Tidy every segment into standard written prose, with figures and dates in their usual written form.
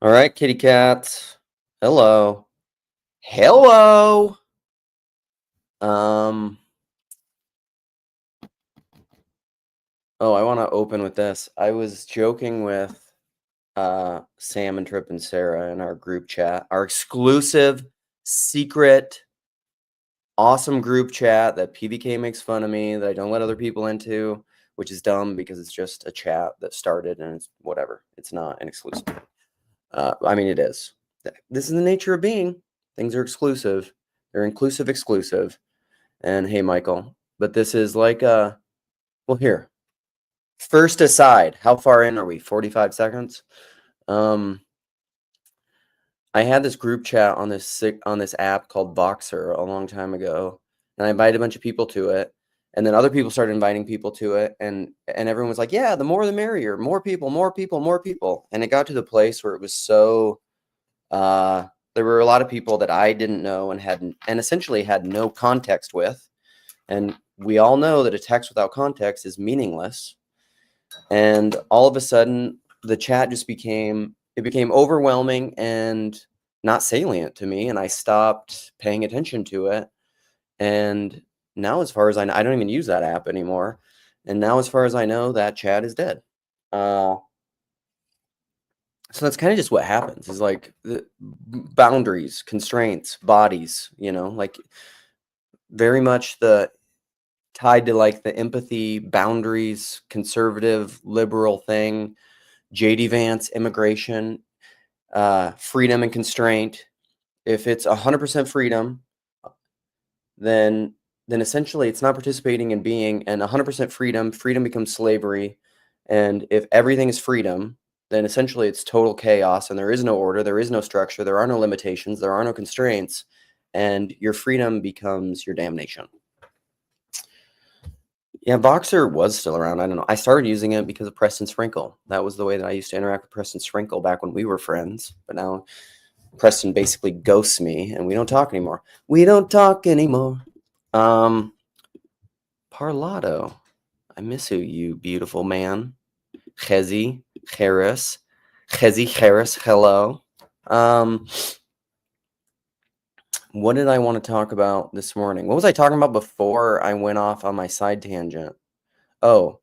All right, kitty cats. Hello. Hello. Um, I want to open with this. I was joking with Sam and Trip and Sarah in our group chat, our exclusive, secret, awesome group chat that PVK makes fun of me, that I don't let other people into, which is dumb because it's just a chat that started and it's whatever. It's not an exclusive. I mean, it is. This is the nature of being. Things are exclusive. They're inclusive, exclusive. And hey, Michael, but this is like well, here. First aside, how far in are we? 45 seconds. I had this group chat on this app called Voxer a long time ago, and I invited a bunch of people to it, and then other people started inviting people to it, and everyone was like, "Yeah, the more the merrier, more people, more people, more people." And it got to the place where it was so there were a lot of people that I didn't know and essentially had no context with. And we all know that a text without context is meaningless. And all of a sudden, the chat just became overwhelming and not salient to me. And I stopped paying attention to it. And now, as far as I know, I don't even use that app anymore. And now, as far as I know, that chat is dead. So that's kind of just what happens, is like the boundaries, constraints, bodies, like very much tied to like the empathy, boundaries, conservative, liberal thing, JD Vance, immigration, freedom and constraint. If it's 100% freedom, then essentially it's not participating in being, and 100% freedom becomes slavery. And if everything is freedom, then essentially it's total chaos, and there is no order, there is no structure, there are no limitations, there are no constraints, and your freedom becomes your damnation. Yeah, Voxer was still around. I don't know. I started using it because of Preston Sprinkle. That was the way that I used to interact with Preston Sprinkle back when we were friends. But now Preston basically ghosts me, and we don't talk anymore. We don't talk anymore. Parlato. I miss you, beautiful man. Chezi Harris. Hello. What did I want to talk about this morning? What was I talking about before I went off on my side tangent? Oh,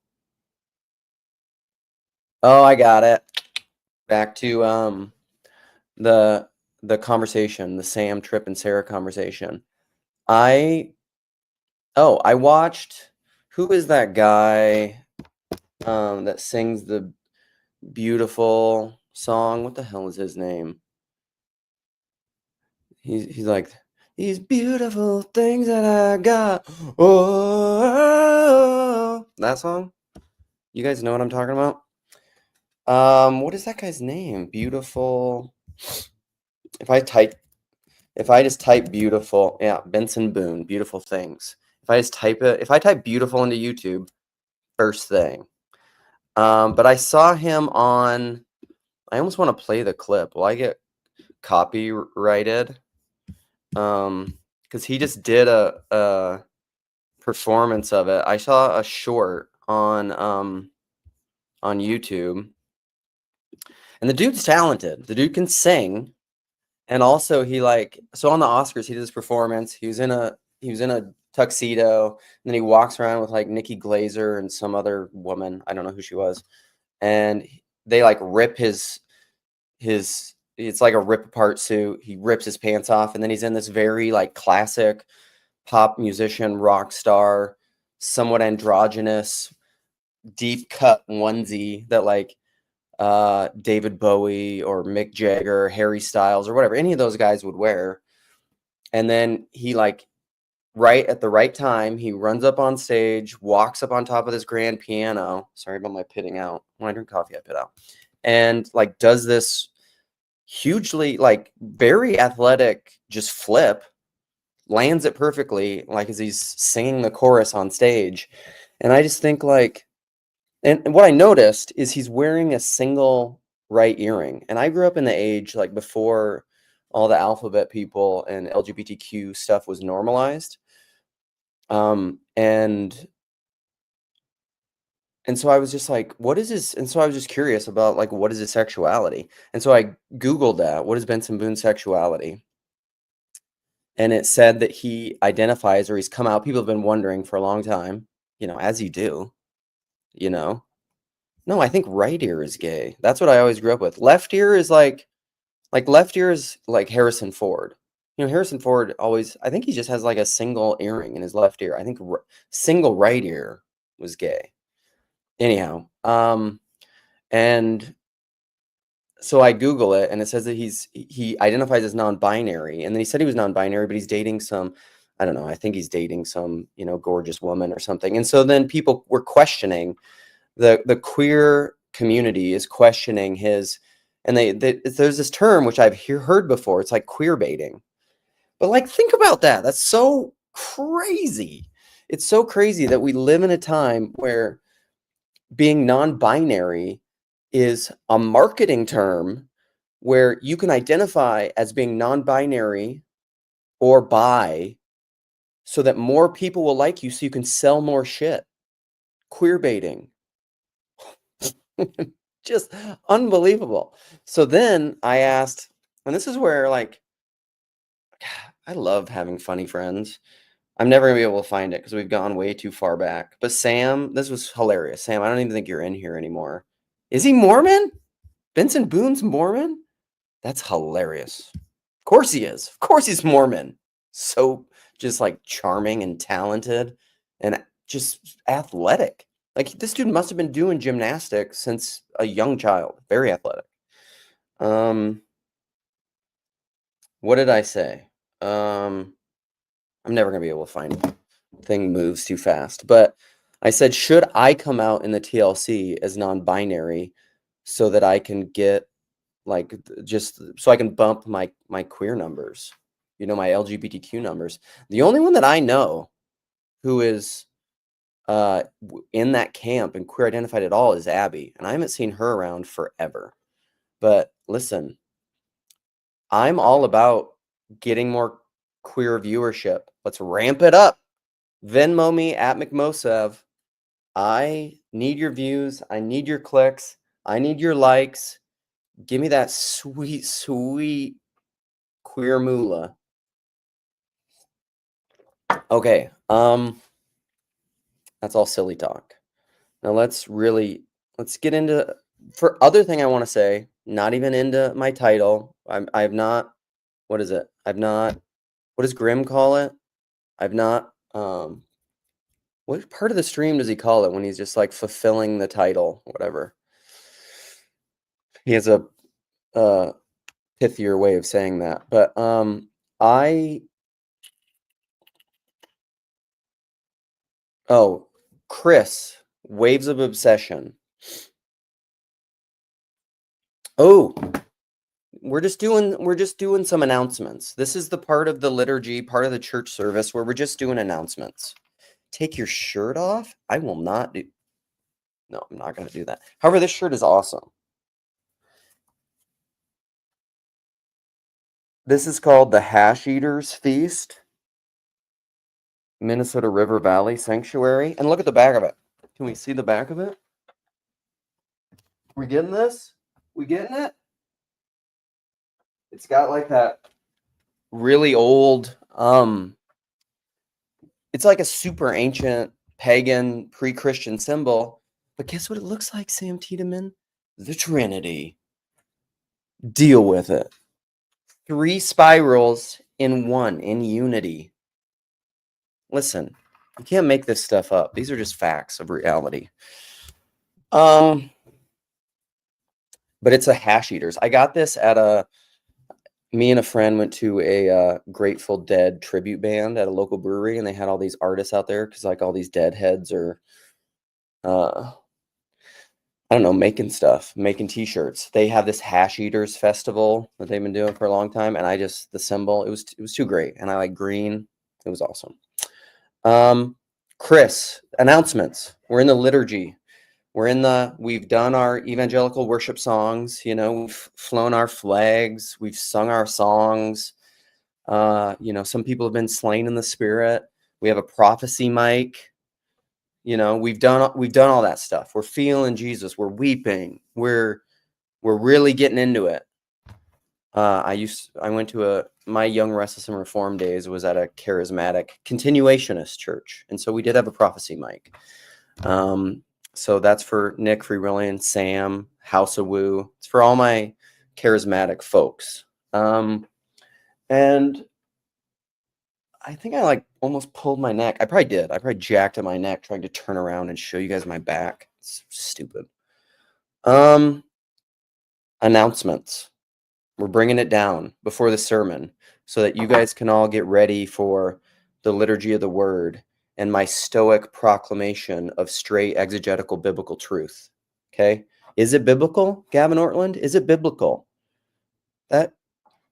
I got it. Back to the conversation, the Sam, Trip, and Sarah conversation. I watched. Who is that guy that sings the beautiful song? What the hell is his name? He's like, these beautiful things that I got. Oh, that song. You guys know what I'm talking about? What is that guy's name? Beautiful. If I just type beautiful, yeah, Benson Boone, beautiful things. If I type beautiful into YouTube, first thing. But I saw him on, I almost want to play the clip. Will I get copyrighted? Because he just did a performance of it. I saw a short on YouTube, and the dude's talented. The dude can sing, and also so on the Oscars he did this performance. He was in a tuxedo, and then he walks around with like Nikki Glazer and some other woman. I don't know who she was, and they like rip his it's like a rip apart suit. He rips his pants off, and then he's in this very like classic pop musician, rock star, somewhat androgynous, deep cut onesie that like David Bowie or Mick Jagger, Harry Styles, or whatever, any of those guys would wear. And then he like right at the right time, he runs up on stage, walks up on top of this grand piano. Sorry about my pitting out. When I drink coffee, I pit out. And like does this hugely, like very athletic, just flip, lands it perfectly, like as he's singing the chorus on stage. And I just think like, and what I noticed is he's wearing a single right earring. And I grew up in the age like before all the alphabet people and LGBTQ stuff was normalized. And And so I was just like, what is his? And so I was just curious about like, what is his sexuality? And so I Googled that. What is Benson Boone's sexuality? And it said that he identifies, or he's come out. People have been wondering for a long time, as you do, you know. No, I think right ear is gay. That's what I always grew up with. Left ear is like left ear is like Harrison Ford. Harrison Ford always, I think he just has like a single earring in his left ear. I think single right ear was gay. Anyhow, and so I Google it, and it says that he identifies as non-binary, and then he said he was non-binary, but he's dating some, I don't know, I think he's dating some, gorgeous woman or something. And so then people were questioning, the queer community is questioning his, and there's this term which I've heard before. It's like queer baiting. But like, think about that. That's so crazy. It's so crazy that we live in a time where being non-binary is a marketing term where you can identify as being non-binary or bi so that more people will like you so you can sell more shit. Queer baiting. Just unbelievable. So then I asked, and this is where like, I love having funny friends. I'm never gonna be able to find it because we've gone way too far back. But Sam, this was hilarious. Sam, I don't even think you're in here anymore. Is he Mormon? Benson Boone's Mormon? That's hilarious. Of course he is. Of course he's Mormon. So just like charming and talented and just athletic. Like this dude must have been doing gymnastics since a young child. Very athletic. What did I say? I'm never gonna be able to find it. Thing moves too fast. But I said, should I come out in the TLC as non-binary so that I can get like just so I can bump my queer numbers, my LGBTQ numbers. The only one that I know who is in that camp and queer identified at all is Abby, and I haven't seen her around forever. But listen, I'm all about getting more queer viewership. Let's ramp it up. Venmo me at McMosev. I need your views. I need your clicks. I need your likes. Give me that sweet, sweet queer moolah. Okay. That's all silly talk. Now let's get into for other thing I want to say, not even into my title. I've not, what is it? What does Grimm call it? I've not, what part of the stream does he call it when he's just like fulfilling the title, whatever? He has a pithier way of saying that. But Chris, Waves of Obsession. Oh, we're just doing some announcements. This is the part of the liturgy, part of the church service where we're just doing announcements. Take your shirt off? I will not do. No, I'm not going to do that. However, this shirt is awesome. This is called the Hash Eaters Feast, Minnesota River Valley Sanctuary. And look at the back of it. Can we see the back of it? We getting this? We getting it? It's got like that really old, it's like a super ancient pagan pre-Christian symbol. But guess what it looks like, Sam Tiedemann? The Trinity. Deal with it. 3 spirals in one, in unity. Listen, you can't make this stuff up. These are just facts of reality. But it's a Hash Eaters. I got this at me and a friend went to a Grateful Dead tribute band at a local brewery, and they had all these artists out there because like all these deadheads are, I don't know, making stuff, making T-shirts. They have this Hash Eaters festival that they've been doing for a long time, and the symbol, it was too great, and I like green. It was awesome. Chris, announcements. We're in the liturgy. We've done our evangelical worship songs, we've flown our flags, we've sung our songs. Some people have been slain in the spirit. We have a prophecy mic. You know, we've done all that stuff. We're feeling Jesus. We're weeping. We're really getting into it. I went to my Young, Restless, and Reformed days was at a charismatic continuationist church, and so we did have a prophecy mic. So that's for Nick, Free William, Sam, House of Woo. It's for all my charismatic folks. And I think I like almost pulled my neck. I probably did. I probably jacked at my neck trying to turn around and show you guys my back. It's stupid. Announcements. We're bringing it down before the sermon so that you guys can all get ready for the liturgy of the word and my stoic proclamation of straight exegetical biblical truth. Okay? Is it biblical, Gavin Ortland? Is it biblical? That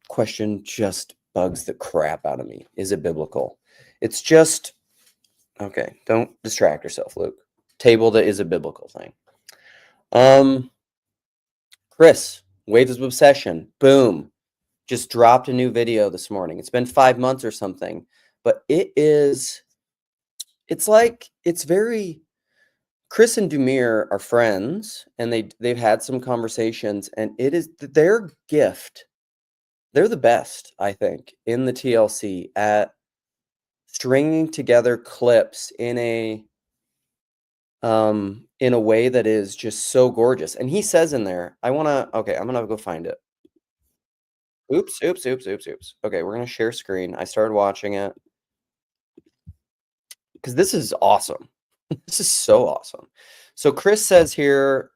question just bugs the crap out of me. Is it biblical? It's just, okay, don't distract yourself, Luke. Table that is a biblical thing. Chris, Waves of Obsession, boom. Just dropped a new video this morning. It's been 5 months or something, but it's very, Chris and Dumir are friends, and they've had some conversations, and it is their gift. They're the best, I think, in the TLC at stringing together clips in a way that is just so gorgeous. And he says in there, I'm gonna go find it. Oops. Okay, we're gonna share screen. I started watching it because this is awesome. This is so awesome. So Chris says here,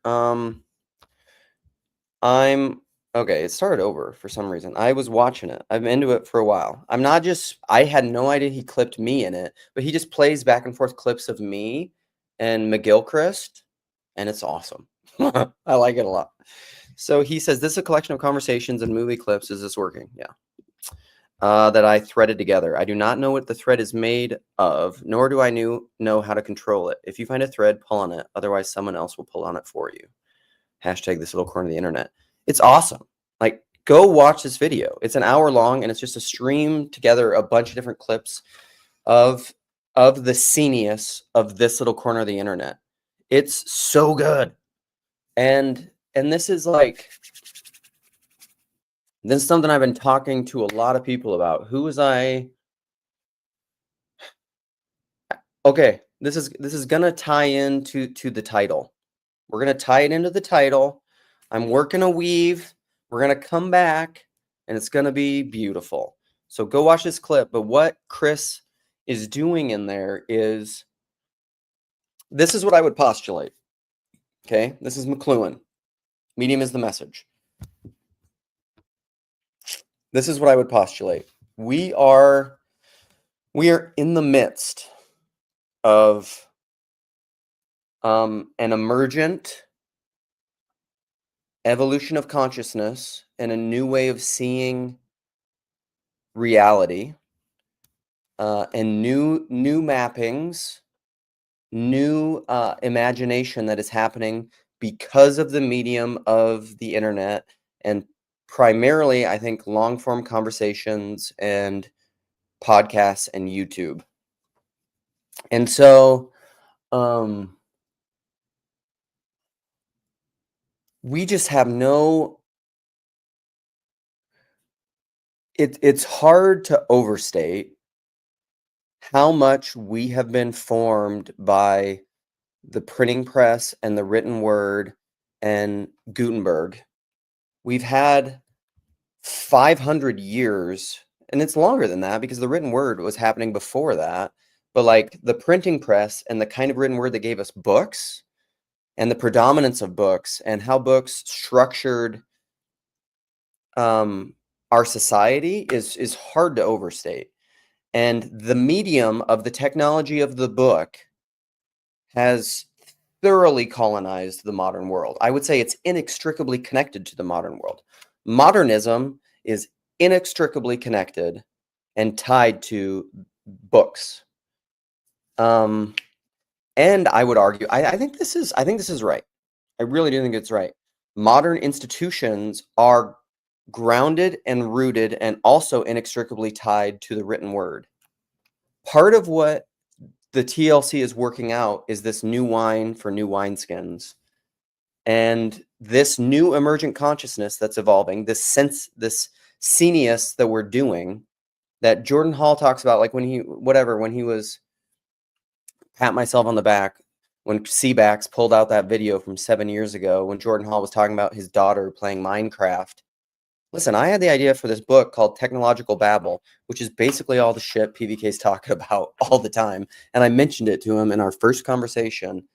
okay, it started over for some reason. I was watching it. I'm into it for a while. I had no idea he clipped me in it, but he just plays back and forth clips of me and McGilchrist, and it's awesome. I like it a lot. So he says, this is a collection of conversations and movie clips. Is this working? Yeah. That I threaded together. I do not know what the thread is made of, nor do I know how to control it. If you find a thread, pull on it. Otherwise, someone else will pull on it for you. Hashtag this little corner of the internet. It's awesome. Like, go watch this video. It's an hour long, and it's just a stream together a bunch of different clips of the scenius of this little corner of the internet. It's so good. And this is something I've been talking to a lot of people about. Okay, this is gonna tie into the title. We're gonna tie it into the title. I'm working a weave. We're gonna come back, and it's gonna be beautiful. So go watch this clip. But what Chris is doing in there is, this is what I would postulate. Okay, this is McLuhan. Medium is the message. This is what I would postulate. We are in the midst of an emergent evolution of consciousness and a new way of seeing reality, and new mappings, new imagination that is happening because of the medium of the internet, and primarily, I think, long-form conversations and podcasts and YouTube. And so we just have it's hard to overstate how much we have been formed by the printing press and the written word and Gutenberg. We've had 500 years, and it's longer than that because the written word was happening before that. But like the printing press and the kind of written word that gave us books and the predominance of books and how books structured our society is hard to overstate. And the medium of the technology of the book has thoroughly colonized the modern world. I would say it's inextricably connected to the modern world. Modernism is inextricably connected and tied to books. And I would argue, I think this is right. I really do think it's right. Modern institutions are grounded and rooted and also inextricably tied to the written word. Part of what the TLC is working out is this new wine for new wineskins. And this new emergent consciousness that's evolving, this scenius that we're doing, that Jordan Hall talks about, like when he was, pat myself on the back, when Seabax pulled out that video from 7 years ago, when Jordan Hall was talking about his daughter playing Minecraft. Listen, I had the idea for this book called Technological Babble, which is basically all the shit PVK's talking about all the time. And I mentioned it to him in our first conversation.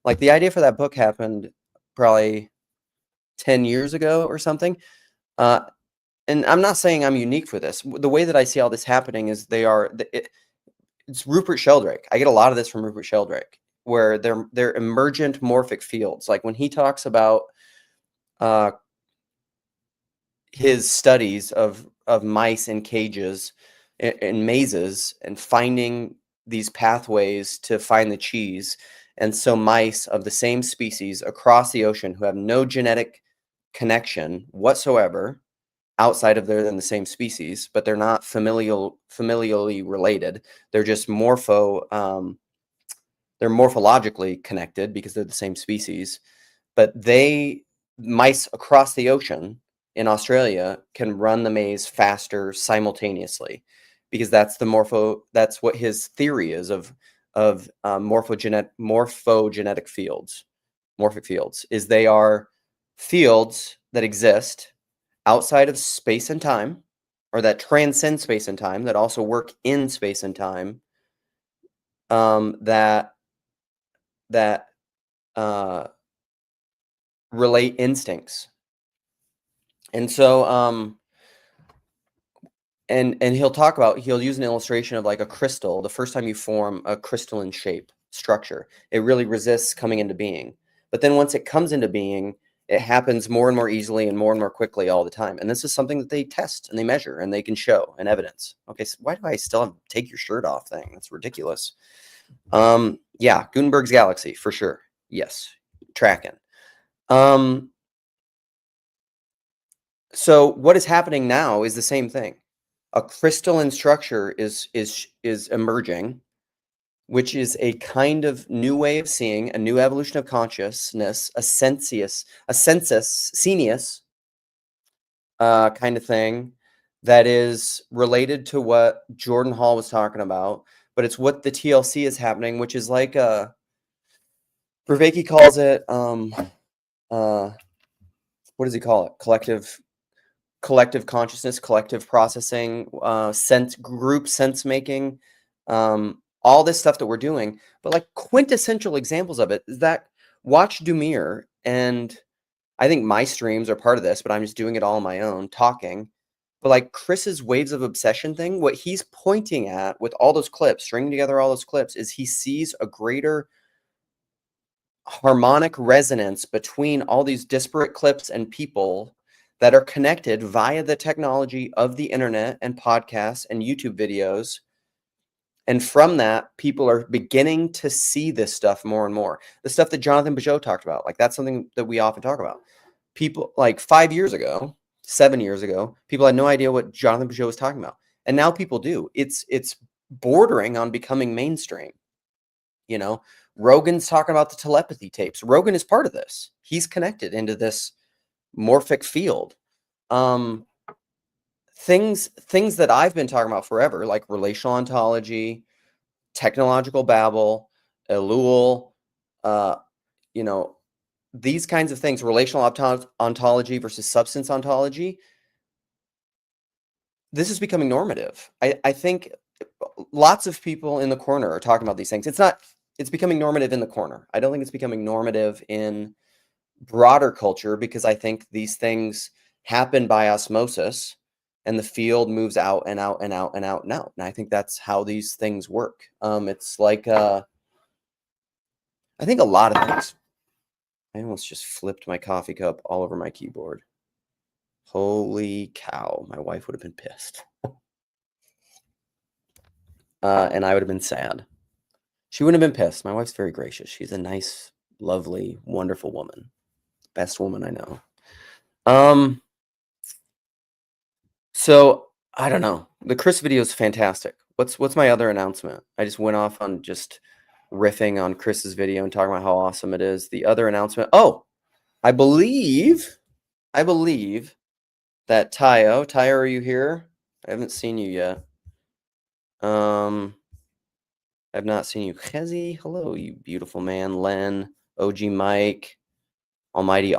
Like, the idea for that book happened probably 10 years ago or something. And I'm not saying I'm unique for this. The way that I see all this happening is it's Rupert Sheldrake. I get a lot of this from Rupert Sheldrake, where they're emergent morphic fields. Like when he talks about his studies of mice in cages in mazes and finding these pathways to find the cheese. And so mice of the same species across the ocean who have no genetic connection whatsoever outside of they're in the same species, but they're not familially related. They're just they're morphologically connected because they're the same species. But mice across the ocean in Australia can run the maze faster simultaneously, because that's what his theory is of morphogenetic fields. Morphic fields is they are fields that exist outside of space and time, or that transcend space and time, that also work in space and time, that relate instincts. And so and he'll use an illustration of like a crystal. The first time you form a crystalline shape structure, it really resists coming into being. But then once it comes into being, it happens more and more easily and more quickly all the time. And this is something that they test and they measure and they can show and evidence. Okay, so why do I still have take your shirt off thing? That's ridiculous. Yeah, Gutenberg's galaxy for sure. Yes, tracking. So what is happening now is the same thing. A crystalline structure is emerging, which is a kind of new way of seeing, a new evolution of consciousness, a scenius kind of thing that is related to what Jordan Hall was talking about, but it's what the TLC is happening, which is like PVK calls it what does he call it? Collective consciousness, collective processing, group sense making, all this stuff that we're doing. But like quintessential examples of it is that watch Dumir, and I think my streams are part of this, but I'm just doing it all on my own, talking. But like Chris's waves of obsession thing, what he's pointing at with all those clips, stringing together all those clips, is he sees a greater harmonic resonance between all these disparate clips and people that are connected via the technology of the internet and podcasts and YouTube videos. And from that, people are beginning to see this stuff more and more. The stuff that Jonathan Peugeot talked about, like that's something that we often talk about. People like 5 years ago, 7 years ago, people had no idea what Jonathan Peugeot was talking about. And now people do. It's bordering on becoming mainstream. You know, Rogan's talking about the telepathy tapes. Rogan is part of this. He's connected into this morphic field. Things that I've been talking about forever, like relational ontology, technological babble, Elul, you know, these kinds of things, relational ontology versus substance ontology. This is becoming normative. I think lots of people in the corner are talking about these things. It's becoming normative in the corner. I don't think it's becoming normative in broader culture, because I think these things happen by osmosis and the field moves out and out and out and out and out. And I think that's how these things work. It's like, I think a lot of things. I almost just flipped my coffee cup all over my keyboard. Holy cow. My wife would have been pissed. And I would have been sad. She wouldn't have been pissed. My wife's very gracious. She's a nice, lovely, wonderful woman. Best woman I know. So I don't know. The Chris video is fantastic. What's my other announcement? I just went off on just riffing on Chris's video and talking about how awesome it is. The other announcement. Oh, I believe that Tayo, are you here? I haven't seen you yet. I've not seen you. Chezi, hello, you beautiful man. Len, OG Mike, Almighty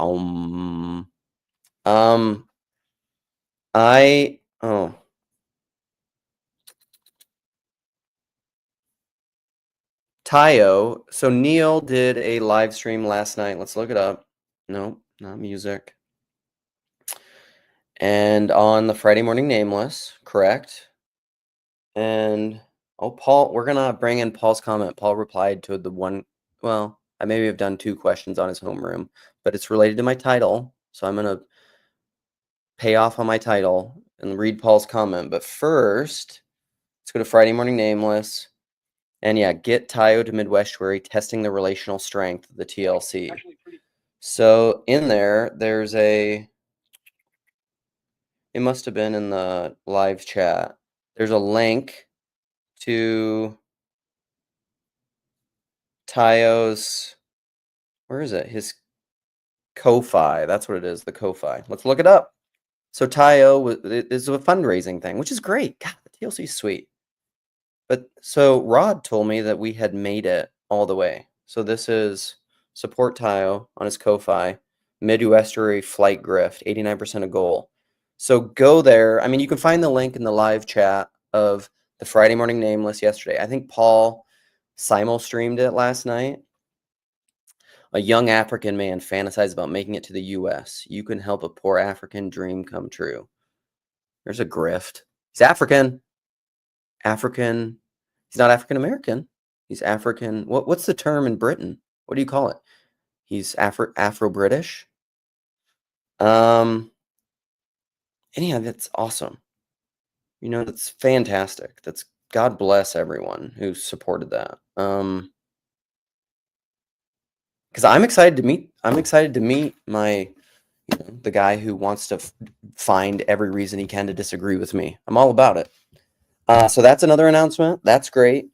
Tayo. So Neil did a live stream last night. Let's look it up. Nope, not music. And on the Friday Morning Nameless, correct? And Paul, we're gonna bring in Paul's comment. Paul replied to the one. Well, I maybe have done 2 questions on his homeroom, but it's related to my title, so I'm gonna pay off on my title and read Paul's comment. But first, let's go to Friday Morning Nameless, and yeah, get Tayo to Midwestuary, testing the relational strength of the TLC. So in there's a. It must have been in the live chat. There's a link to Tayo's, where is it? His Ko-Fi. That's what it is, the Ko-Fi. Let's look it up. So Tayo is a fundraising thing, which is great. God, the TLC is sweet. But so Rod told me that we had made it all the way. So this is support Tayo on his Ko-Fi, Midwestuary flight grift, 89% of goal. So go there. I mean, you can find the link in the live chat of the Friday Morning Nameless yesterday. I think Paul simul streamed it last night. A young African man fantasizes about making it to the U.S. You can help a poor African dream come true. There's a grift. He's African. He's not African American. He's African. What's the term in Britain? What do you call it? He's Afro-British. Anyhow, that's awesome. You know, that's fantastic. That's God bless everyone who supported that. Because I'm excited to meet my, the guy who wants to find every reason he can to disagree with me. I'm all about it. So that's another announcement. That's great.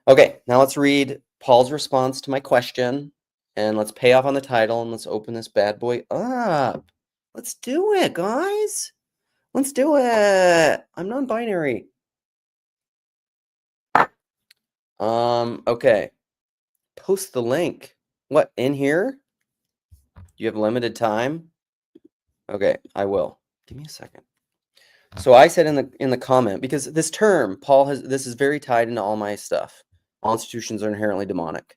Okay, now let's read Paul's response to my question, and let's pay off on the title, and let's open this bad boy up. Let's do it, guys. Let's do it. I'm non-binary. Okay. Post the link. What, in here? You have limited time? Okay, I will. Give me a second. So I said in the comment, because this term, this is very tied into all my stuff. All institutions are inherently demonic.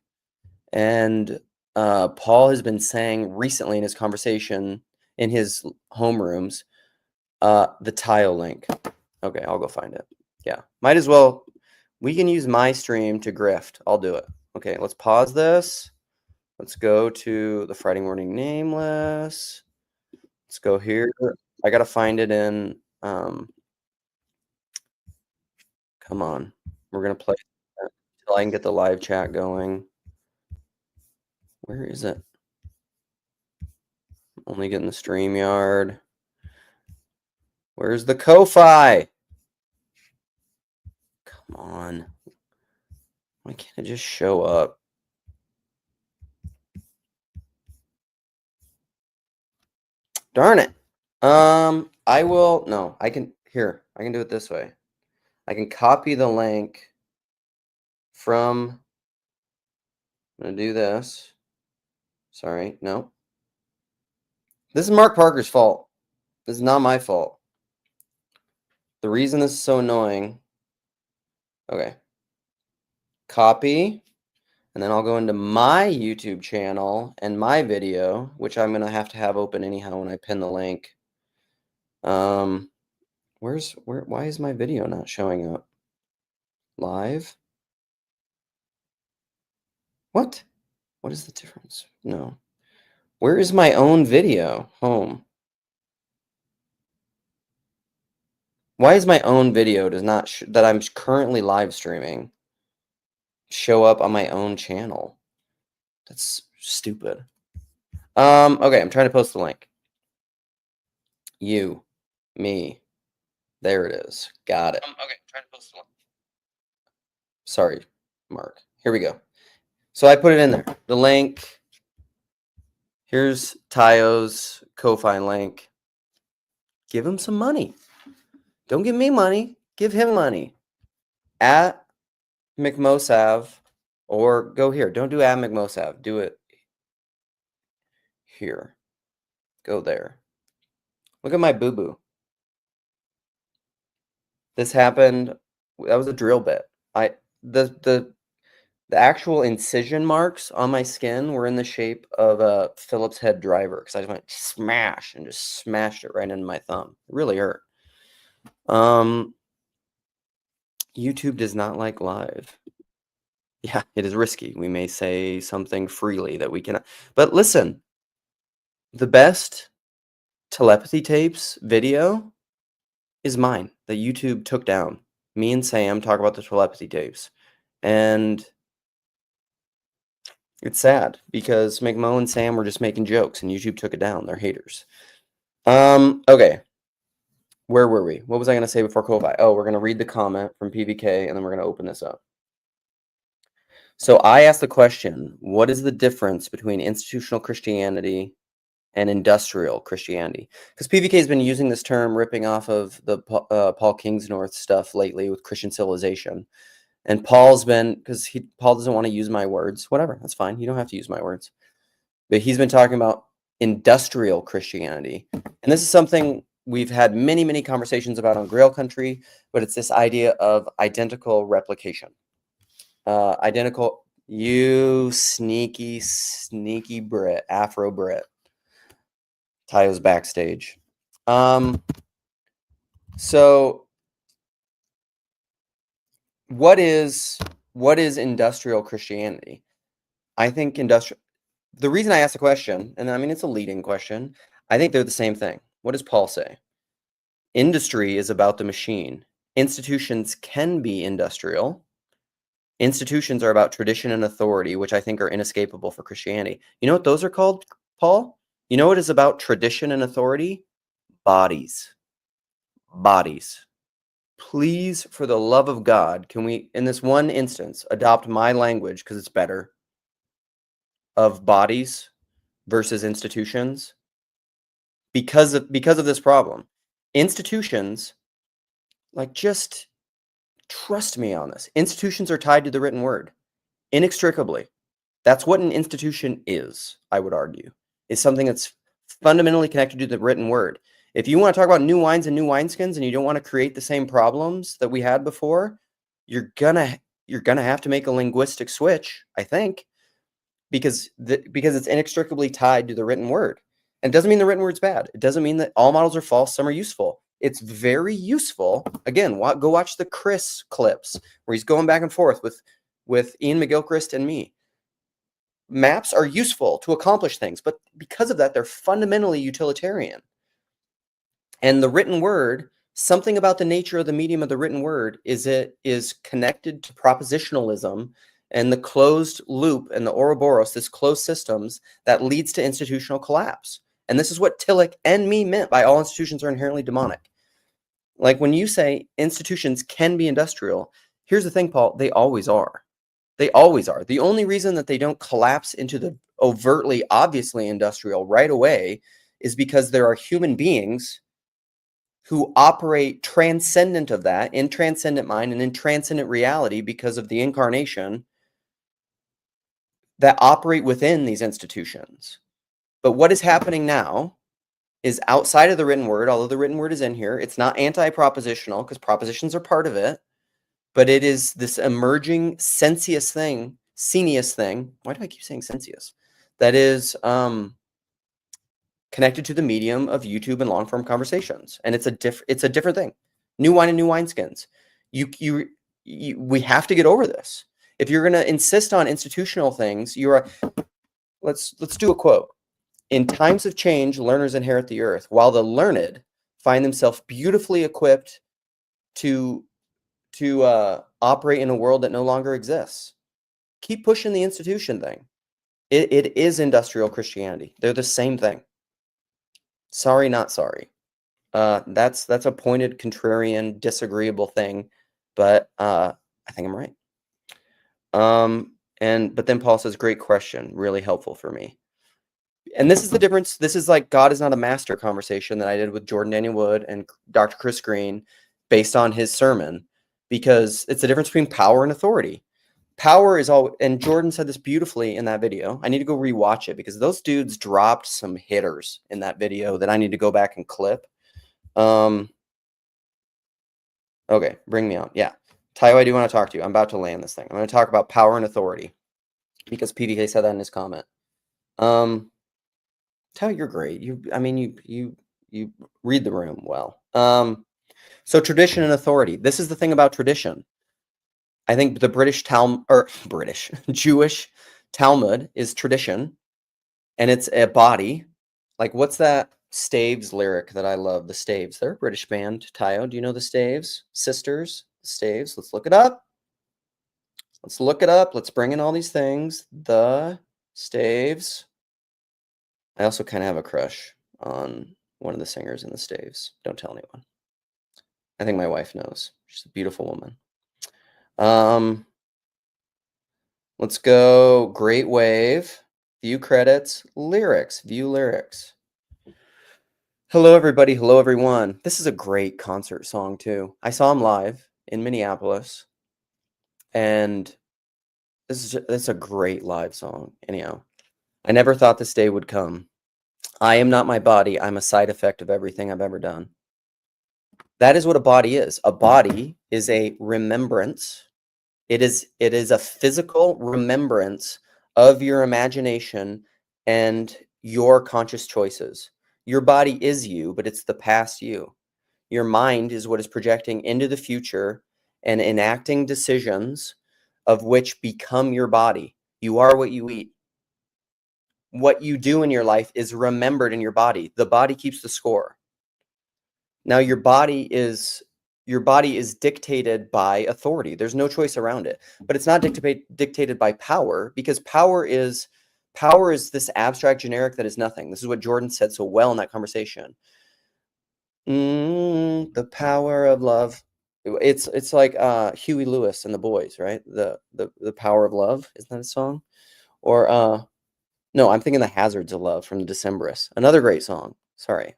And Paul has been saying recently in his conversation in his homerooms, the tile link. Okay, I'll go find it. Yeah, might as well. We can use my stream to grift. I'll do it. Okay, let's pause this. Let's go to the Friday Morning Nameless. Let's go here. I gotta find it in. Come on, we're gonna play until I can get the live chat going. Where is it? Only getting the StreamYard. Where's the Ko-Fi? Come on. Why can't it just show up? Darn it. I will, no, I can do it this way. I can copy the link from, I'm going to do this. Sorry, no. This is Mark Parker's fault. This is not my fault. The reason this is so annoying, okay. Copy, and then I'll go into my YouTube channel and my video, which I'm going to have open anyhow when I pin the link. Why is my video not showing up? Live? What? What is the difference? No. Where is my own video? Home. Why is my own video does not that I'm currently live streaming show up on my own channel? That's stupid. Okay, I'm trying to post the link. You, me. There it is. Got it. Okay, I'm trying to post the link. Sorry, Mark. Here we go. So I put it in there. The link. Here's Tayo's Ko-Fi link. Give him some money. Don't give me money. Give him money. At McMosav, or go here. Don't do at McMosav. Do it here. Go there. Look at my boo-boo. This happened. That was a drill bit. The actual incision marks on my skin were in the shape of a Phillips head driver because I just went smash and just smashed it right into my thumb. It really hurt. YouTube does not like live. Yeah, it is risky. We may say something freely that we cannot. But listen, the best telepathy tapes video is mine that YouTube took down. Me and Sam talk about the telepathy tapes. And it's sad because McMo and Sam were just making jokes and YouTube took it down. They're haters. Okay. Where were we? What was I going to say before Ko-Fi? Oh, we're going to read the comment from PVK and then we're going to open this up. So I asked the question, what is the difference between institutional Christianity and industrial Christianity? Because PVK has been using this term, ripping off of the Paul Kingsnorth stuff lately with Christian civilization. And Paul's been, because Paul doesn't want to use my words. Whatever, that's fine. You don't have to use my words. But he's been talking about industrial Christianity. And this is something we've had many, many conversations about on Grail Country, but it's this idea of identical replication. Identical, you sneaky, sneaky Brit, Afro Brit. Tayo's backstage. So what is industrial Christianity? I think the reason I asked the question, and I mean, it's a leading question, I think they're the same thing. What does Paul say? Industry is about the machine. Institutions can be industrial. Institutions are about tradition and authority, which I think are inescapable for Christianity. You know what those are called, Paul? You know what is about tradition and authority? Bodies. Bodies. Please, for the love of God, can we, in this one instance, adopt my language, because it's better, of bodies versus institutions? Because of this problem. Institutions, like, just trust me on this. Institutions are tied to the written word inextricably. That's what an institution is, I would argue, is something that's fundamentally connected to the written word. If you want to talk about new wines and new wineskins and you don't want to create the same problems that we had before, you're gonna have to make a linguistic switch, I think, because it's inextricably tied to the written word. And it doesn't mean the written word's bad. It doesn't mean that all models are false, some are useful. It's very useful. Again, go watch the Chris clips where he's going back and forth with Ian McGilchrist and me. Maps are useful to accomplish things, but because of that, they're fundamentally utilitarian. And the written word, something about the nature of the medium of the written word is it is connected to propositionalism and the closed loop and the Ouroboros, this closed systems that leads to institutional collapse. And this is what Tillich and me meant by all institutions are inherently demonic. Like when you say institutions can be industrial, here's the thing, Paul, they always are. They always are. The only reason that they don't collapse into the overtly, obviously industrial right away is because there are human beings who operate transcendent of that, in transcendent mind and in transcendent reality because of the incarnation, that operate within these institutions. But what is happening now is outside of the written word, although the written word is in here, it's not anti-propositional because propositions are part of it, but it is this emerging sensuous thing. Why do I keep saying sensuous? That is connected to the medium of YouTube and long-form conversations. And it's a different thing. New wine and new wineskins. We have to get over this. If you're going to insist on institutional things, let's do a quote. In times of change, learners inherit the earth, while the learned find themselves beautifully equipped to operate in a world that no longer exists. Keep pushing the institution thing. It is industrial Christianity. They're the same thing. Sorry, not sorry. That's a pointed, contrarian, disagreeable thing, but I think I'm right. But then Paul says, great question, really helpful for me. And this is the difference. This is like God is not a master conversation that I did with Jordan Daniel Wood and Dr. Chris Green based on his sermon, because it's the difference between power and authority. Power is all, and Jordan said this beautifully in that video. I need to go rewatch it because those dudes dropped some hitters in that video that I need to go back and clip. Okay, bring me on. Yeah. Tayo, I do want to talk to you. I'm about to land this thing. I'm going to talk about power and authority because PVK said that in his comment. Tayo, you're great. You read the room well. So tradition and authority. This is the thing about tradition. I think the Jewish Talmud is tradition, and it's a body. Like, what's that Staves lyric that I love? The Staves. They're a British band. Tayo, do you know the Staves? Sisters, the Staves. Let's look it up. Let's look it up. Let's bring in all these things. The Staves. I also kind of have a crush on one of the singers in the Staves. Don't tell anyone. I think my wife knows. She's a beautiful woman. Let's go. Great Wave. View credits. Lyrics. View lyrics. Hello, everybody. Hello, everyone. This is a great concert song, too. I saw him live in Minneapolis, and this is a great live song. Anyhow, I never thought this day would come. I am not my body. I'm a side effect of everything I've ever done. That is what a body is. A body is a remembrance. It is a physical remembrance of your imagination and your conscious choices. Your body is you, but it's the past you. Your mind is what is projecting into the future and enacting decisions of which become your body. You are what you eat. What you do in your life is remembered in your body. The body keeps the score. Now, your body is dictated by authority. There's no choice around it. But it's not dictated by power, because power is this abstract generic that is nothing. This is what Jordan said so well in that conversation. The power of love. It's like Huey Lewis and the Boys, right? The power of love. Isn't that a song? Or no, I'm thinking the Hazards of Love from the Decemberists. Another great song. Sorry,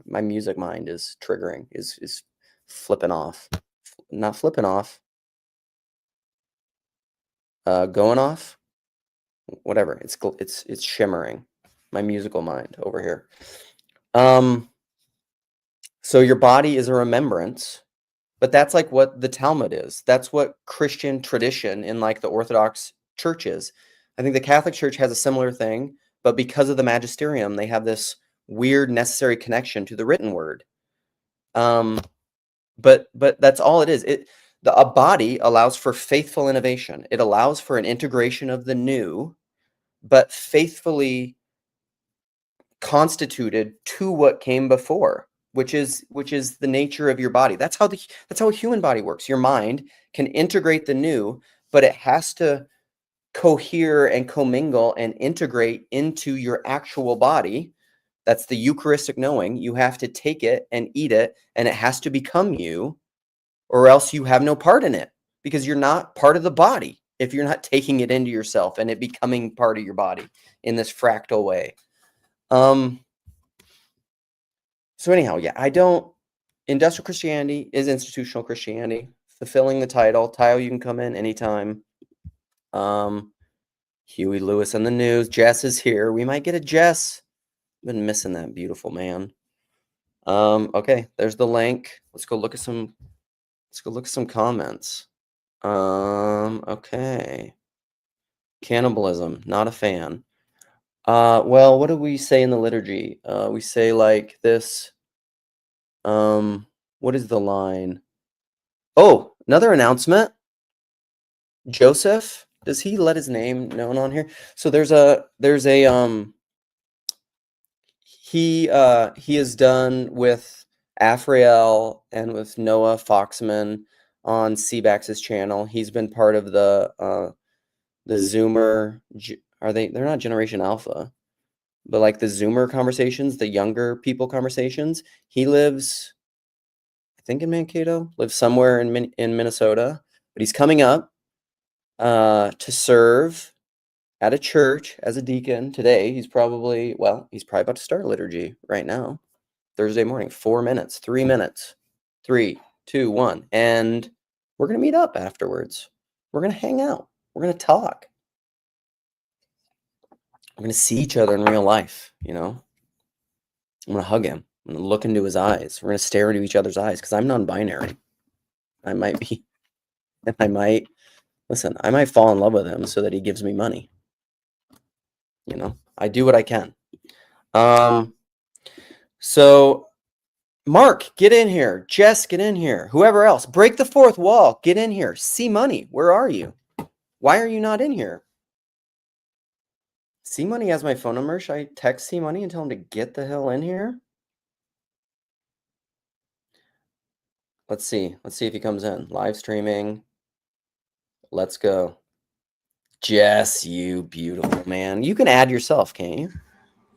my music mind is triggering, is flipping off. Not flipping off. Going off. Whatever. It's shimmering. My musical mind over here. So your body is a remembrance, but that's like what the Talmud is. That's what Christian tradition in like the Orthodox Church is. I think the Catholic Church has a similar thing, but because of the magisterium, they have this weird necessary connection to the written word. But that's all it is. A body allows for faithful innovation. It allows for an integration of the new, but faithfully constituted to what came before, which is the nature of your body. That's how a human body works. Your mind can integrate the new, but it has to cohere and commingle and integrate into your actual body. That's the Eucharistic knowing. You have to take it and eat it, and it has to become you, or else you have no part in it, because you're not part of the body if you're not taking it into yourself and it becoming part of your body in this fractal way. So anyhow, yeah, industrial Christianity is institutional Christianity, fulfilling the title. Tayo, you can come in anytime. Huey Lewis and the News. Jess is here. We might get a Jess. Been missing that beautiful man. Okay, there's the link. Let's go look at some comments. Okay. Cannibalism, not a fan. Well, what do we say in the liturgy? We say like this. What is the line? Oh, another announcement. Joseph, does he let his name known on here? So he is done with Afriel and with Noah Foxman on CBAX's channel. He's been part of the Zoomer. They're not Generation Alpha, but like the Zoomer conversations, the younger people conversations. He lives, I think, in Mankato, lives somewhere in Minnesota, but he's coming up. to serve at a church as a deacon today. He's probably about to start liturgy right now. Thursday morning, 4 minutes, 3 minutes, 3, 2, 1. And we're going to meet up afterwards. We're going to hang out. We're going to talk. We're going to see each other in real life, I'm going to hug him. I'm going to look into his eyes. We're going to stare into each other's eyes because I'm non-binary. I might be, and I might fall in love with him so that he gives me money. I do what I can. So Mark, get in here. Jess, get in here. Whoever else, break the fourth wall. Get in here. See Money, where are you? Why are you not in here? See Money has my phone number. Should I text See Money and tell him to get the hell in here? Let's see. Let's see if he comes in. Live streaming. Let's go. Jess, you beautiful man. You can add yourself, can't you?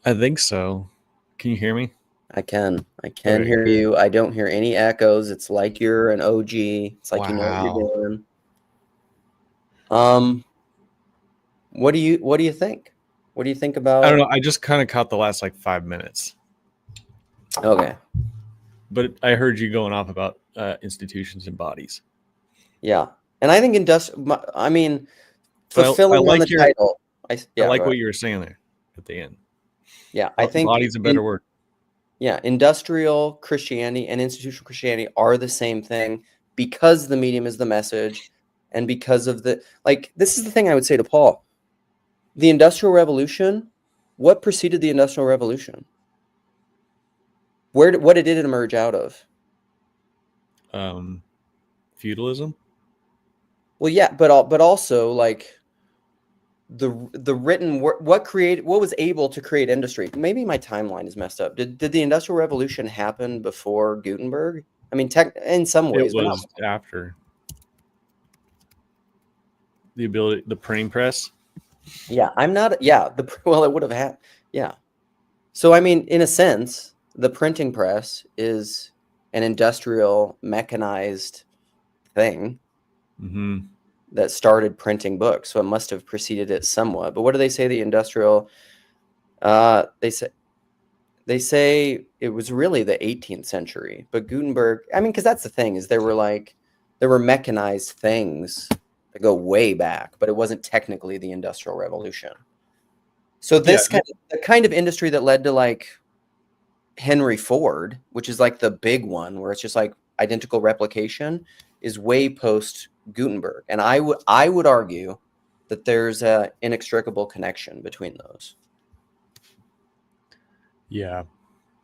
I think so. Can you hear me? I can hear you. I don't hear any echoes. It's like you're an OG. It's like you know what you're doing. What do you think? What do you think about? I don't know. I just kind of caught the last 5 minutes. Okay. But I heard you going off about institutions and bodies. Yeah, and I think fulfilling on the title. I like what you were saying there at the end. Yeah, I think body's a better word. Yeah, industrial Christianity and institutional Christianity are the same thing because the medium is the message, and because of this is the thing I would say to Paul. The Industrial Revolution, what preceded the Industrial Revolution? What did it emerge out of? Feudalism. Well, yeah, but also the written what was able to create industry. Maybe my timeline is messed up. Did the Industrial Revolution happen before Gutenberg? I mean, in some ways, it was after the printing press. Yeah, it would have had. Yeah, so I mean, in a sense, the printing press is an industrial mechanized thing. Mm-hmm. That started printing books, so it must have preceded it somewhat. But what do they say? The industrial, they say it was really the 18th century. But Gutenberg, because that's the thing, is there were mechanized things that go way back, but it wasn't technically the Industrial Revolution. So the kind of industry that led to Henry Ford, which is the big one, where it's just identical replication, is way post Gutenberg, and I would argue that there's an inextricable connection between those. Yeah,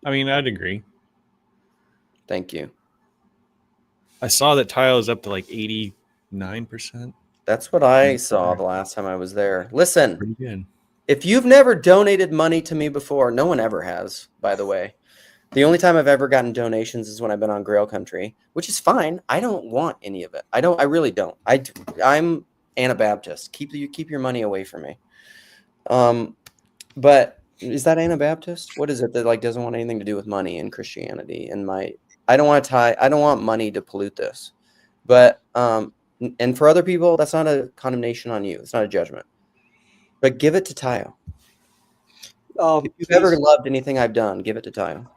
I'd agree. Thank you. I saw that tile is up to 89%. That's what I saw the last time I was there. Listen, pretty good. If you've never donated money to me before, no one ever has, by the way. The only time I've ever gotten donations is when I've been on Grail Country, which is fine. I don't want any of it. I really don't. I'm Anabaptist. Keep your money away from me. But is that Anabaptist? What is it that doesn't want anything to do with money and Christianity? And I don't want money to pollute this. But and for other people, that's not a condemnation on you. It's not a judgment. But give it to Tayo. If you've ever loved anything I've done, give it to Tayo.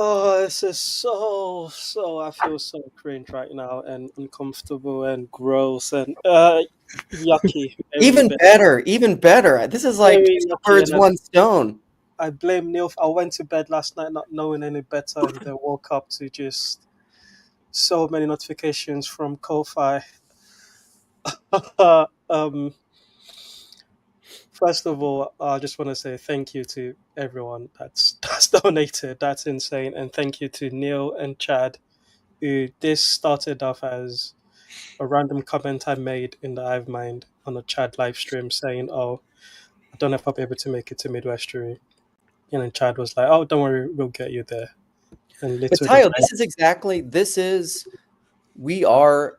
Oh, this is so I feel so cringe right now, and uncomfortable and gross and yucky. Even better. This is two birds, one stone. I blame Neil. I went to bed last night not knowing any better, and then woke up to just so many notifications from Ko-Fi. First of all, I just want to say thank you to everyone that's donated. That's insane. And thank you to Neil and Chad, who this started off as a random comment I made in the Hive Mind on a Chad live stream saying, "Oh, I don't know if I'll be able to make it to Midwestuary." And then Chad was like, "Oh, don't worry, we'll get you there." And literally,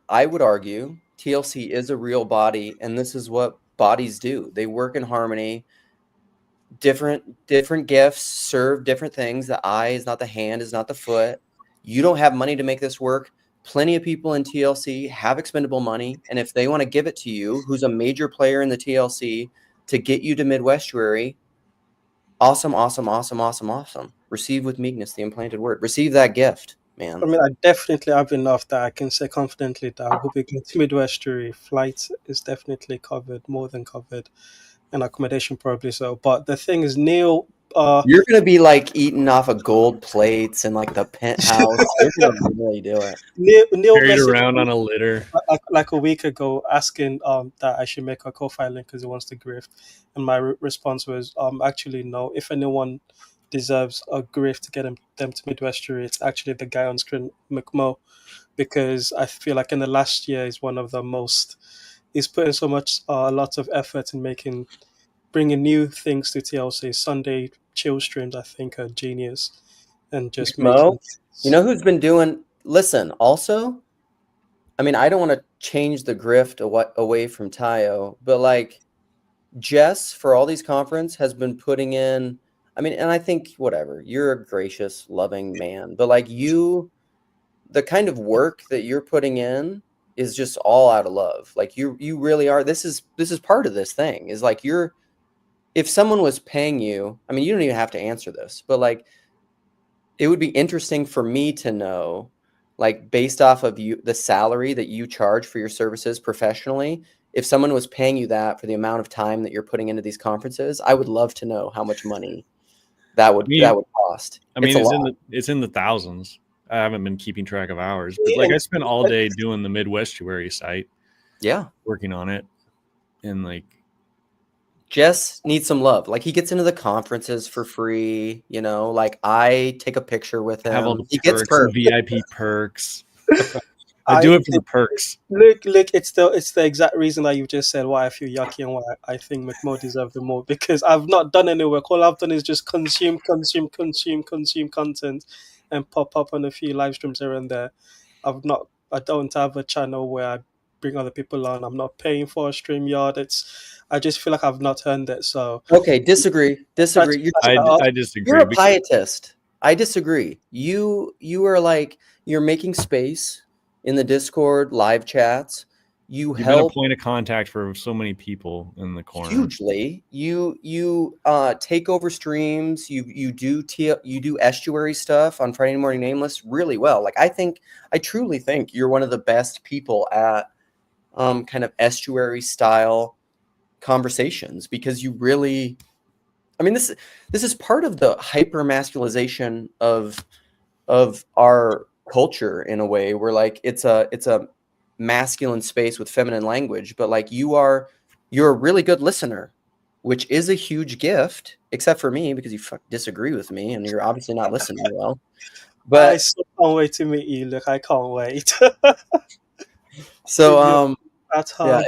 I would argue, TLC is a real body, and this is what bodies do. They work in harmony. Different gifts serve different things. The eye is not the hand, is not the foot. You don't have money to make this work. plenty of people in TLC have expendable money, and if they want to give it to you, who's a major player in the TLC, to get you to Midwestuary, awesome, awesome, awesome, awesome, awesome. Receive with meekness the implanted word. Receive that gift, man. I mean, I definitely have enough that I can say confidently that I will be going to Midwestuary. Flight is definitely covered, more than covered, and accommodation probably so. But the thing is, Neil, You're gonna be like eating off of gold plates and like the penthouse. You're gonna really do it. Neil Carried messaged around me on a litter. like a week ago asking that I should make a co-filing because he wants to grift, and my response was actually no. If anyone deserves a grift to get them to Midwestuary, it's actually the guy on screen, McMo, because I feel like in the last year he's one of the most. He's putting so much a lot of effort in bringing new things to TLC. Sunday chill streams, I think, are genius, and just Mo, making. you know who's been doing? Listen, also, I mean, I don't want to change the grift away from Tayo, but like Jess for all these conference has been putting in. I mean, and I think whatever, you're a gracious, loving man, but like you, the kind of work that you're putting in is just all out of love. Like you really are. This is part of this thing. Is like if someone was paying you, I mean, you don't even have to answer this, but like it would be interesting for me to know, like based off of the salary that you charge for your services professionally, if someone was paying you that for the amount of time that you're putting into these conferences, I would love to know how much money that would cost. I mean, It's a lot. it's in the thousands. I haven't been keeping track of hours, but like I spent all day doing the Midwestuary site. Yeah, working on it, and like Jess needs some love. Like he gets into the conferences for free, you know. Like I take a picture with him. have all the He gets perks, the VIP perks. I do it for the perks. Look! It's the exact reason that you just said why I feel yucky and why I think McMo deserves the more, because I've not done any work. All I've done is just consume content, and pop up on a few live streams here and there. I don't have a channel where I bring other people on. I'm not paying for a StreamYard. I just feel like I've not earned it. So okay, disagree. I disagree. You're a pietist. I disagree. You are like, you're making space in the Discord live chats. You've been a point of contact for so many people in the corner. Hugely. You take over streams. You do estuary stuff on Friday Morning Nameless really well. Like I truly think you're one of the best people at kind of estuary style conversations, because you really, I mean, this is part of the hyper masculization of our culture in a way, where like it's a masculine space with feminine language, but like you're a really good listener, which is a huge gift, except for me, because you disagree with me and you're obviously not listening well. But I still can't wait to meet you. Look, I can't wait. so that's hard.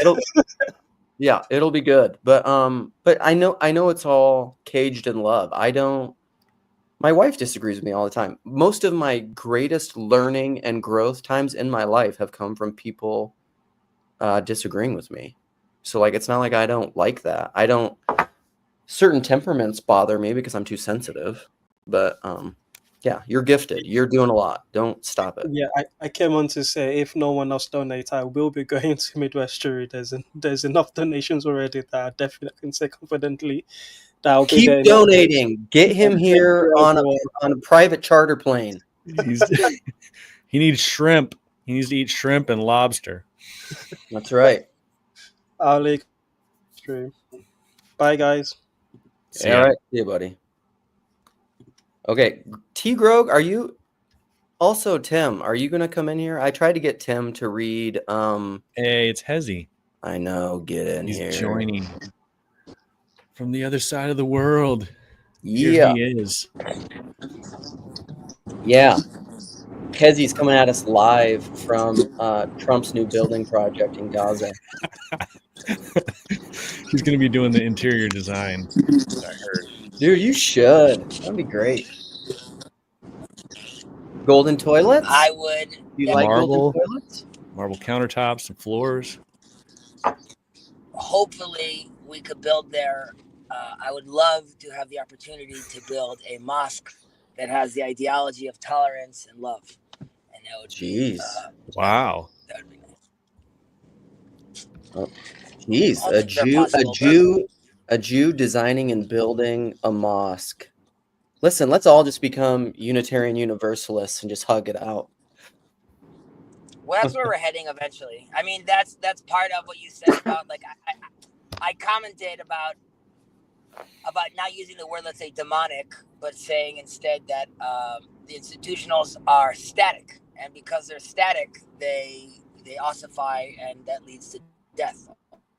it'll be good. But I know it's all caged in love. My wife disagrees with me all the time. Most of my greatest learning and growth times in my life have come from people disagreeing with me. So like, it's not like I don't like that. Certain temperaments bother me because I'm too sensitive, but yeah, you're gifted. You're doing a lot. Don't stop it. Yeah, I came on to say if no one else donates, I will be going to Midwestuary. There's enough donations already that I definitely can say confidently that I'll be there. Keep donating. Get him here on a private charter plane. He needs shrimp. He needs to eat shrimp and lobster. That's right. I'll leave stream. Bye, guys. All right. See you, buddy. Okay. T. Grog, are you also, Tim, are you going to come in here? I tried to get Tim to read. Hey, it's Hezzy. I know. Get in here. He's joining from the other side of the world. Yeah. Here he is. Yeah. Hezzy's coming at us live from Trump's new building project in Gaza. He's going to be doing the interior design, I heard. Dude, you should. That'd be great. Golden toilets? I would. You like golden toilets? Marble countertops and floors. Hopefully, we could build there. I would love to have the opportunity to build a mosque that has the ideology of tolerance and love. and that would Jeez. be Wow. that would be nice. Oh, jeez, All things are possible. a Jew designing and building a mosque. Listen, let's all just become Unitarian Universalists and just hug it out. Well, that's where we're heading eventually. I mean, that's part of what you said about, like, I commented about not using the word, let's say, demonic, but saying instead that the institutionals are static, and because they're static, they ossify, and that leads to death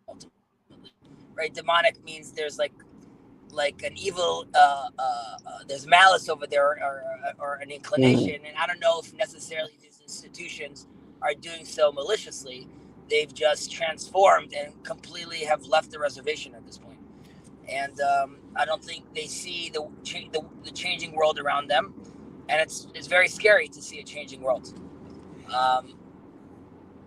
ultimately. Right? Demonic means there's like an evil, there's malice over there, or an inclination, and I don't know if necessarily these institutions are doing so maliciously. They've just transformed and completely have left the reservation at this point. And I don't think they see the changing world around them, and it's very scary to see a changing world.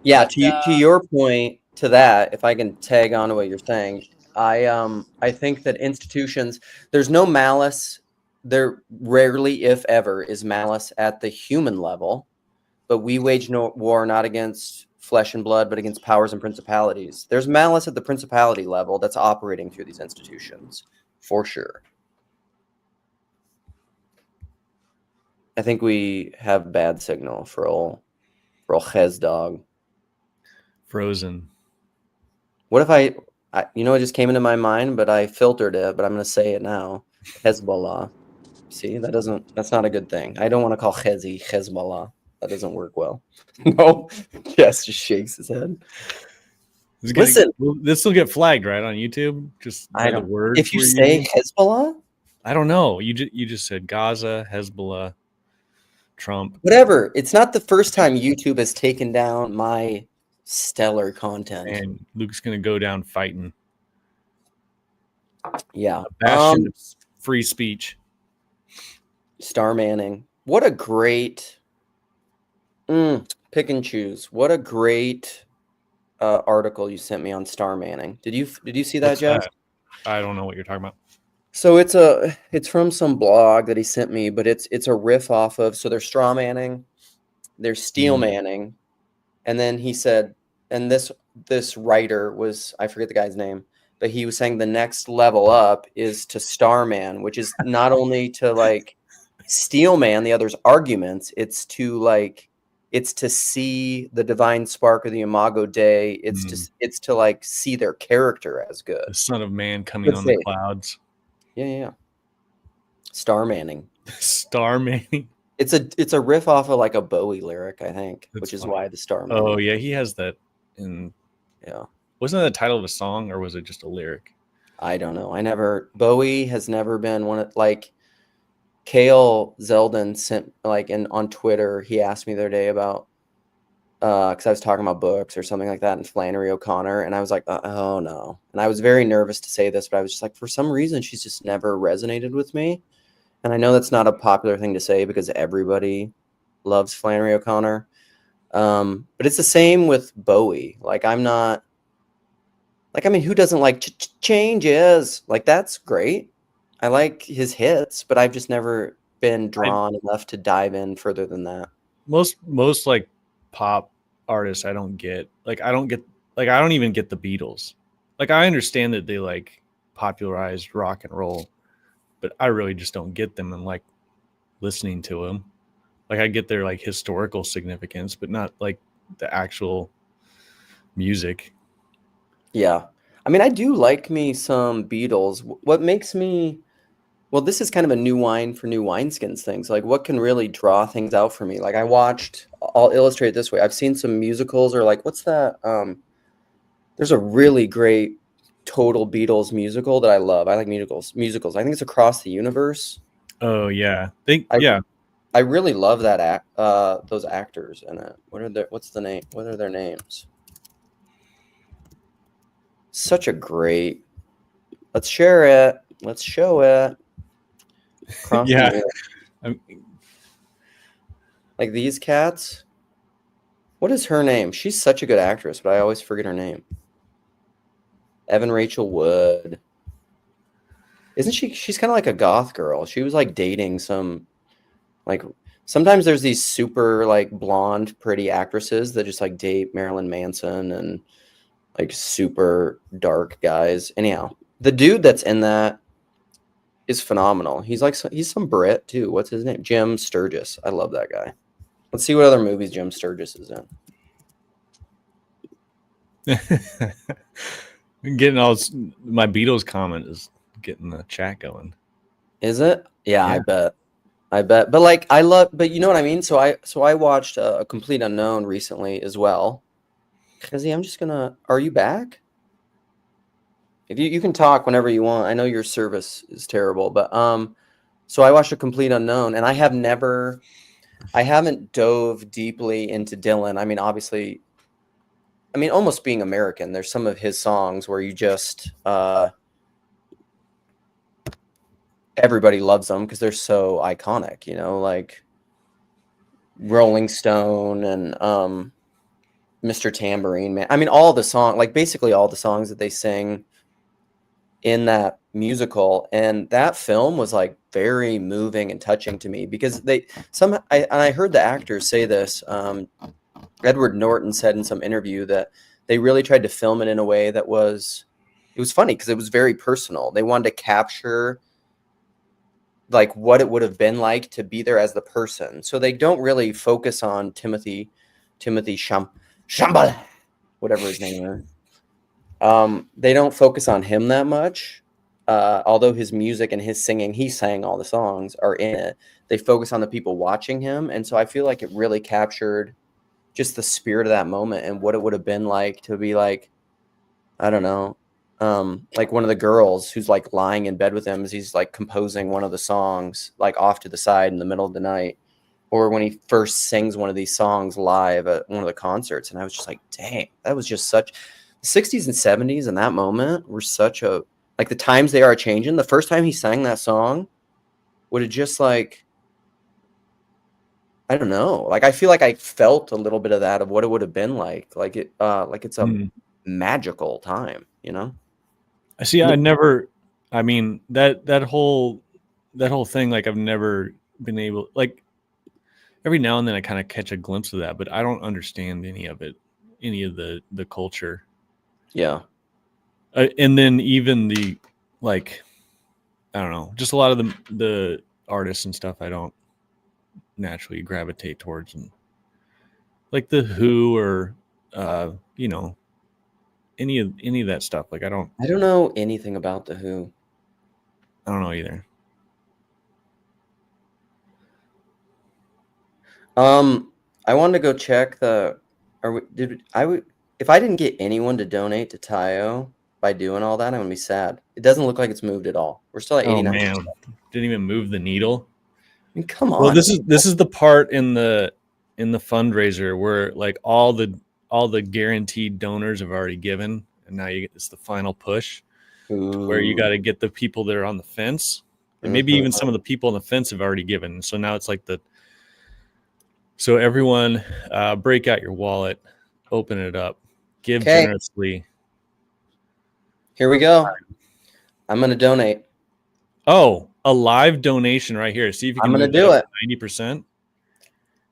Yeah, to your point, to that, if I can tag on to what you're saying, I think that institutions, there's no malice. There rarely, if ever, is malice at the human level, but we wage no war not against flesh and blood, but against powers and principalities. There's malice at the principality level that's operating through these institutions, for sure. I think we have bad signal for old Ches dog. Frozen. What if I you know, it just came into my mind, but I filtered it, but I'm going to say it now. Hezbollah. See, that's not a good thing. I don't want to call Hezbollah. That doesn't work well. No. Jess just shakes his head. Listen. This will get flagged, right, on YouTube? Just I the don't. words. If you say Hezbollah? I don't know. You just said Gaza, Hezbollah, Trump. Whatever. It's not the first time YouTube has taken down my stellar content. And Luke's going to go down fighting. Yeah. A bastion of free speech. Star Manning. What a great pick and choose. What a great article you sent me on Star Manning. Did you see that, Jeff? I don't know what you're talking about. So it's from some blog that he sent me, but it's a riff off of, so there's straw manning, there's steel manning, and then he said, and this writer was, I forget the guy's name, but he was saying the next level up is to Starman, which is not only to like steel man the other's arguments, it's to see the divine spark of the Imago Dei. It's to like see their character as good. The Son of Man coming on the clouds. Yeah. Star Manning. Star Manning. It's a riff off of like a Bowie lyric, I think, That's which is funny. why the Star Manning. Oh yeah, he has that in. Yeah. Wasn't that the title of a song, or was it just a lyric? I don't know. Bowie has never been one of, like, Kale Zeldin sent, like, on Twitter, he asked me the other day about, because I was talking about books or something like that, and Flannery O'Connor, and I was like, oh no. And I was very nervous to say this, but I was just like, for some reason, she's just never resonated with me. And I know that's not a popular thing to say because everybody loves Flannery O'Connor. But it's the same with Bowie. Like, I'm not, like, I mean, who doesn't like changes? Like, that's great. I like his hits, but I've just never been drawn enough to dive in further than that. Most like pop artists I don't get. Like, I don't even get the Beatles. Like, I understand that they like popularized rock and roll, but I really just don't get them and like listening to them. Like, I get their like historical significance, but not like the actual music. Yeah. I mean, I do like me some Beatles. What makes me, well, this is kind of a new wine for new wineskins things. Like, what can really draw things out for me? Like, I'll illustrate it this way. I've seen some musicals, or like, what's that? There's a really great total Beatles musical that I love. I like musicals. I think it's Across the Universe. Oh yeah. I really love that those actors in it. What's the name? What are their names? Such a great. Let's share it. Let's show it. Yeah. Like these cats. What is her name? She's such a good actress, but I always forget her name. Evan Rachel Wood. Isn't she? She's kind of like a goth girl. She was like dating some, like, Sometimes there's these super like blonde, pretty actresses that just like date Marilyn Manson and like super dark guys. Anyhow, the dude that's in that is phenomenal. He's like he's some Brit too. What's his name? Jim Sturgis. I love that guy. Let's see what other movies Jim Sturgis is in. Getting all my Beatles comment is getting the chat going. Is it? Yeah, Yeah. I bet. But like I love, but you know what I mean? So I watched a Complete Unknown recently as well. Kizzy, I'm just gonna, are you back? If you can talk whenever you want. I know your service is terrible, but so I watched A Complete Unknown, and I haven't dove deeply into Dylan. I mean, obviously, almost being American, there's some of his songs where you just everybody loves them because they're so iconic, you know, like Rolling Stone and Mr. Tambourine Man. I mean, all the song, like basically all the songs that they sing in that musical, and that film was like very moving and touching to me because I heard the actors say this. Edward Norton said in some interview that they really tried to film it in a way that it was funny because it was very personal. They wanted to capture like what it would have been like to be there as the person. So they don't really focus on Timothy Chambala, whatever his name is. They don't focus on him that much. Although his music and his singing, he sang all the songs, are in it. They focus on the people watching him. And so I feel like it really captured just the spirit of that moment and what it would have been like to be like, I don't know, like one of the girls who's like lying in bed with him as he's like composing one of the songs, like off to the side in the middle of the night, or when he first sings one of these songs live at one of the concerts. And I was just like, dang, that was just such, the 60s and 70s in that moment were such a, like the times they are changing. The first time he sang that song would have just like, I don't know. Like, I feel like I felt a little bit of that, of what it would have been like it's a magical time, you know? I see. I mean, that whole thing, like I've never been able, like every now and then I kind of catch a glimpse of that, but I don't understand any of it, any of the culture. Yeah. And then even the, like, I don't know, just a lot of the artists and stuff I don't naturally gravitate towards, and like the Who or you know, any of that stuff. Like I don't know anything about the Who. I don't know either. I wanted to go check if I didn't get anyone to donate to Tayo by doing all that, I'm gonna be sad. It doesn't look like it's moved at all. We're still at 89%. Oh man, didn't even move the needle. I mean, come on. Well, this is the part in the fundraiser where like all the guaranteed donors have already given, and now it's the final push. Where you got to get the people that are on the fence, and maybe even some of the people on the fence have already given. So now it's like so everyone break out your wallet, open it up, give generously. Here we go. I'm going to donate. Oh, a live donation right here. See if you can. I'm going to do it. 90%.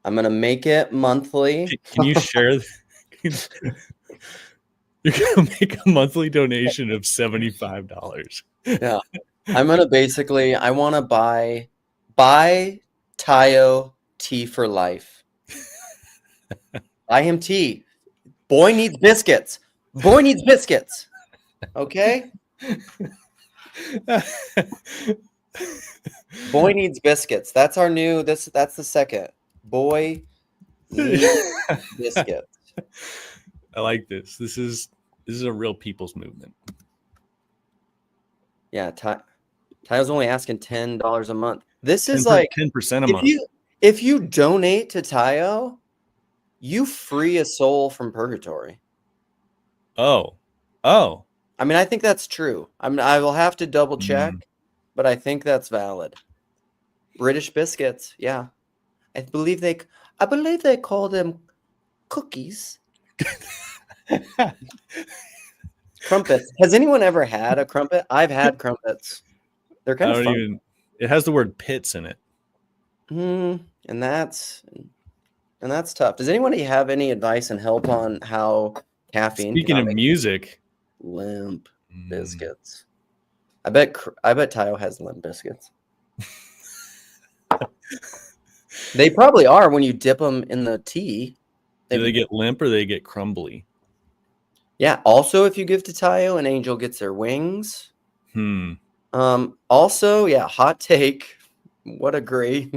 I'm going to make it monthly. Can you share? You're going to make a monthly donation of $75. Yeah. I'm going to basically, I want to buy Tayo tea for life. Buy him tea. Boy needs biscuits. Boy needs biscuits. Okay? Boy needs biscuits. That's our new, that's the second. Boy needs biscuits. I like this. This is a real people's movement. Yeah, Tayo's only asking $10 a month. This is like 10% a month. If you donate to Tayo, you free a soul from purgatory. Oh. I mean, I think that's true. I will have to double check, but I think that's valid. British biscuits, yeah. I believe they call them cookies. Crumpets. Has anyone ever had a crumpet? I've had crumpets. They're kind of fun. It has the word pits in it. And that's tough. Does anybody have any advice and help on how caffeine Speaking of cannot make music, limp biscuits? I bet Tayo has limp biscuits. They probably are when you dip them in the tea. do they get limp or they get crumbly? Yeah. Also, if you give to Tayo, an angel gets their wings. Also, yeah, hot take. What a great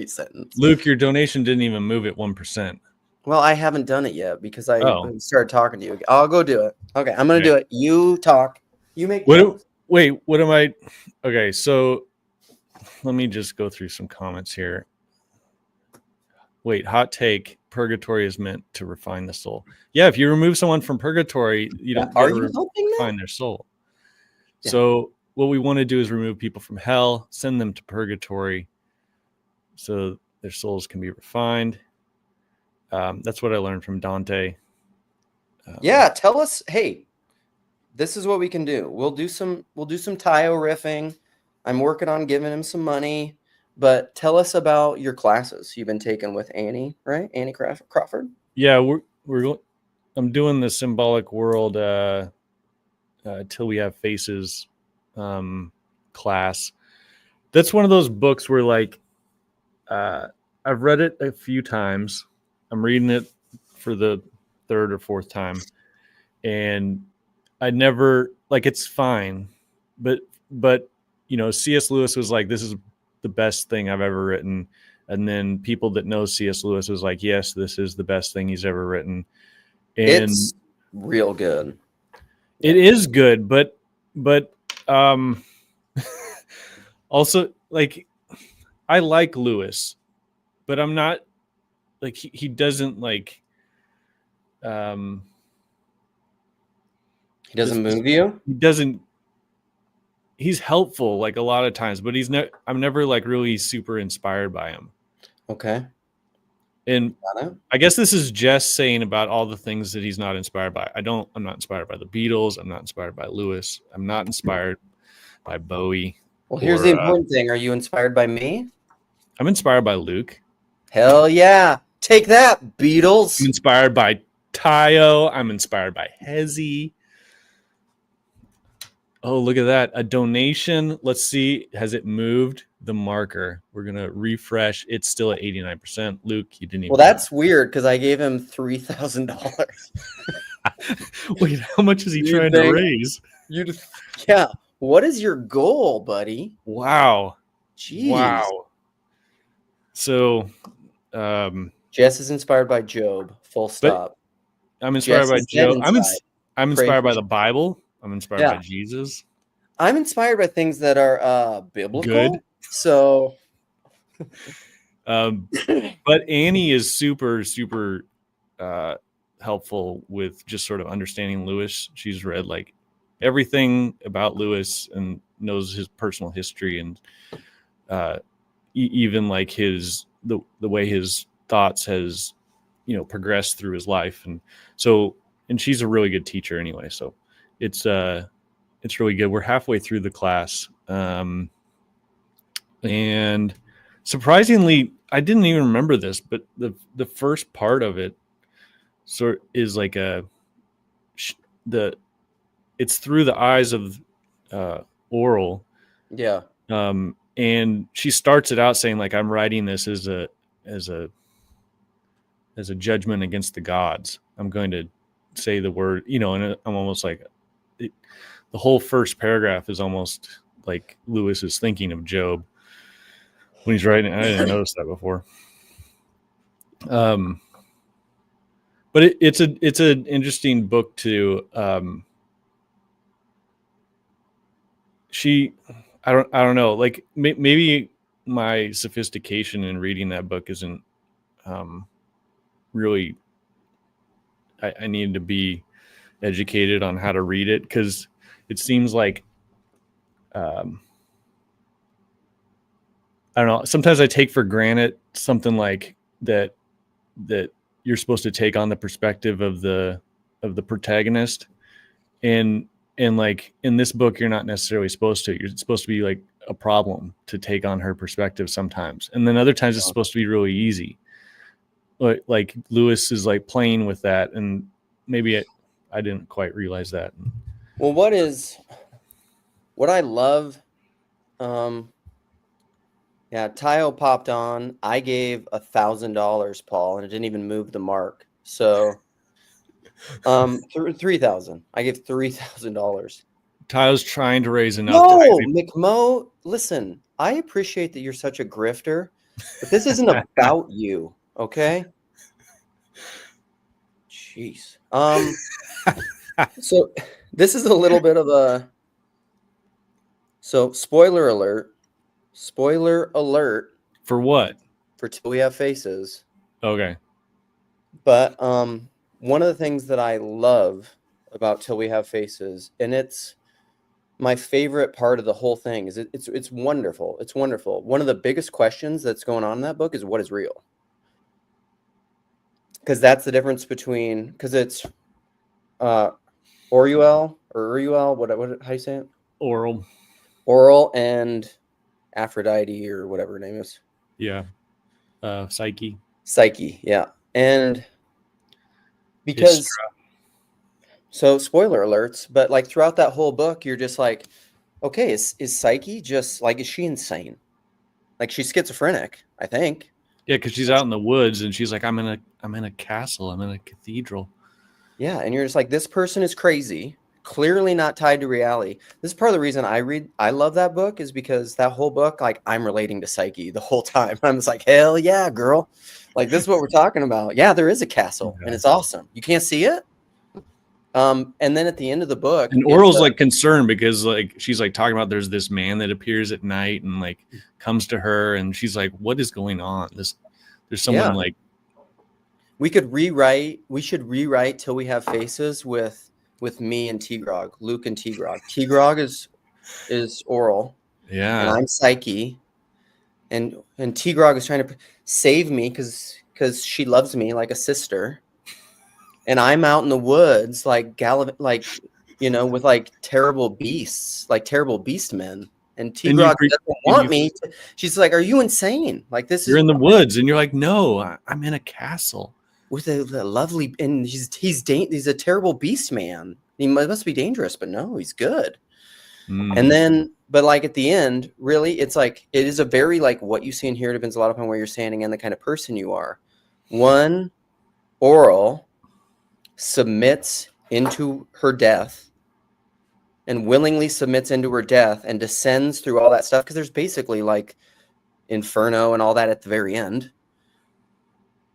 sentence. Luke, your donation didn't even move it 1%. Well, I haven't done it yet because I started talking to you. I'll go do it. Okay, I'm gonna do it. You talk. You make jokes. Wait, what am I? Okay, so let me just go through some comments here. Wait, hot take. Purgatory is meant to refine the soul. Yeah, if you remove someone from purgatory, you don't refine their soul. Yeah. So what we want to do is remove people from hell, send them to purgatory so their souls can be refined. That's what I learned from Dante. Yeah, tell us, hey, this is what we can do. We'll do some Tayo riffing. I'm working on giving him some money, but tell us about your classes you've been taking with Annie, right? Annie Crawford. Yeah, I'm doing the symbolic world till we have faces class. That's one of those books where like I've read it a few times. I'm reading it for the third or fourth time, and I never it's fine, but C.S. Lewis was like, this is the best thing I've ever written, and then people that know C.S. Lewis was like, yes, this is the best thing he's ever written, and it's real good. It is good, but also like I like Lewis, but I'm not like he doesn't like he doesn't move you. He doesn't. He's helpful like a lot of times, but I'm never like really super inspired by him. Okay. And I guess this is Jess saying about all the things that he's not inspired by. I'm not inspired by the Beatles. I'm not inspired by Lewis. I'm not inspired by Bowie. Well, here's the important thing. Are you inspired by me? I'm inspired by Luke. Hell yeah. Take that, Beatles. I'm inspired by Tayo. I'm inspired by Hezi. Oh, look at that. A donation. Let's see. Has it moved the marker? We're going to refresh. It's still at 89%. Luke, you didn't even. Well, that's weird because I gave him $3,000. Wait, how much is he trying to raise? Yeah. What is your goal, buddy? Wow. Jeez. Wow. So, Jess is inspired by Job. Full stop. I'm inspired by Job. I'm inspired by the Bible. I'm inspired by Jesus. I'm inspired by things that are biblical. Good. So, but Annie is super, super helpful with just sort of understanding Lewis. She's read like everything about Lewis and knows his personal history and even like the way his thoughts has progressed through his life, and she's a really good teacher anyway. So it's really good. We're halfway through the class, and surprisingly, I didn't even remember this, but the first part of it sort is like it's through the eyes of Oral. Yeah. And she starts it out saying like, I'm writing this as a judgment against the gods. I'm going to say the word, and I'm almost like the whole first paragraph is almost like Lewis is thinking of Job when he's writing. I didn't notice that before. But it's an interesting book to I don't know, like maybe my sophistication in reading that book isn't really, I need to be educated on how to read it, because it seems like I don't know, sometimes I take for granted something like that you're supposed to take on the perspective of the protagonist, and like in this book you're not necessarily supposed to. You're supposed to be like a problem to take on her perspective sometimes, and then other times it's supposed to be really easy. Like Lewis is like playing with that, and maybe I didn't quite realize that. Well, what I love, yeah, Tayo popped on. I gave $1,000, Paul, and it didn't even move the mark. So, 3,000. I gave $3,000. Tayo's trying to raise enough. No, McMo, listen, I appreciate that you're such a grifter, but this isn't about you, okay? Jeez. So this is a little bit of a, so spoiler alert For what? for Till We Have Faces. Okay. But one of the things that I love about Till We Have Faces, and it's my favorite part of the whole thing, is it's wonderful. It's wonderful. One of the biggest questions that's going on in that book is what is real? Because that's the difference between, because it's Oruel, what how do you say it? Oral and Aphrodite, or whatever her name is. Yeah. Psyche, yeah. And because, so spoiler alerts, but like throughout that whole book, you're just like, okay, is Psyche just like, is she insane? Like, she's schizophrenic, I think. Yeah, because she's out in the woods and she's like, I'm in a castle, I'm in a cathedral. Yeah, and you're just like, this person is crazy, clearly not tied to reality. This is part of the reason I love that book, is because that whole book, like, I'm relating to Psyche the whole time. I'm just like, hell yeah, girl. Like, this is what we're talking about. Yeah, there is a castle, and it's awesome. You can't see it? And then at the end of the book, and Oral's like concerned because like she's like talking about there's this man that appears at night and like comes to her, and she's like, what is going on? There's someone like, we should rewrite Till We Have Faces with me and T-Grog, Luke and T-Grog. T-Grog is Oral. Yeah. And I'm Psyche. And T-Grog is trying to save me because she loves me like a sister. And I'm out in the woods like with like terrible beasts, like terrible beast men. And T-Grog doesn't want me. She's like, are you insane? Like, you're in the woods. And you're like, no, I'm in a castle. With a lovely, and he's a terrible beast man. He must be dangerous, but no, he's good. And then, but like at the end, really, it's like, it is a very like what you see and hear depends a lot upon where you're standing and the kind of person you are. One, Oral submits into her death and willingly submits into her death and descends through all that stuff, because there's basically like Inferno and all that at the very end.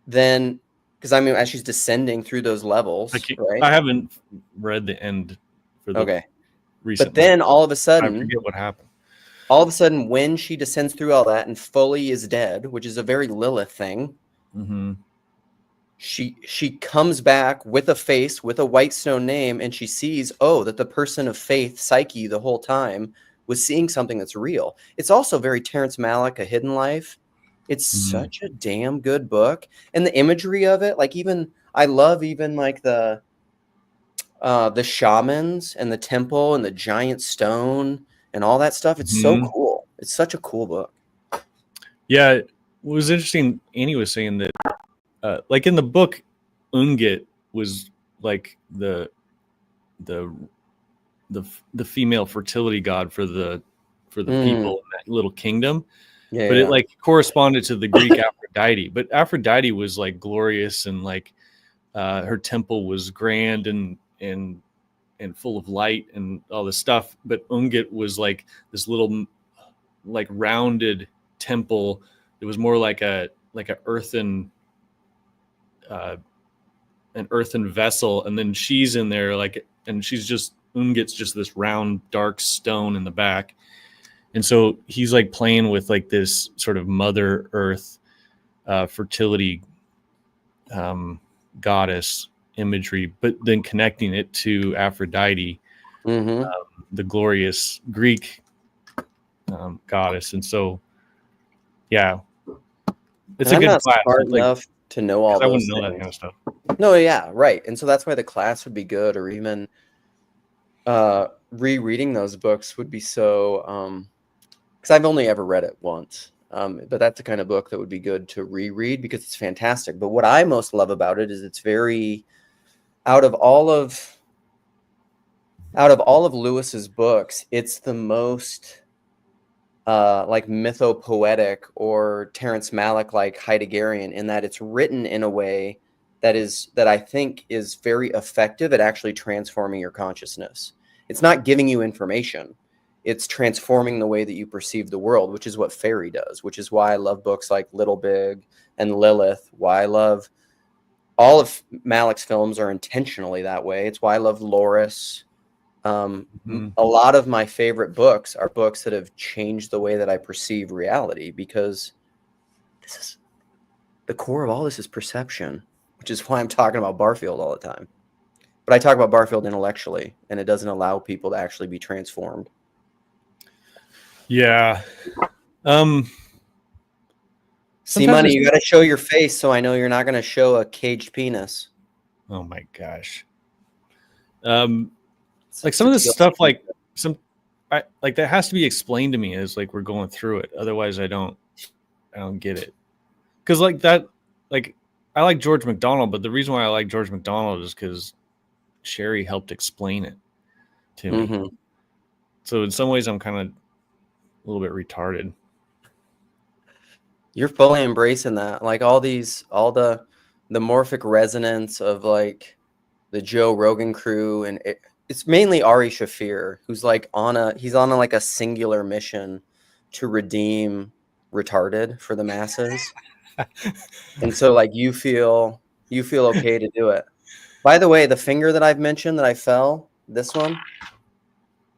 Then, because I mean, as she's descending through those levels, right? I haven't read the end for the recently. But then all of a sudden, I forget what happened. All of a sudden, when she descends through all that and fully is dead, which is a very Lilith thing, she comes back with a face, with a white stone name, and she sees, that the person of faith, Psyche, the whole time was seeing something that's real. It's also very Terrence Malick, A Hidden Life. It's such a damn good book, and the imagery of it, like I love like the shamans and the temple and the giant stone and all that stuff. It's so cool. It's such a cool book. Yeah, it was interesting. Annie was saying that, like in the book, Ungit was like the female fertility god for the people in that little kingdom. Yeah, but it like corresponded to the Greek Aphrodite. But Aphrodite was like glorious, and like her temple was grand and full of light and all this stuff. But Ungit was like this little like rounded temple. It was more like an earthen vessel, and then she's in there and she's just Ungit's just this round dark stone in the back. And so he's like playing with like this sort of Mother Earth fertility goddess imagery, but then connecting it to Aphrodite, the glorious Greek goddess. And so, yeah, it's a good class. Smart enough to know all those. I wouldn't know that kind of stuff. No, yeah, right. And so that's why the class would be good, or even rereading those books would be so because I've only ever read it once. But that's the kind of book that would be good to reread because it's fantastic. But what I most love about it is it's very out of all of Lewis's books, it's the most like mythopoetic or Terrence Malick like Heideggerian in that it's written in a way that I think is very effective at actually transforming your consciousness. It's not giving you information. It's transforming the way that you perceive the world, which is what Fairy does, which is why I love books like Little Big and Lilith, why I love all of Malick's films are intentionally that way. It's why I love Loris. A lot of my favorite books are books that have changed the way that I perceive reality, because this is the core of all this is perception, which is why I'm talking about Barfield all the time. But I talk about Barfield intellectually, and it doesn't allow people to actually be transformed. Yeah. See, Money, you got to show your face, so I know you're not going to show a caged penis. Oh my gosh. Like some of this stuff, like like that has to be explained to me as like we're going through it. Otherwise, I don't get it. Because like that, like I like George MacDonald, but the reason why I like George MacDonald is because Sherry helped explain it to me. So in some ways, I'm kind of a little bit retarded. You're fully embracing that, like all the morphic resonance of like the Joe Rogan crew, and it's mainly Ari Shaffir, who's like he's on like a singular mission to redeem retarded for the masses. And so like you feel okay to do it. By the way, the finger that I've mentioned that I fell, this one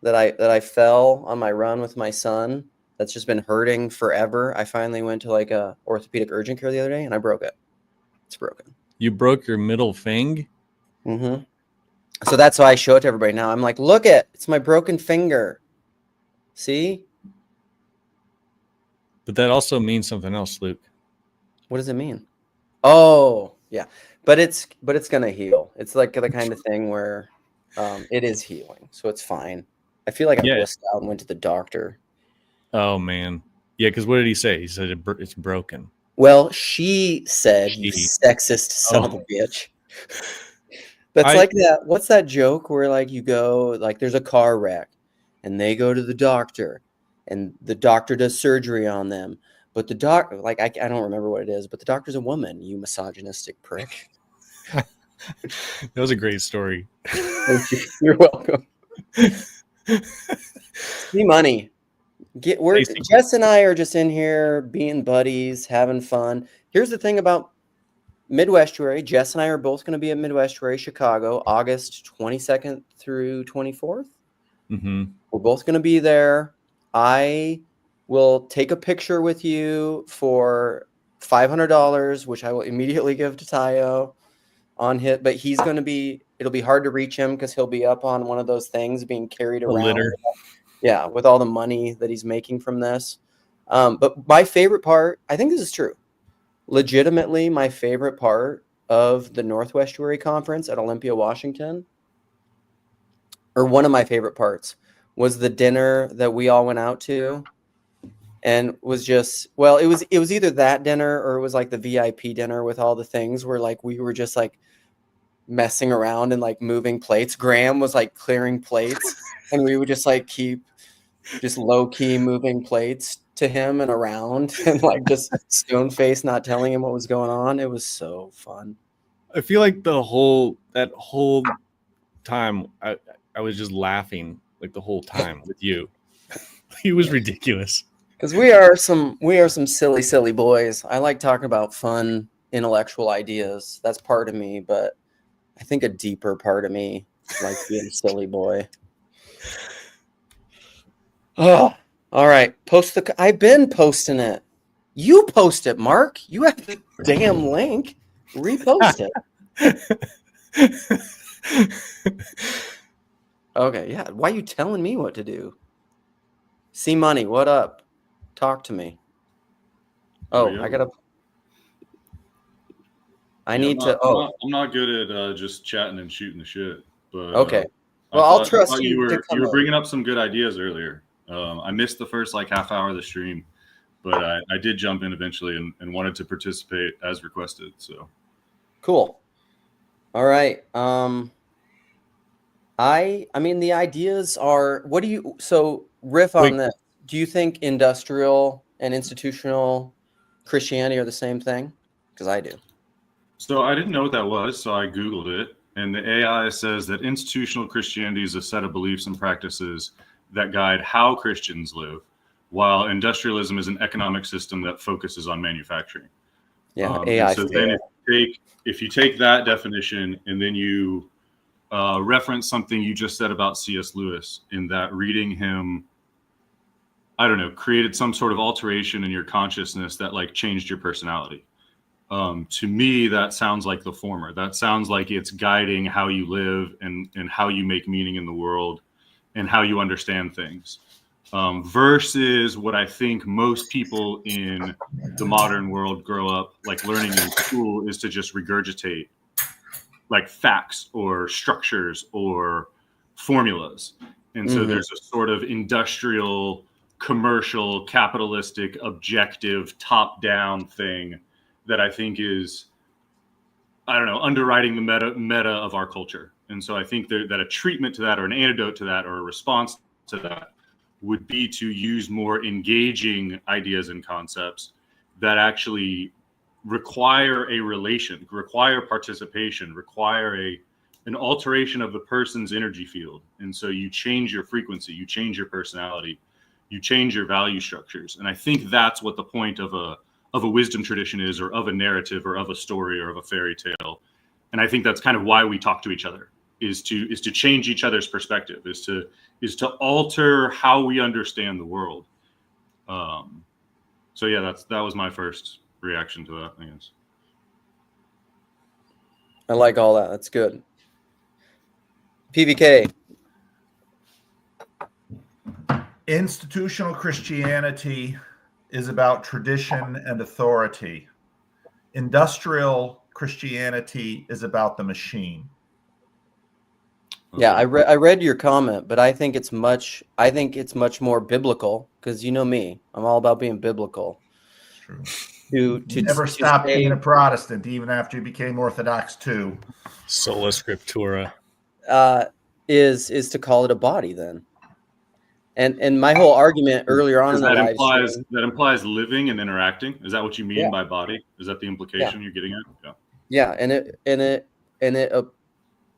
that I fell on my run with my son, that's just been hurting forever. I finally went to like a orthopedic urgent care the other day and I broke it. It's broken. You broke your middle finger? Mm-hmm. So that's why I show it to everybody now. I'm like, look it's my broken finger. See? But that also means something else, Luke. What does it mean? Oh, yeah. But it's gonna heal. It's like the kind of thing where it is healing, so it's fine. I feel like I blissed out and went to the doctor. Oh man, yeah. Because what did he say? He said it's broken. Well, she said, "You sexist son of a bitch." That's like that. What's that joke where like you go, like there's a car wreck, and they go to the doctor, and the doctor does surgery on them, but the doctor, like I don't remember what it is, but the doctor's a woman. You misogynistic prick. That was a great story. Thank you. You're welcome. See, Money. Jess and I are just in here being buddies, having fun. Here's the thing about Midwestuary. Jess and I are both going to be at Midwestuary, Chicago, August 22nd through 24th. Mm-hmm. We're both going to be there. I will take a picture with you for $500, which I will immediately give to Tayo on hit. But he's going to be, it'll be hard to reach him because he'll be up on one of those things being carried around. Litter. Yeah, with all the money that he's making from this. But my favorite part, I think this is true. Legitimately, my favorite part of the Northwestuary Conference at Olympia, Washington, or one of my favorite parts, was the dinner that we all went out to, and was just, well, it was either that dinner or it was like the VIP dinner with all the things where like we were just like messing around and like moving plates. Graham was like clearing plates, and we would just like keep just low key moving plates to him and around, and like just stone face, not telling him what was going on. It was so fun. I feel like that whole time I was just laughing like the whole time with you. It was ridiculous. Because we are some silly boys. I like talking about fun intellectual ideas. That's part of me, but I think a deeper part of me likes being a silly boy. Oh, all right. I've been posting it. You post it, Mark. You have the damn link. Repost it. Okay, yeah. Why are you telling me what to do? See, Money, what up? Talk to me. Oh, yeah. I'm not good at just chatting and shooting the shit. But okay. Well, I'll trust you. You were bringing up some good ideas earlier. I missed the first like half hour of the stream, but I did jump in eventually and wanted to participate as requested. So cool. All right. I mean, the ideas are, what do you, so riff on Wait. this. Do you think industrial and institutional Christianity are the same thing? Because I do. So I didn't know what that was, so I Googled it. And the AI says that institutional Christianity is a set of beliefs and practices that guide how Christians live, while industrialism is an economic system that focuses on manufacturing. Yeah, AI. So then if you take that definition and then you reference something you just said about C.S. Lewis, in that reading him, I don't know, created some sort of alteration in your consciousness that like changed your personality. To me, that sounds like the former. That sounds like it's guiding how you live and how you make meaning in the world and how you understand things. Versus what I think most people in the modern world grow up like learning in school is to just regurgitate like facts or structures or formulas. And so there's a sort of industrial, commercial, capitalistic, objective, top-down thing that I think is, I don't know, underwriting the meta of our culture. And so I think that a treatment to that or an antidote to that or a response to that would be to use more engaging ideas and concepts that actually require a relation, require participation, require an alteration of the person's energy field. And so you change your frequency, you change your personality, you change your value structures. And I think that's what the point of a wisdom tradition is, or of a narrative, or of a story, or of a fairy tale. And I think that's kind of why we talk to each other, is to change each other's perspective, is to alter how we understand the world. So yeah, that was my first reaction to that, I guess. I like all that. That's good. PVK. Institutional Christianity is about tradition and authority. Industrial Christianity is about the machine. Yeah, I read your comment, but I think it's much more biblical, because you know me, I'm all about being biblical. True. You never stopped being a Protestant, even after you became Orthodox too. Sola Scriptura. Is to call it a body then. And my whole argument earlier on in the live stream, that implies living and interacting. Is that what you mean by body? Is that the implication you're getting at? Yeah. Yeah,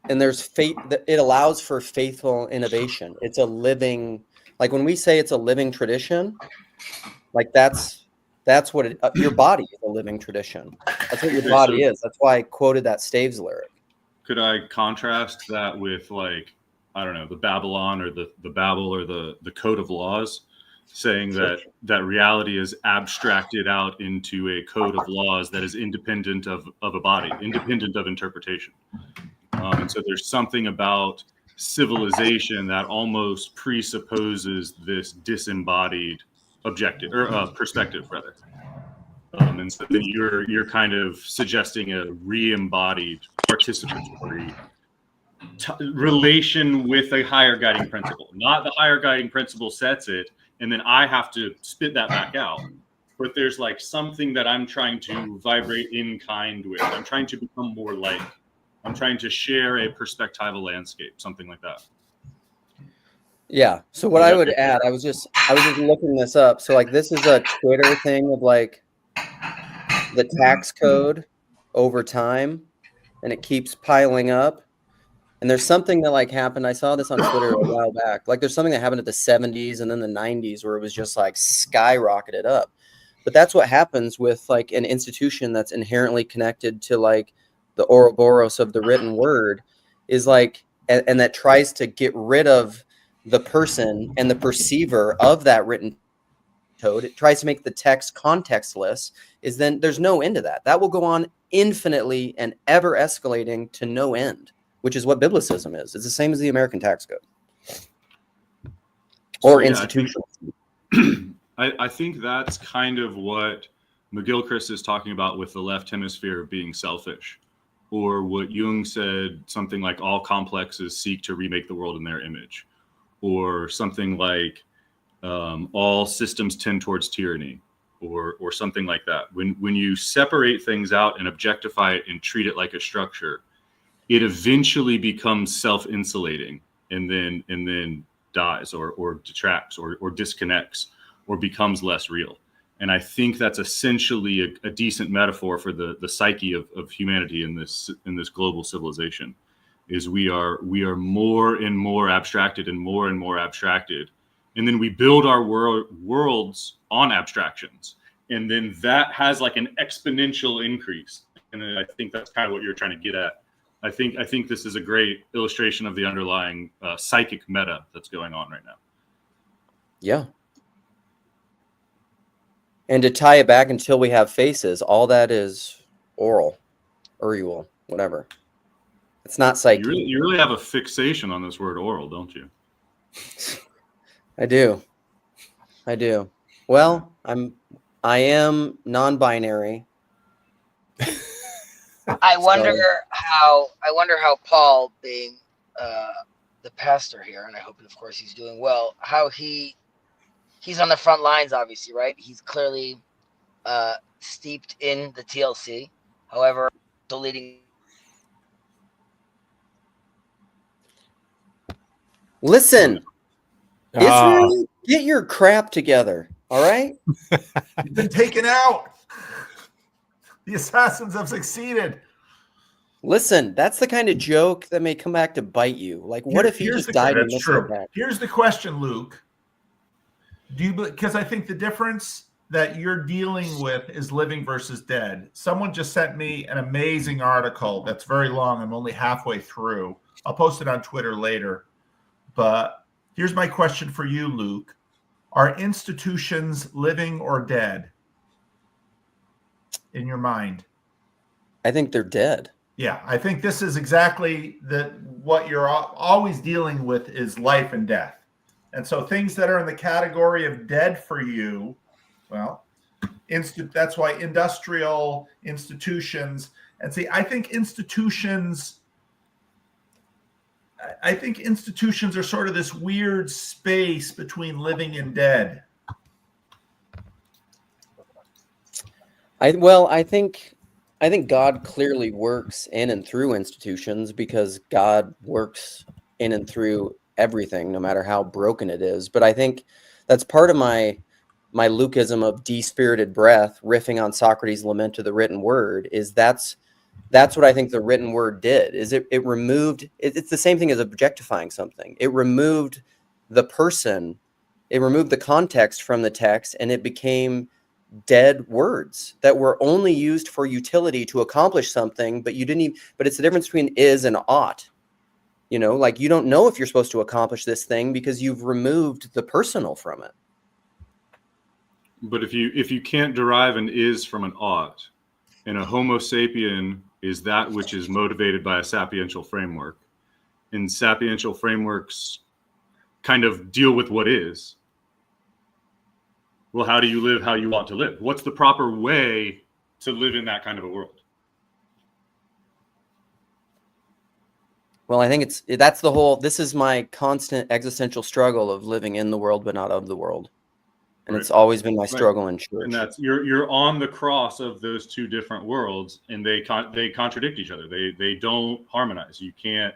and there's faith that it allows for faithful innovation. It's a living, like when we say it's a living tradition, like that's what your body is, a living tradition. That's what your body is. That's why I quoted that Staves lyric. Could I contrast that with, like, I don't know, the Babylon or the Babel or the code of laws, saying that reality is abstracted out into a code of laws that is independent of a body, independent of interpretation. And so there's something about civilization that almost presupposes this disembodied objective or perspective, rather. And so then you're kind of suggesting a re-embodied participatory relation with a higher guiding principle. Not the higher guiding principle sets it, and then I have to spit that back out. But there's like something that I'm trying to vibrate in kind with. I'm trying to become more like. I'm trying to share a perspectival landscape, something like that. Yeah. So what I would add, I was just looking this up. So like this is a Twitter thing of like the tax code over time, and it keeps piling up. And there's something that like happened. I saw this on Twitter a while back. Like there's something that happened at the 70s and then the 90s where it was just like skyrocketed up. But that's what happens with like an institution that's inherently connected to like the Ouroboros of the written word, is like, and that tries to get rid of the person and the perceiver of that written code. It tries to make the text contextless. Is then there's no end to that. That will go on infinitely and ever escalating to no end, which is what biblicism is. It's the same as the American tax code or institutional. I think that's kind of what McGilchrist is talking about with the left hemisphere of being selfish, or what Jung said, something like all complexes seek to remake the world in their image, or something like all systems tend towards tyranny, or something like that. When you separate things out and objectify it and treat it like a structure, it eventually becomes self-insulating and then dies or detracts or disconnects or becomes less real. And I think that's essentially a decent metaphor for the psyche of humanity in this global civilization. Is we are more and more abstracted and more abstracted, and then we build our worlds on abstractions, and then that has like an exponential increase. And I think that's kind of what you're trying to get at. I think this is a great illustration of the underlying psychic meta that's going on right now. Yeah. And to tie it back until we have faces, all that is oral, oral, whatever. It's not psyche. You really have a fixation on this word oral, don't you? I do. Well, I am non-binary. I wonder how Paul, being the pastor here, and I hope, of course, he's doing well, how he's on the front lines, obviously, right? He's clearly steeped in the TLC. However, still leading. Listen, Israel, get your crap together, all right? You've been taken out. The assassins have succeeded. Listen, that's the kind of joke that may come back to bite you. Like, what if he just died? That's true. Here's the question, Luke. Because I think the difference that you're dealing with is living versus dead. Someone just sent me an amazing article that's very long. I'm only halfway through. I'll post it on Twitter later. But here's my question for you, Luke. Are institutions living or dead in your mind? I think they're dead. Yeah, I think this is exactly what you're always dealing with is life and death. And so things that are in the category of dead for you, well, that's why industrial institutions, and see, I think institutions are sort of this weird space between living and dead. I think God clearly works in and through institutions because God works in and through everything, no matter how broken it is. But I think that's part of my Lukeism of despirited breath, riffing on Socrates' lament to the written word, is that's what I think the written word did, is it removed, it's the same thing as objectifying something. It removed the person, it removed the context from the text, and it became dead words that were only used for utility to accomplish something, but but it's the difference between is and ought. You know, like you don't know if you're supposed to accomplish this thing because you've removed the personal from it. But if you can't derive an is from an ought, and a Homo sapien is that which is motivated by a sapiential framework, and sapiential frameworks kind of deal with what is. Well, how do you live how you want to live? What's the proper way to live in that kind of a world? Well, I think this is my constant existential struggle of living in the world but not of the world. And It's always been my struggle in church. And that's you're on the cross of those two different worlds, and they contradict each other. They don't harmonize. You can't.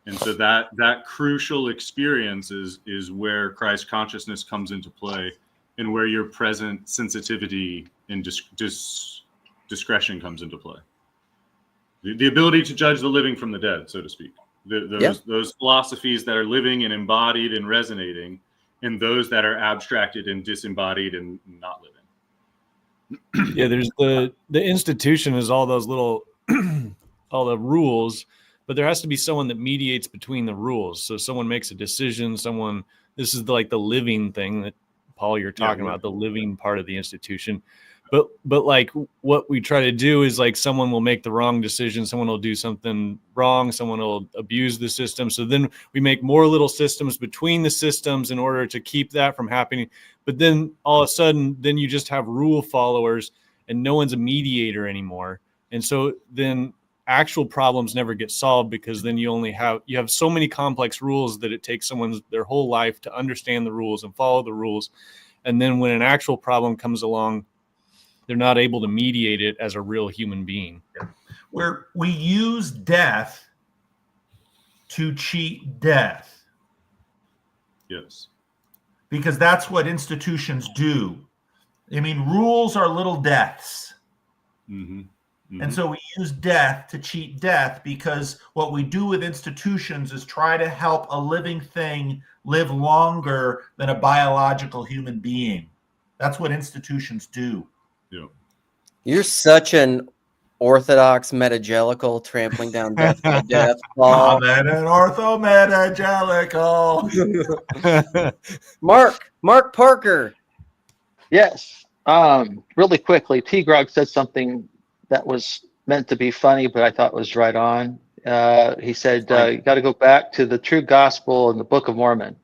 And so that crucial experience is where Christ consciousness comes into play, and where your present sensitivity and discretion comes into play. The ability to judge the living from the dead, so to speak. Those philosophies that are living and embodied and resonating, and those that are abstracted and disembodied and not living. Yeah, there's the institution is all those little all the rules, but there has to be someone that mediates between the rules. So someone makes a decision, this is like the living thing that Paul you're talking about, the living part of the institution. But like what we try to do is like someone will make the wrong decision, someone will do something wrong, someone will abuse the system. So then we make more little systems between the systems in order to keep that from happening. But then all of a sudden, then you just have rule followers and no one's a mediator anymore. And so then actual problems never get solved, because then you have so many complex rules that it takes someone their whole life to understand the rules and follow the rules. And then when an actual problem comes along, they're not able to mediate it as a real human being. Where we use death to cheat death. Yes. Because that's what institutions do. I mean, rules are little deaths. Mm-hmm. Mm-hmm. And so we use death to cheat death, because what we do with institutions is try to help a living thing live longer than a biological human being. That's what institutions do. Yeah. You're such an orthodox metagelical trampling down death by death, Paul. Amen and orthometagelical. Mark Parker. Yes. Really quickly, T-Grog said something that was meant to be funny, but I thought was right on. He said, you got to go back to the true gospel in the Book of Mormon.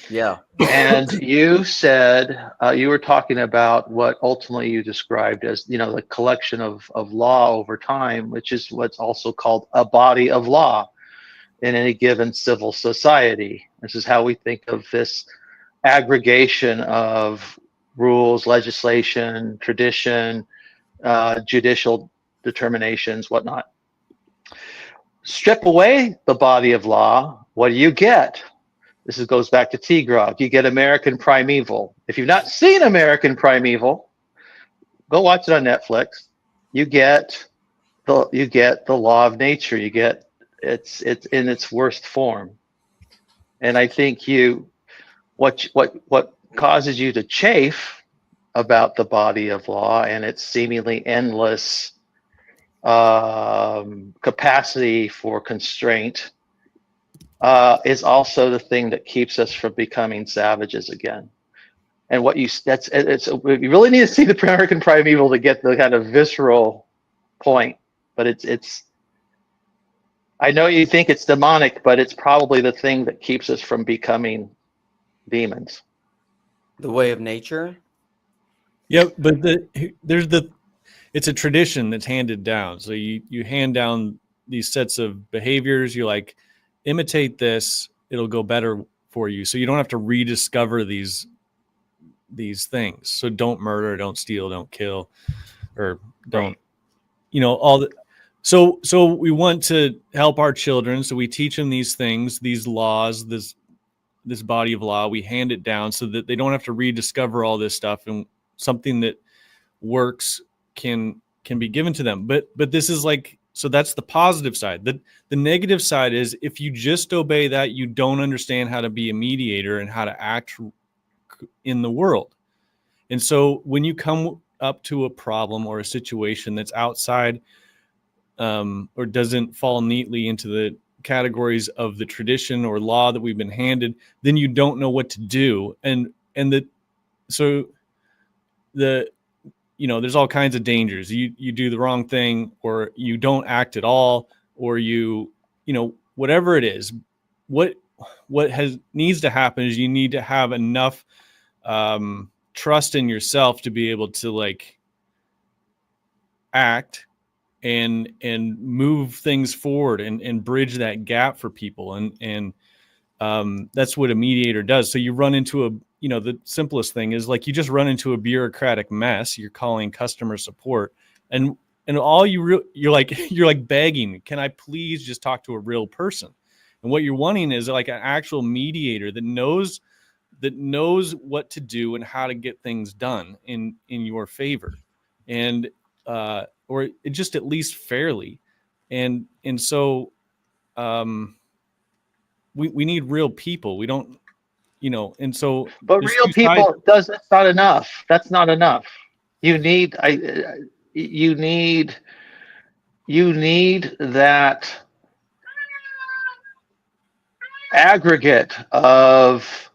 Yeah. And you said, you were talking about what ultimately you described as, the collection of law over time, which is what's also called a body of law in any given civil society. This is how we think of this aggregation of rules, legislation, tradition, judicial determinations, whatnot. Strip away the body of law, what do you get? This goes back to T-Grog. You get American Primeval. If you've not seen American Primeval, go watch it on Netflix. You get the law of nature. You get it's in its worst form. And I think what causes you to chafe about the body of law and its seemingly endless capacity for constraint is also the thing that keeps us from becoming savages again. And you really need to see the American Primeval to get the kind of visceral point. But it's I know you think it's demonic, but it's probably the thing that keeps us from becoming demons. The way of nature. Yeah, but it's a tradition that's handed down. So you hand down these sets of behaviors. You like, imitate this, it'll go better for you. So you don't have to rediscover these things. So don't murder, don't steal, don't kill, or don't, all the. So we want to help our children. So we teach them these things, these laws, this body of law. We hand it down so that they don't have to rediscover all this stuff, and something that works can be given to them. But this is like, so that's the positive side. The negative side is, if you just obey that, you don't understand how to be a mediator and how to act in the world. And so when you come up to a problem or a situation that's outside or doesn't fall neatly into the categories of the tradition or law that we've been handed, then you don't know what to do. There's all kinds of dangers. You do the wrong thing, or you don't act at all, or whatever it is. What needs to happen is you need to have enough trust in yourself to be able to act and move things forward and bridge that gap for people. And that's what a mediator does. So you run into the simplest thing is you just run into a bureaucratic mess. You're calling customer support, and all you're begging, can I please just talk to a real person? And what you're wanting is an actual mediator that knows what to do and how to get things done in your favor, and or just at least fairly. And so we need real people. We don't, and so. But real people that's not enough. That's not enough. You need that aggregate of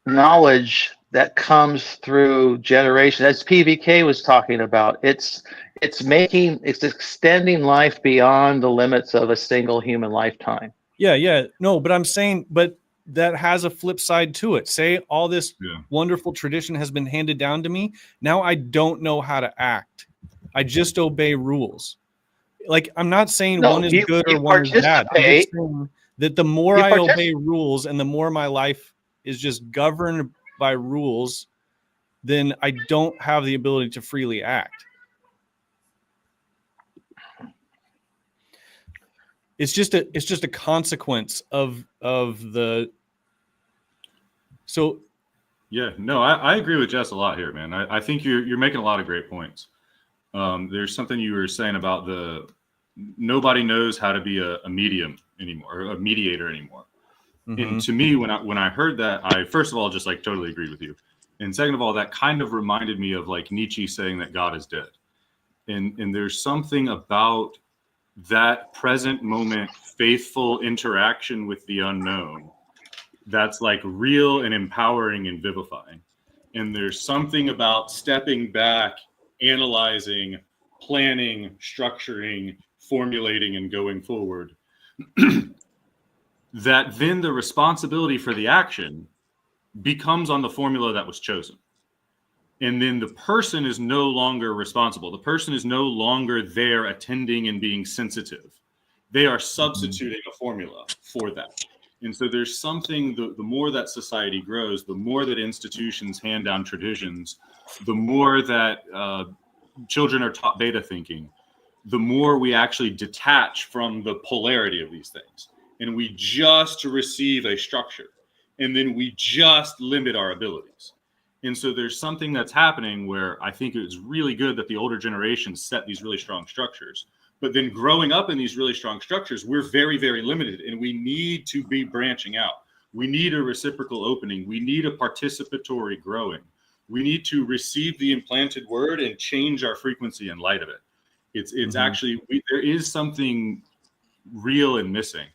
knowledge that comes through generations, as PVK was talking about. It's extending life beyond the limits of a single human lifetime. Yeah. No, but I'm saying, but that has a flip side to it. Say all this wonderful tradition has been handed down to me. Now I don't know how to act. I just obey rules. like, I'm not saying No, one is you- good or you one is bad. I'm participate. just saying that the more You I partic- obey rules and the more my life is just governed by rules, then I don't have the ability to freely act. It's just a consequence of the. So Yeah, no, I agree with Jess a lot here, man. I think you're making a lot of great points. There's something you were saying about nobody knows how to be a medium anymore, or a mediator anymore. And to me, when I heard that, I first of all just like totally agreed with you, and second of all, that kind of reminded me of like Nietzsche saying that God is dead, and there's something about that present moment, faithful interaction with the unknown that's like real and empowering and vivifying. And there's something about stepping back, analyzing, planning, structuring, formulating, and going forward that then the responsibility for the action becomes on the formula that was chosen. And then the person is no longer responsible. The person is no longer there attending and being sensitive. They are substituting a formula for that. And so there's something, the more that society grows, the more that institutions hand down traditions, the more that children are taught beta thinking, the more we actually detach from the polarity of these things. And we just receive a structure. And then we just limit our abilities. And so there's something that's happening where I think it's really good that the older generations set these really strong structures. But then growing up in these really strong structures, we're very, very limited, and we need to be branching out. We need a reciprocal opening. We need a participatory growing. We need to receive the implanted word and change our frequency in light of it. It's actually, there is something real and missing.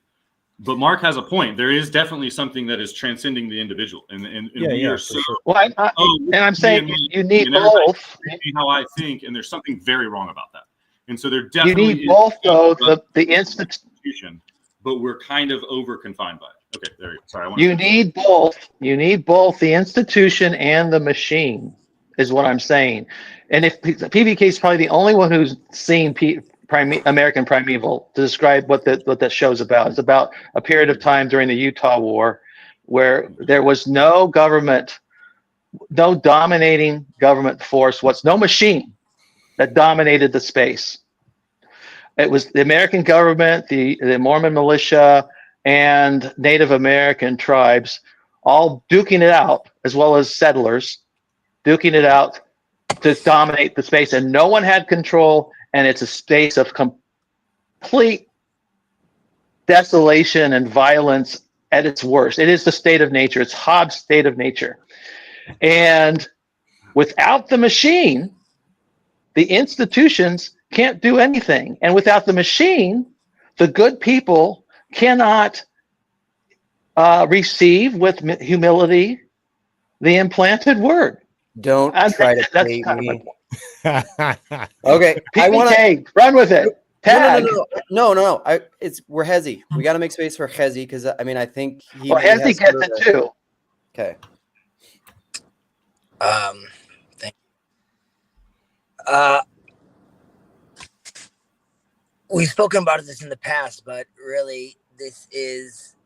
But Mark has a point. There is definitely something that is transcending the individual, and we are so. sure. Well, and I'm saying you need both. See how I think, and there's something very wrong about that. And so there You definitely need both, though. The institution, but we're kind of over confined by it. Okay, there you go. Sorry, you need both. You need both the institution and the machine, is what I'm saying. And if PVK is probably the only one who's seen American Primeval to describe what that show's about. It's about a period of time during the Utah War where there was no government, no dominating government force, no machine that dominated the space. It was the American government, the Mormon militia, and Native American tribes all duking it out, as well as settlers, duking it out to dominate the space. And no one had control, and it's a space of complete desolation and violence at its worst. It is the state of nature. It's Hobbes' state of nature. And without the machine, the institutions can't do anything. And without the machine, the good people cannot receive with humility the implanted word. Don't try to bait kind me. of my point. Okay, I want to run with it. Tag. No. We're Hezi. We got to make space for Hezi because I mean I think he. Well, Hezi gets it too. Okay. Thank you. We've spoken about this in the past, but really, this is,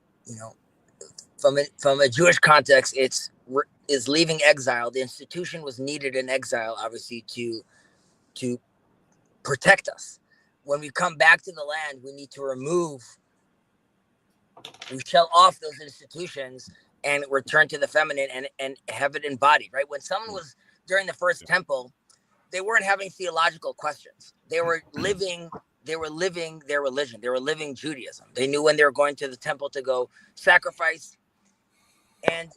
from a Jewish context, is leaving exile. The institution was needed in exile, obviously, to protect us. When we come back to the land, we need to we shell off those institutions and return to the feminine and have it embodied, right? When someone was during the first temple, they weren't having theological questions. They were living their religion. They were living Judaism. They knew when they were going to the temple to go sacrifice. And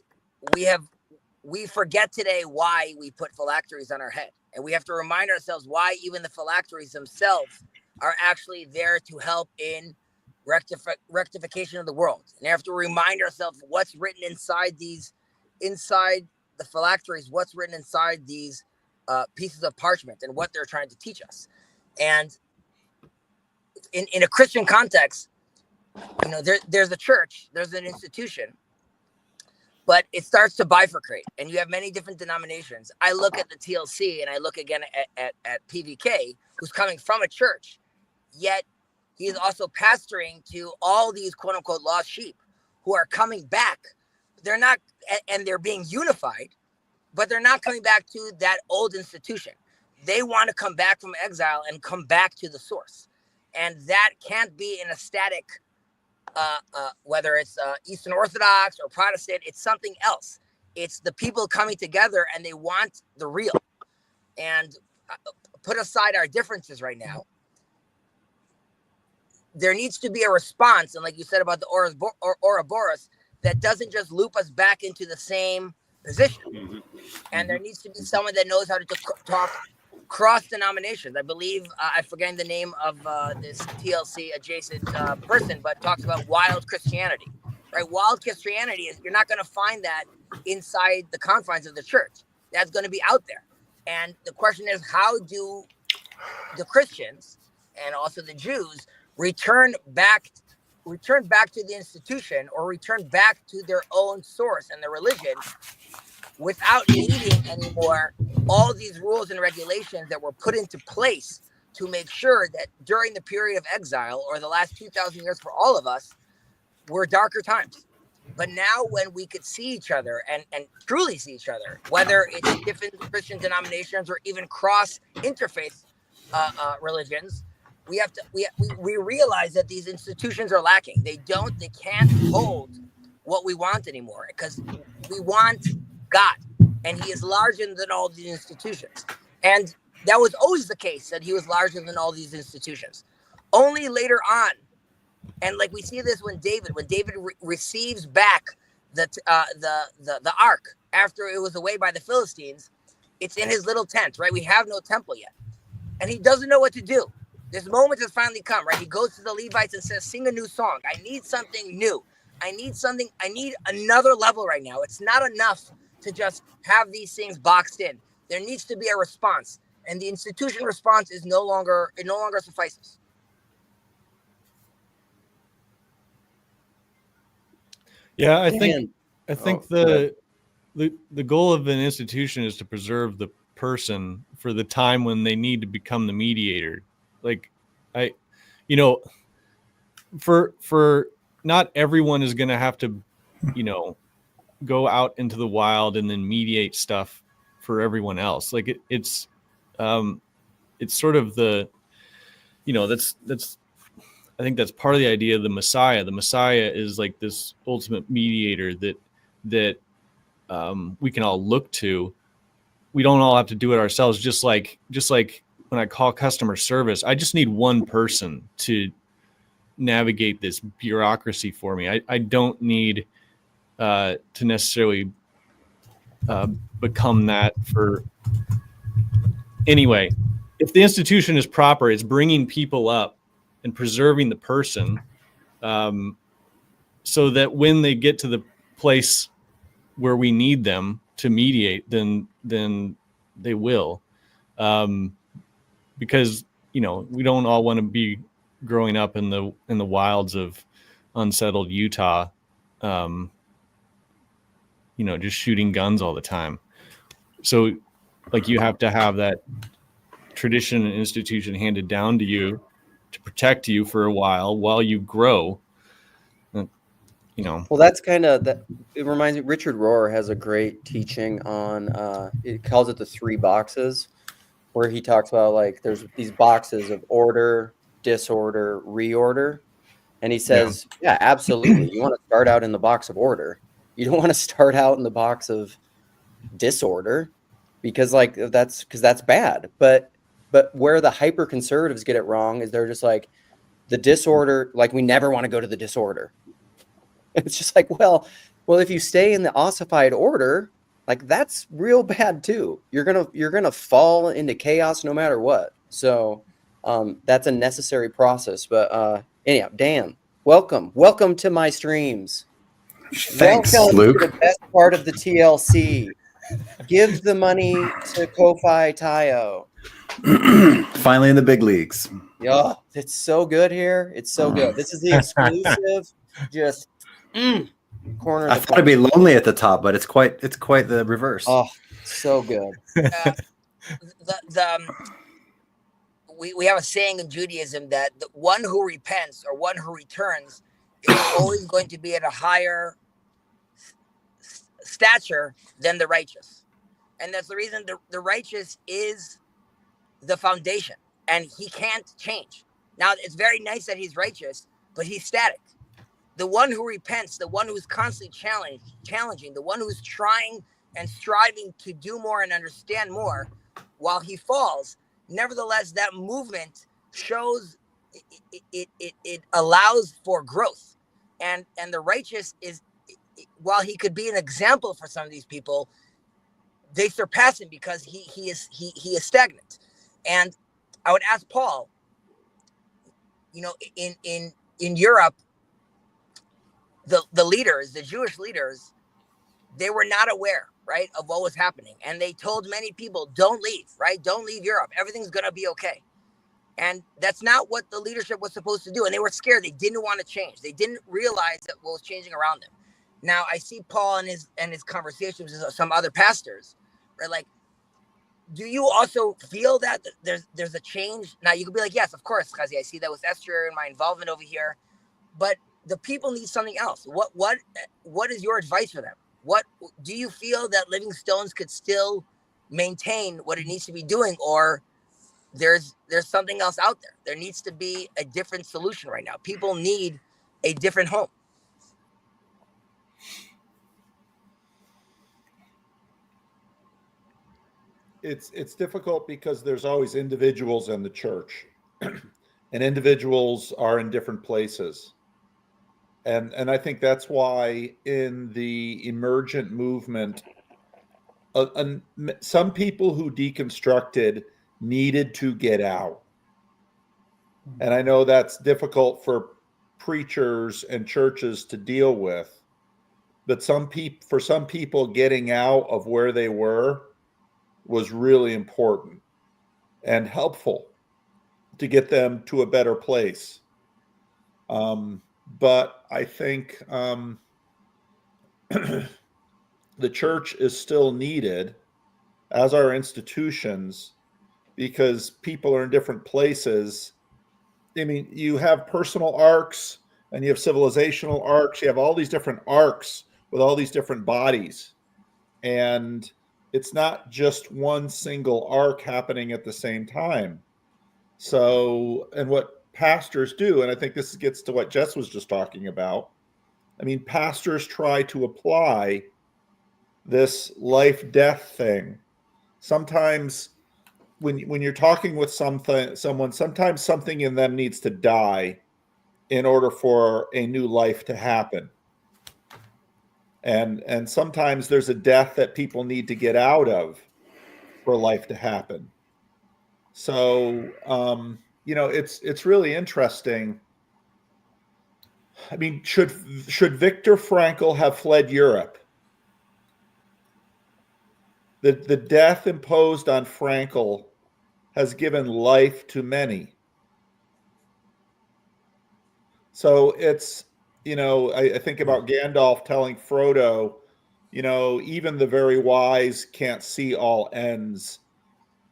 we forget today why we put phylacteries on our head. And we have to remind ourselves why even the phylacteries themselves are actually there to help in rectification of the world. And we have to remind ourselves what's written inside the phylacteries, what's written inside these pieces of parchment and what they're trying to teach us. And in a Christian context, there's a church, there's an institution, but it starts to bifurcate, and you have many different denominations. I look at the TLC and I look again at PVK, who's coming from a church. yet he is also pastoring to all these quote unquote lost sheep who are coming back. They're not, and they're being unified, but they're not coming back to that old institution. They want to come back from exile and come back to the source. And that can't be in a static, whether it's Eastern Orthodox or Protestant, it's something else. It's the people coming together and they want the real. And put aside our differences right now, there needs to be a response. And like you said about the Ouroboros, that doesn't just loop us back into the same position. And there needs to be someone that knows how to talk cross denominations. I believe I'm forgetting the name of this TLC adjacent person, but talks about wild Christianity, right? Wild Christianity is, you're not going to find that inside the confines of the church. That's going to be out there. And the question is, how do the Christians and also the Jews return back to the institution, or return back to their own source and their religion, without needing anymore all these rules and regulations that were put into place to make sure that during the period of exile, or the last 2,000 years for all of us, were darker times. But now when we could see each other and truly see each other, whether it's different Christian denominations or even cross interfaith religions, we realize that these institutions are lacking. They can't hold what we want anymore, because we want God, and he is larger than all these institutions. And that was always the case, that he was larger than all these institutions. Only later on, and like we see this when David receives back the ark after it was away by the Philistines, it's in his little tent, right? We have no temple yet, and he doesn't know what to do. This moment has finally come, right? He goes to the Levites and says, sing a new song. I need something new. I need another level right now. It's not enough to just have these things boxed in. There needs to be a response. And the institution response is no longer suffices. Yeah, I think Oh, the goal of an institution is to preserve the person for the time when they need to become the mediator. Like, for not everyone is going to have to, go out into the wild and then mediate stuff for everyone else. Like it's sort of the, that's I think that's part of the idea of the Messiah. The Messiah is like this ultimate mediator that we can all look to. We don't all have to do it ourselves. Just like when I call customer service, I just need one person to navigate this bureaucracy for me. I don't need to necessarily become that for anyway. If the institution is proper, it's bringing people up and preserving the person, so that when they get to the place where we need them to mediate, then they will. Because we don't all want to be growing up in the wilds of unsettled Utah, just shooting guns all the time. So like you have to have that tradition and institution handed down to you to protect you for a while you grow. Well, that's kind of that. It reminds me, Richard Rohr has a great teaching on, it calls it the 3 boxes, where he talks about like there's these boxes of order, disorder, reorder. And he says, yeah, absolutely. You want to start out in the box of order. You don't want to start out in the box of disorder, because that's bad. But where the hyper conservatives get it wrong is they're just like, the disorder, like we never want to go to the disorder. It's just like, well, if you stay in the ossified order, like that's real bad too. You're gonna fall into chaos no matter what. So that's a necessary process. But anyhow, Dan, welcome to my streams. Thanks, welcome Luke. to the best part of the TLC. Give the money to Ko-Fi Tayo. Finally in the big leagues. Yeah, it's so good here. It's so good. This is the exclusive. Just corner. I thought it'd be lonely at the top, but it's quite the reverse. Oh, so good. we have a saying in Judaism that the one who repents or one who returns is always going to be at a higher stature than the righteous. And that's the reason the righteous is the foundation, and he can't change. Now, it's very nice that he's righteous, but he's static. The one who repents, the one who's constantly challenging, the one who's trying and striving to do more and understand more while he falls, nevertheless, that movement shows it allows for growth. And the righteous is, while he could be an example for some of these people, they surpass him because he is stagnant. And I would ask Paul, in Europe, the leaders, the Jewish leaders, they were not aware, right, of what was happening. And they told many people, don't leave, right? Don't leave Europe. Everything's going to be okay. And that's not what the leadership was supposed to do. And they were scared. They didn't want to change. They didn't realize that what was changing around them. Now, I see Paul and his conversations with some other pastors, right? Like, do you also feel that there's a change? Now, you could be like, yes, of course, Chazi, I see that with Esther and my involvement over here. But the people need something else. What is your advice for them? What do you feel that Living Stones could still maintain what it needs to be doing, or there's something else out there? There needs to be a different solution right now. People need a different home. It's difficult because there's always individuals in the church, and individuals are in different places. And I think that's why in the emergent movement, some people who deconstructed needed to get out. And I know that's difficult for preachers and churches to deal with, but for some people, getting out of where they were was really important and helpful to get them to a better place. But I think the church is still needed, as are institutions, because people are in different places. I mean, you have personal arcs and you have civilizational arcs. You have all these different arcs with all these different bodies. And it's not just one single arc happening at the same time. So, and what pastors do, and I think this gets to what Jess was just talking about. I mean, pastors try to apply this life-death thing. Sometimes when you're talking with someone, sometimes something in them needs to die in order for a new life to happen. And sometimes there's a death that people need to get out of for life to happen. So, it's really interesting. I mean, should Viktor Frankl have fled Europe? The death imposed on Frankl has given life to many. So it's, I think about Gandalf telling Frodo, even the very wise can't see all ends.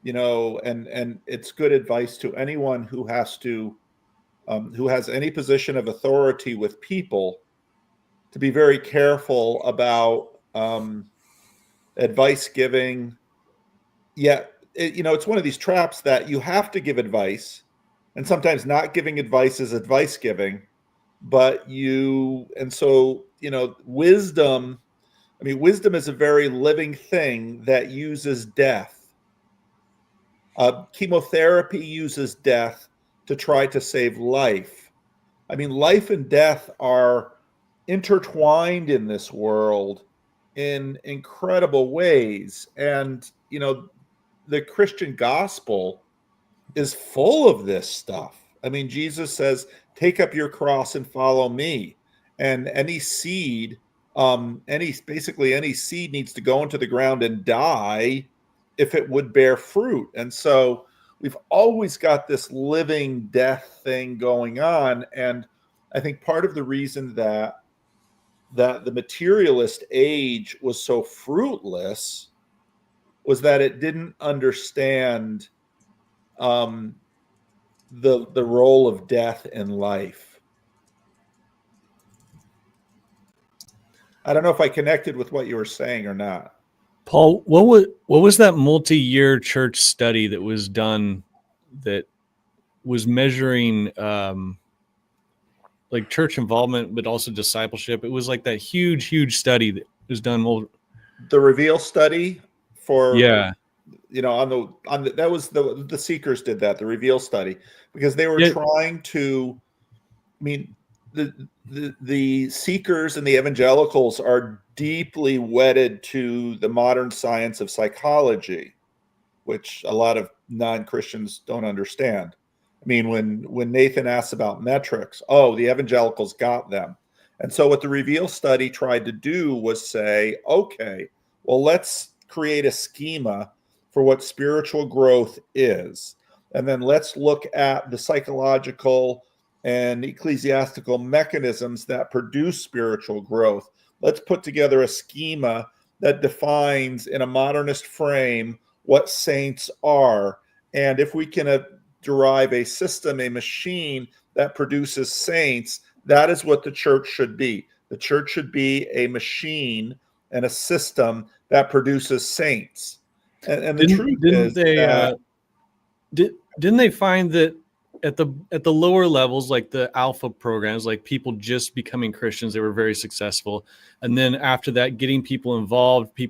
And it's good advice to anyone who has any position of authority with people to be very careful about advice giving. Yet, it's one of these traps that you have to give advice, and sometimes not giving advice is advice giving. But wisdom. I mean, wisdom is a very living thing that uses death. Chemotherapy uses death to try to save life. I mean, life and death are intertwined in this world in incredible ways. And, the Christian gospel is full of this stuff. I mean, Jesus says, take up your cross and follow me. And any seed, any seed needs to go into the ground and die if it would bear fruit. And so we've always got this living death thing going on. And I think part of the reason that the materialist age was so fruitless was that it didn't understand the role of death in life. I don't know if I connected with what you were saying or not. Paul, what was that multi-year church study that was done that was measuring like church involvement, but also discipleship? It was like that huge study that was done. The Reveal study for Yeah. on the that was the Seekers did that, the Reveal study, because they were Yeah. trying to. I mean, the Seekers and the evangelicals are deeply wedded to the modern science of psychology, which a lot of non-Christians don't understand. I mean, when Nathan asks about metrics, the evangelicals got them. And so what the Reveal study tried to do was say, okay, well, let's create a schema for what spiritual growth is. And then let's look at the psychological and ecclesiastical mechanisms that produce spiritual growth. Let's put together a schema that defines in a modernist frame what saints are. And if we can derive a system, a machine that produces saints, that is what the church should be. The church should be a machine and a system that produces saints. And the truth is that didn't they find that at the lower levels, like the alpha programs, like people just becoming Christians, they were very successful. And then after that, getting people involved, they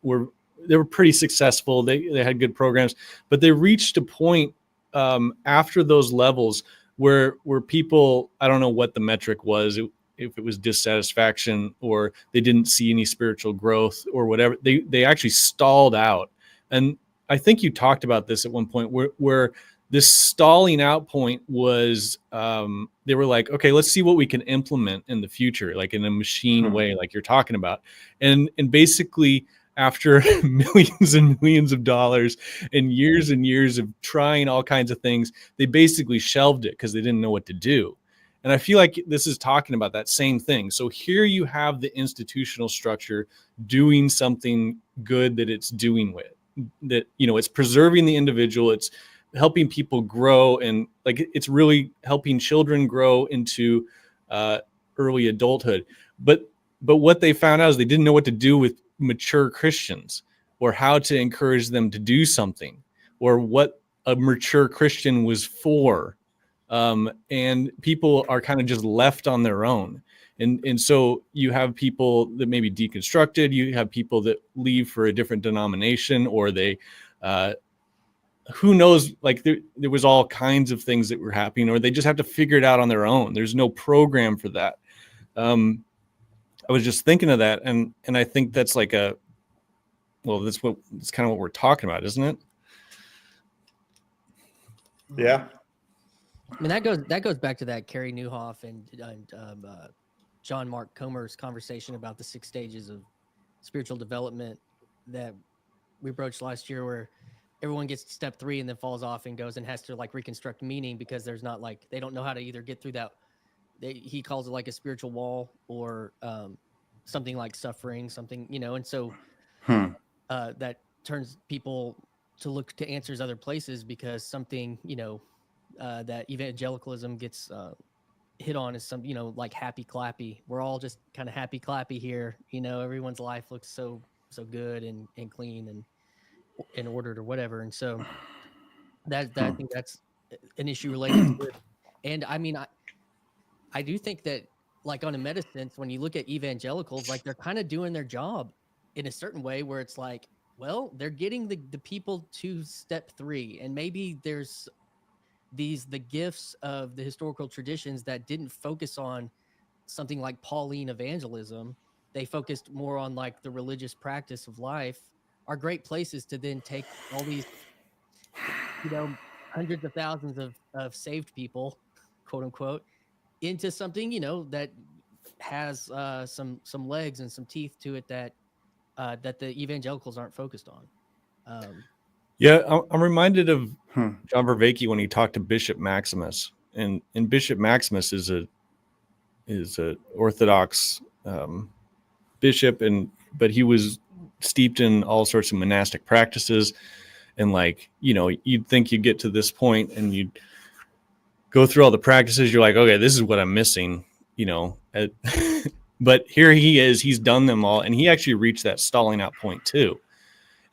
were pretty successful. They had good programs, but they reached a point after those levels where people, I don't know what the metric was, if it was dissatisfaction or they didn't see any spiritual growth or whatever, they actually stalled out. And I think you talked about this at one point where this stalling out point was they were like, okay, let's see what we can implement in the future, like in a machine way, like you're talking about. And basically after millions and millions of dollars and years of trying all kinds of things, they basically shelved it because they didn't know what to do. And I feel like this is talking about that same thing. So here you have the institutional structure doing something good that it's doing with, that, it's preserving the individual, it's helping people grow, and like it's really helping children grow into early adulthood. But what they found out is they didn't know what to do with mature Christians, or how to encourage them to do something, or what a mature Christian was for. And people are kind of just left on their own. And so you have people that may be deconstructed, you have people that leave for a different denomination, or they, who knows, like there was all kinds of things that were happening, or they just have to figure it out on their own. There's no program for that. I was just thinking of that. And I think that's like that's kind of what we're talking about, isn't it? Yeah. I mean, that goes back to that Carey Nieuwhof and John Mark Comer's conversation about the 6 stages of spiritual development that we broached last year, where everyone gets to step 3 and then falls off and goes and has to like reconstruct meaning, because there's not, like, they don't know how to either get through that. He calls it like a spiritual wall, or something like suffering, something, and so that turns people to look to answers other places, because something, that evangelicalism gets hit on is some, like happy clappy. We're all just kind of happy clappy here. Everyone's life looks so good and clean and ordered or whatever. And so that I think that's an issue related to it. And I mean, I do think that, like, on a meta sense, when you look at evangelicals, like, they're kind of doing their job in a certain way, where it's like, well, they're getting the people to step 3, and maybe there's the gifts of the historical traditions that didn't focus on something like Pauline evangelism. They focused more on like the religious practice of life, are great places to then take all these, hundreds of thousands of saved people, quote unquote, into something, that has some legs and some teeth to it that the evangelicals aren't focused on. Yeah, I'm reminded of John Vervaeke when he talked to Bishop Maximus, and Bishop Maximus is a Orthodox bishop, but he was steeped in all sorts of monastic practices, And like, you know, you'd think you get to this point and you'd go through all the practices. You're like, okay, this is what I'm missing, you know. But here he is, he's done them all. And he actually reached that stalling out point too.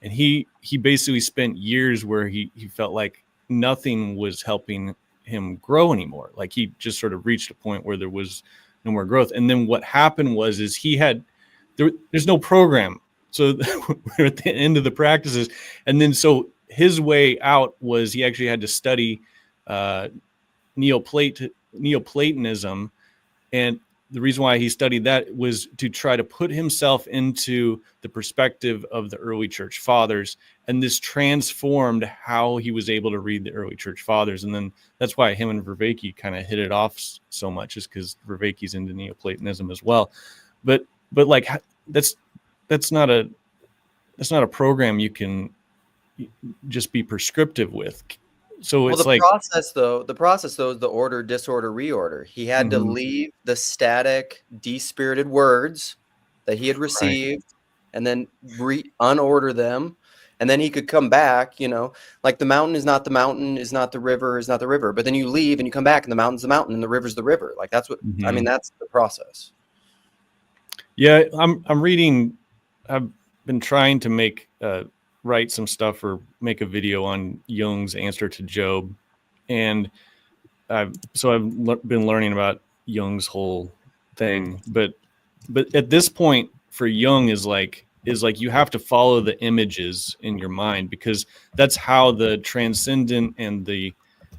And he basically spent years where he felt like nothing was helping him grow anymore. Like he just sort of reached a point where there was no more growth. And then what happened was there's no program. So we're at the end of the practices. And then so his way out was he actually had to study Neoplatonism. And the reason why he studied that was to try to put himself into the perspective of the early church fathers. And this transformed how he was able to read the early church fathers. And then that's why him and Vervaeke kind of hit it off so much, is because Vervaeke's into Neoplatonism as well. But like that's not a program you can just be prescriptive with. So it's the process though is the order, disorder, reorder. He had to leave the static, despirited words that he had received, and then unorder them, and then he could come back. You know, like the mountain is not the mountain, is not the river, is not the river. But then you leave and you come back, and the mountain's the mountain, and the river's the river. Like that's what I mean. That's the process. Yeah, I'm reading. I've been trying to write some stuff or make a video on Jung's answer to Job. And I've been learning about Jung's whole thing. But at this point for Jung is like you have to follow the images in your mind, because that's how the transcendent and the,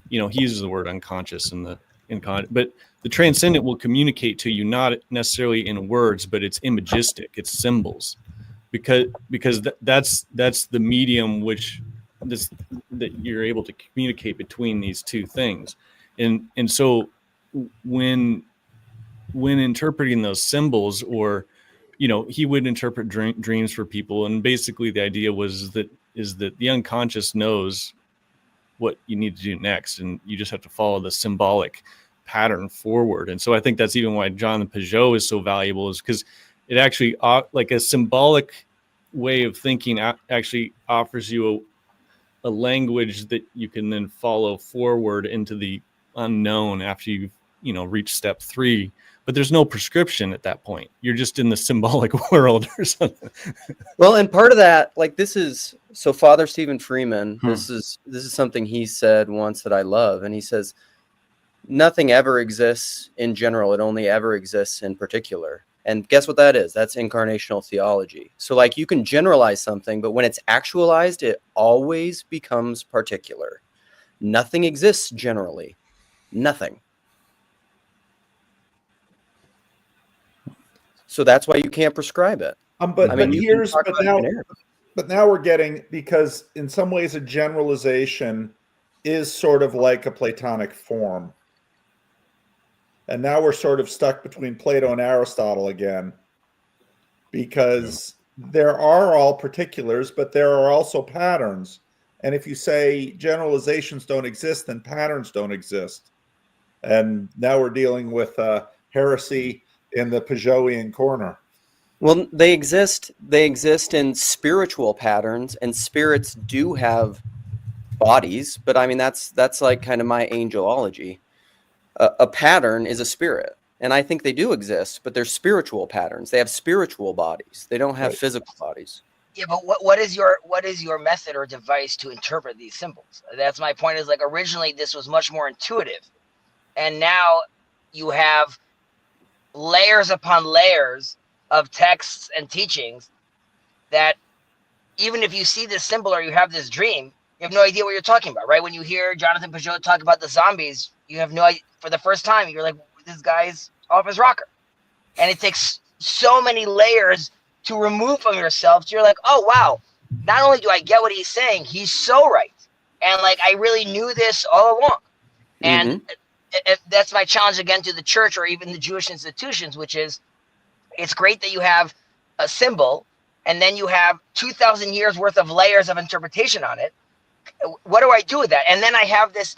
you know, he uses the word unconscious but the transcendent will communicate to you, not necessarily in words, but it's imagistic, it's symbols. Because that's the medium that you're able to communicate between these two things, and so when interpreting those symbols, or you know, he would interpret dreams for people, and basically the idea is that the unconscious knows what you need to do next, and you just have to follow the symbolic pattern forward. And so I think that's even why Jonathan Pageau is so valuable, is because it actually, like a symbolic way of thinking, actually offers you a language that you can then follow forward into the unknown after you've, you know, reached step 3. But there's no prescription at that point. You're just in the symbolic world or something. Well, and part of that, like so Father Stephen Freeman, this is something he said once that I love. And he says, nothing ever exists in general. It only ever exists in particular. And guess what that is? That's incarnational theology. So like you can generalize something, but when it's actualized, it always becomes particular. Nothing exists generally. Nothing. So that's why you can't prescribe it. But now we're getting, because in some ways a generalization is sort of like a Platonic form. And now we're sort of stuck between Plato and Aristotle again, because there are all particulars, but there are also patterns. And if you say generalizations don't exist, then patterns don't exist. And now we're dealing with heresy in the Pageauian corner. Well, they exist in spiritual patterns, and spirits do have bodies, but I mean that's like kind of my angelology. A pattern is a spirit, and I think they do exist, but they're spiritual patterns. They have spiritual bodies. They don't have physical bodies. Yeah, but what is your method or device to interpret these symbols? That's my point. Is like originally this was much more intuitive, and now you have layers upon layers of texts and teachings that even if you see this symbol or you have this dream, you have no idea what you're talking about, right? When you hear Jonathan Pageau talk about the zombies, you have no idea. For the first time, you're like, this guy's off his rocker. And it takes so many layers to remove from yourself. So you're like, oh, wow. Not only do I get what he's saying, he's so right. And like, I really knew this all along. And that's my challenge again to the church or even the Jewish institutions, which is it's great that you have a symbol and then you have 2,000 years worth of layers of interpretation on it. What do I do with that? And then I have this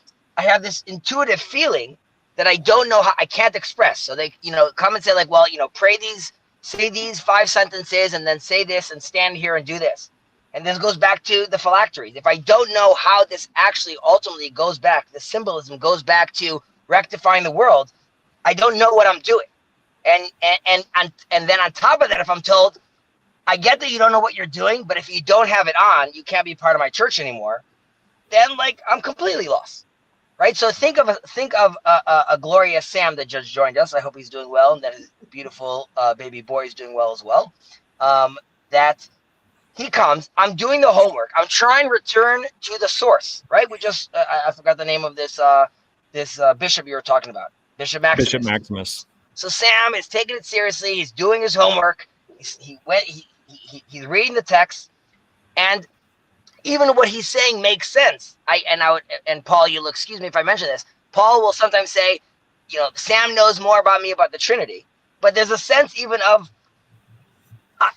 intuitive feeling that I don't know how, I can't express. So they, come and say like, well, pray these, say these 5 sentences and then say this and stand here and do this. And this goes back to the phylacteries. If I don't know how this actually ultimately goes back, the symbolism goes back to rectifying the world, I don't know what I'm doing. And then on top of that, if I'm told, I get that you don't know what you're doing, but if you don't have it on, you can't be part of my church anymore, then like I'm completely lost. Right? So think of a glorious Sam that just joined us. I hope he's doing well, and that his beautiful baby boy is doing well as well. That he comes, I'm doing the homework. I'm trying to return to the source, right? We just, I forgot the name of this bishop you were talking about, Bishop Maximus. Bishop Maximus. So Sam is taking it seriously. He's doing his homework. He's reading the text, and even what he's saying makes sense. And Paul, you'll excuse me if I mention this. Paul will sometimes say, Sam knows more about me about the Trinity, but there's a sense even of,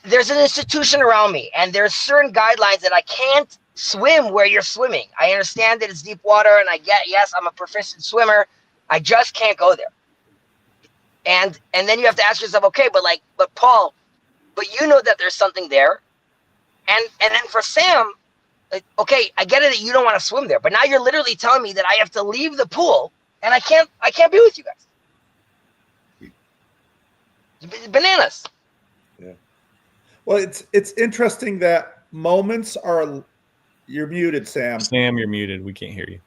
there's an institution around me, and there's certain guidelines that I can't swim where you're swimming. I understand that it's deep water, and yes, I'm a proficient swimmer. I just can't go there. And then you have to ask yourself, okay, but Paul, but you know that there's something there. And then for Sam, okay, I get it that you don't want to swim there, but now you're literally telling me that I have to leave the pool, and I can't be with you guys. It's bananas. Yeah. Well, it's interesting that moments are. You're muted, Sam. Sam, you're muted. We can't hear you.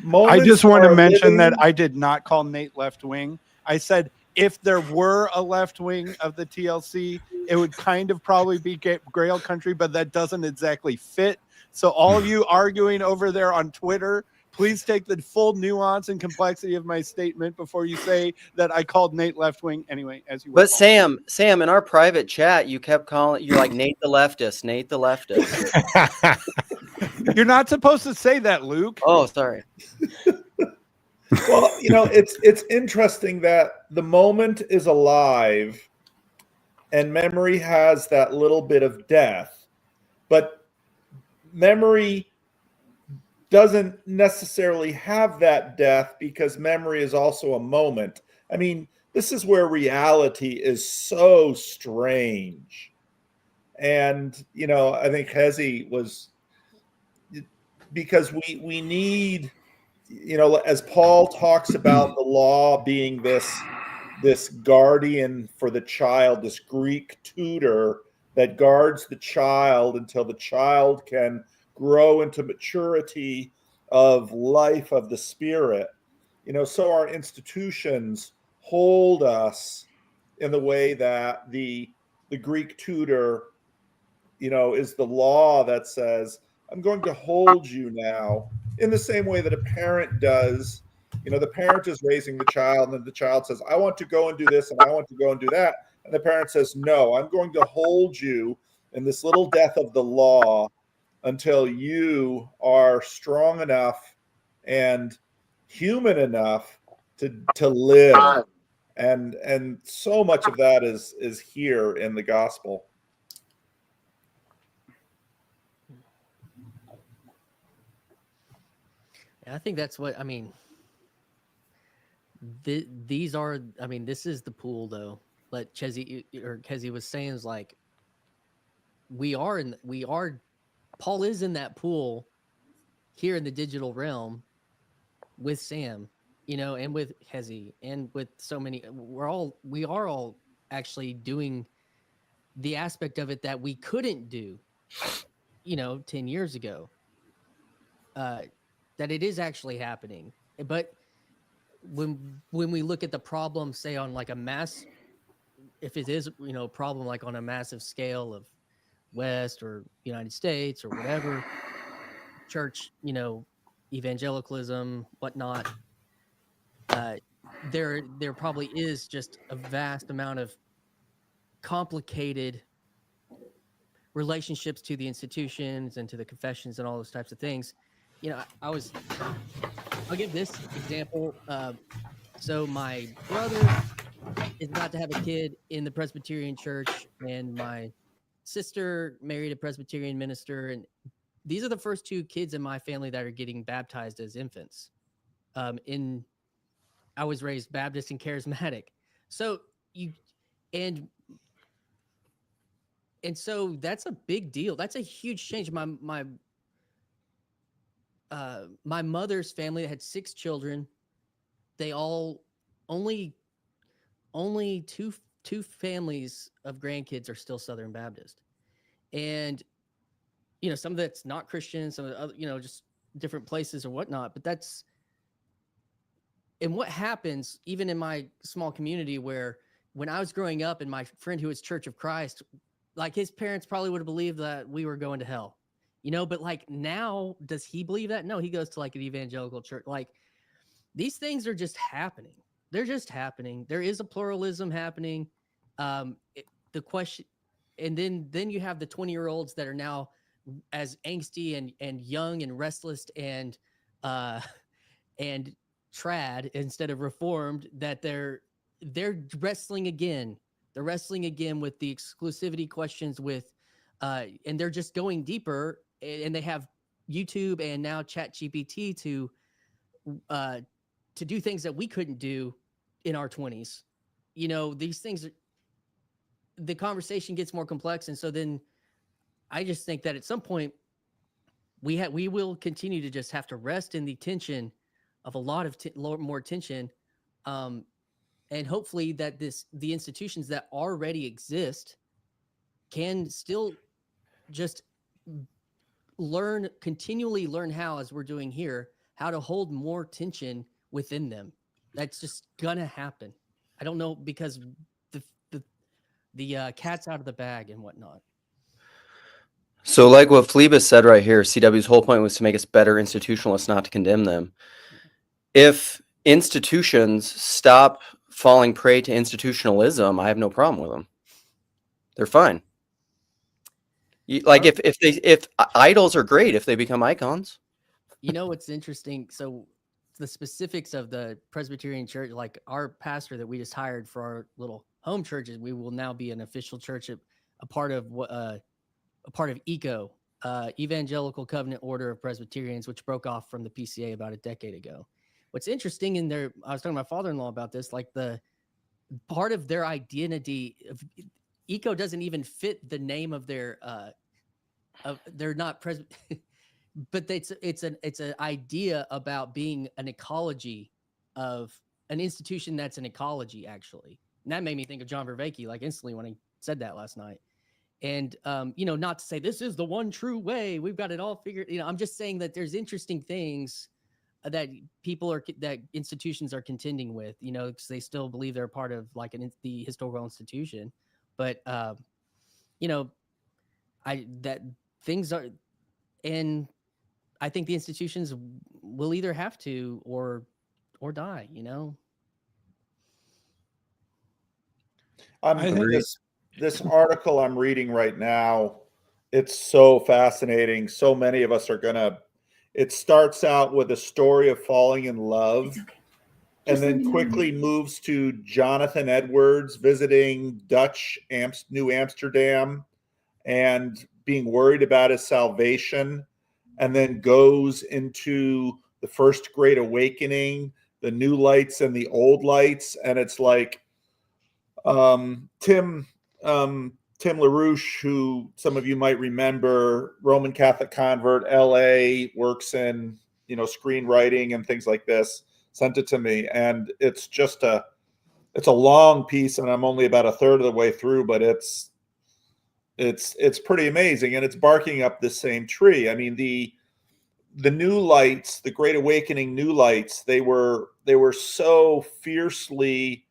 Moments I just want to are mention living- that I did not call Nate left wing. I said if there were a left wing of the TLC, it would kind of probably be Grail Country, but that doesn't exactly fit. So all of you arguing over there on Twitter, please take the full nuance and complexity of my statement before you say that I called Nate left wing. Anyway, as you. But Sam, in our private chat, you kept calling. You're like Nate the leftist. Nate the leftist. You're not supposed to say that, Luke. Oh, sorry. Well, it's interesting that the moment is alive, and memory has that little bit of death, but memory doesn't necessarily have that death because memory is also a moment. I mean, this is where reality is so strange. And, I think Hezi was, because we need, as Paul talks about the law being this guardian for the child, this Greek tutor that guards the child until the child can grow into maturity of life of the Spirit. So our institutions hold us in the way that the Greek tutor, is the law that says, I'm going to hold you now, in the same way that a parent does. The parent is raising the child, and the child says, I want to go and do this, and I want to go and do that. And the parent says, no, I'm going to hold you in this little death of the law until you are strong enough and human enough to live. And so much of that is here in the gospel. I think that's what I mean. These are, this is the pool though. Like Kezi was saying, is like Paul is in that pool here in the digital realm with Sam, and with Kezi and with so many. We are all actually doing the aspect of it that we couldn't do, 10 years ago. That it is actually happening. But when we look at the problem, say on like a mass, if it is, a problem like on a massive scale of West or United States or whatever, church, evangelicalism, whatnot, there probably is just a vast amount of complicated relationships to the institutions and to the confessions and all those types of things. I'll give this example. So my brother is about to have a kid in the Presbyterian church, and my sister married a Presbyterian minister. And these are the first two kids in my family that are getting baptized as infants. I was raised Baptist and charismatic. So and And so that's a big deal. That's a huge change. My mother's family had 6 children. They all only two families of grandkids are still Southern Baptist. And some of that's not Christian, some of the other, just different places or whatnot. But that's, and what happens even in my small community, where when I was growing up and my friend who was Church of Christ, like his parents probably would have believed that we were going to hell, but like now, does he believe that? No, he goes to like an evangelical church. Like these things are just happening. They're just happening. There is a pluralism happening. The question, and then you have the 20-year-olds that are now as angsty and young and restless and trad instead of reformed, that they're wrestling again. They're wrestling again with the exclusivity questions and they're just going deeper, and they have YouTube and now ChatGPT to do things that we couldn't do in our 20s. These things, the conversation gets more complex. And so then I just think that at some point we will continue to just have to rest in the tension of a lot of more tension. And hopefully that the institutions that already exist can still just continually learn how, as we're doing here, how to hold more tension within them. That's just gonna happen. I don't know, because the cat's out of the bag and whatnot. So like what Phlebas said right here, CW's whole point was to make us better institutionalists, not to condemn them. If institutions stop falling prey to institutionalism, I have no problem with them. They're fine. Like if idols are great if they become icons. What's interesting? So the specifics of the Presbyterian church, like our pastor that we just hired for our little home churches, we will now be an official church, a part of ECO, Evangelical Covenant Order of Presbyterians, which broke off from the PCA about a decade ago. What's interesting in there, I was talking to my father-in-law about this, like the part of their identity of ECO doesn't even fit the name of their they're not but it's an idea about being an ecology of an institution that's an ecology, actually. And that made me think of John Vervaeke, like instantly when he said that last night. And not to say this is the one true way, we've got it all figured. I'm just saying that there's interesting things that that institutions are contending with, because they still believe they're part of like the historical institution. But and I think the institutions will either have to or die. This article I'm reading right now, it's so fascinating. So many of us are gonna. It starts out with a story of falling in love, and then quickly moves to Jonathan Edwards visiting New Amsterdam and being worried about his salvation, and then goes into the First Great Awakening, the new lights and the old lights. And it's like Tim LaRouche, who some of you might remember, Roman Catholic convert, LA, works in screenwriting and things like this, sent it to me. And it's just it's a long piece, and I'm only about a third of the way through, but it's pretty amazing, and it's barking up the same tree. I mean, the new lights, the Great Awakening new lights, they were so fiercely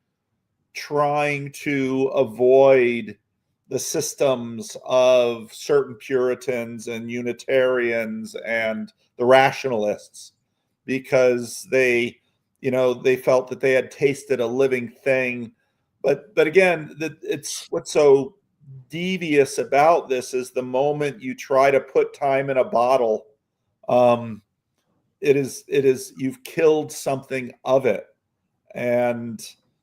trying to avoid the systems of certain Puritans and Unitarians and the rationalists, because they felt that they had tasted a living thing. But again, it's what's so devious about this is the moment you try to put time in a bottle, it is you've killed something of it. And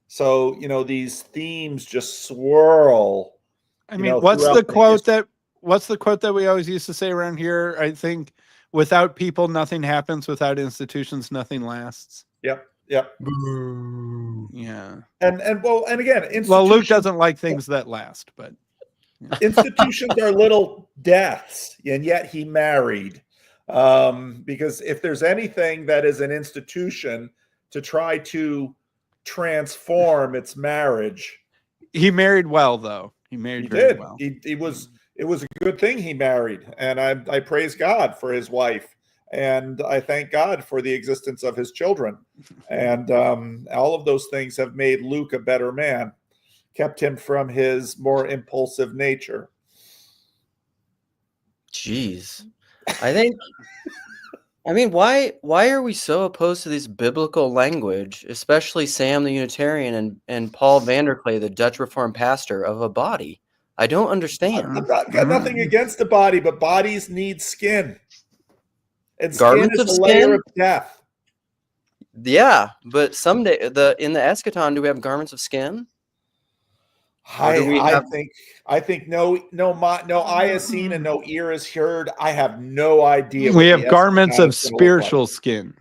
so these themes just swirl. I mean, what's the quote that we always used to say around here? I think, without people, nothing happens. Without institutions, nothing lasts. Yep. Yeah. And again, Luke doesn't like things that last, but Institutions are little deaths, and yet he married. Because if there's anything that is an institution to try to transform its marriage, He married well, though. He married he very did. well. It was a good thing he married, and I praise God for his wife, and I thank God for the existence of his children, and all of those things have made Luke a better man, kept him from his more impulsive nature. Jeez. I mean, why are we so opposed to this biblical language, especially Sam the Unitarian and Paul Vanderklay, the Dutch Reformed pastor, of a body? I don't understand. I've got nothing against the body, but bodies need skin. And skin Garments is of a layer skin? of death. Yeah, but someday in the eschaton, do we have garments of skin? I think no eye is seen and no ear is heard. I have no idea. We what have the garments eschaton of is gonna look like.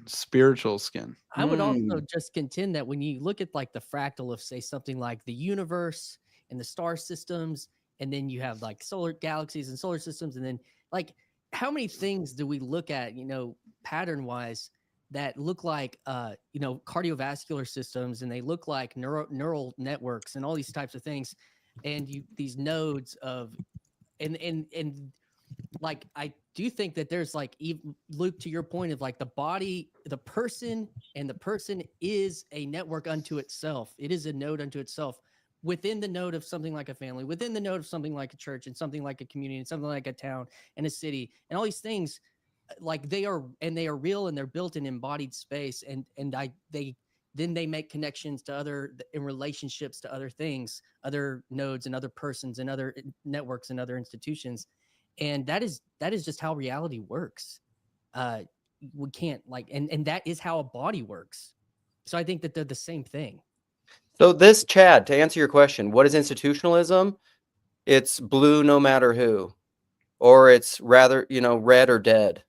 spiritual skin. I would also just contend that when you look at like the fractal of, say, something like the universe and the star systems, and then you have like solar galaxies and solar systems, and then like how many things do we look at, pattern wise, that look like cardiovascular systems, and they look like neural networks and all these types of things, and these nodes of and like I do think that there's like, Luke, to your point of like the body, the person is a network unto itself. It is a node unto itself within the node of something like a family, within the node of something like a church, and something like a community, and something like a town and a city, and all these things. Like they are real, and they're built in embodied space, and they make connections to in relationships to other things, other nodes and other persons and other networks and other institutions, and that is just how reality works. We can't and that is how a body works. So I think that they're the same thing. So this, Chad, to answer your question, what is institutionalism? It's blue no matter who, or it's rather red or dead.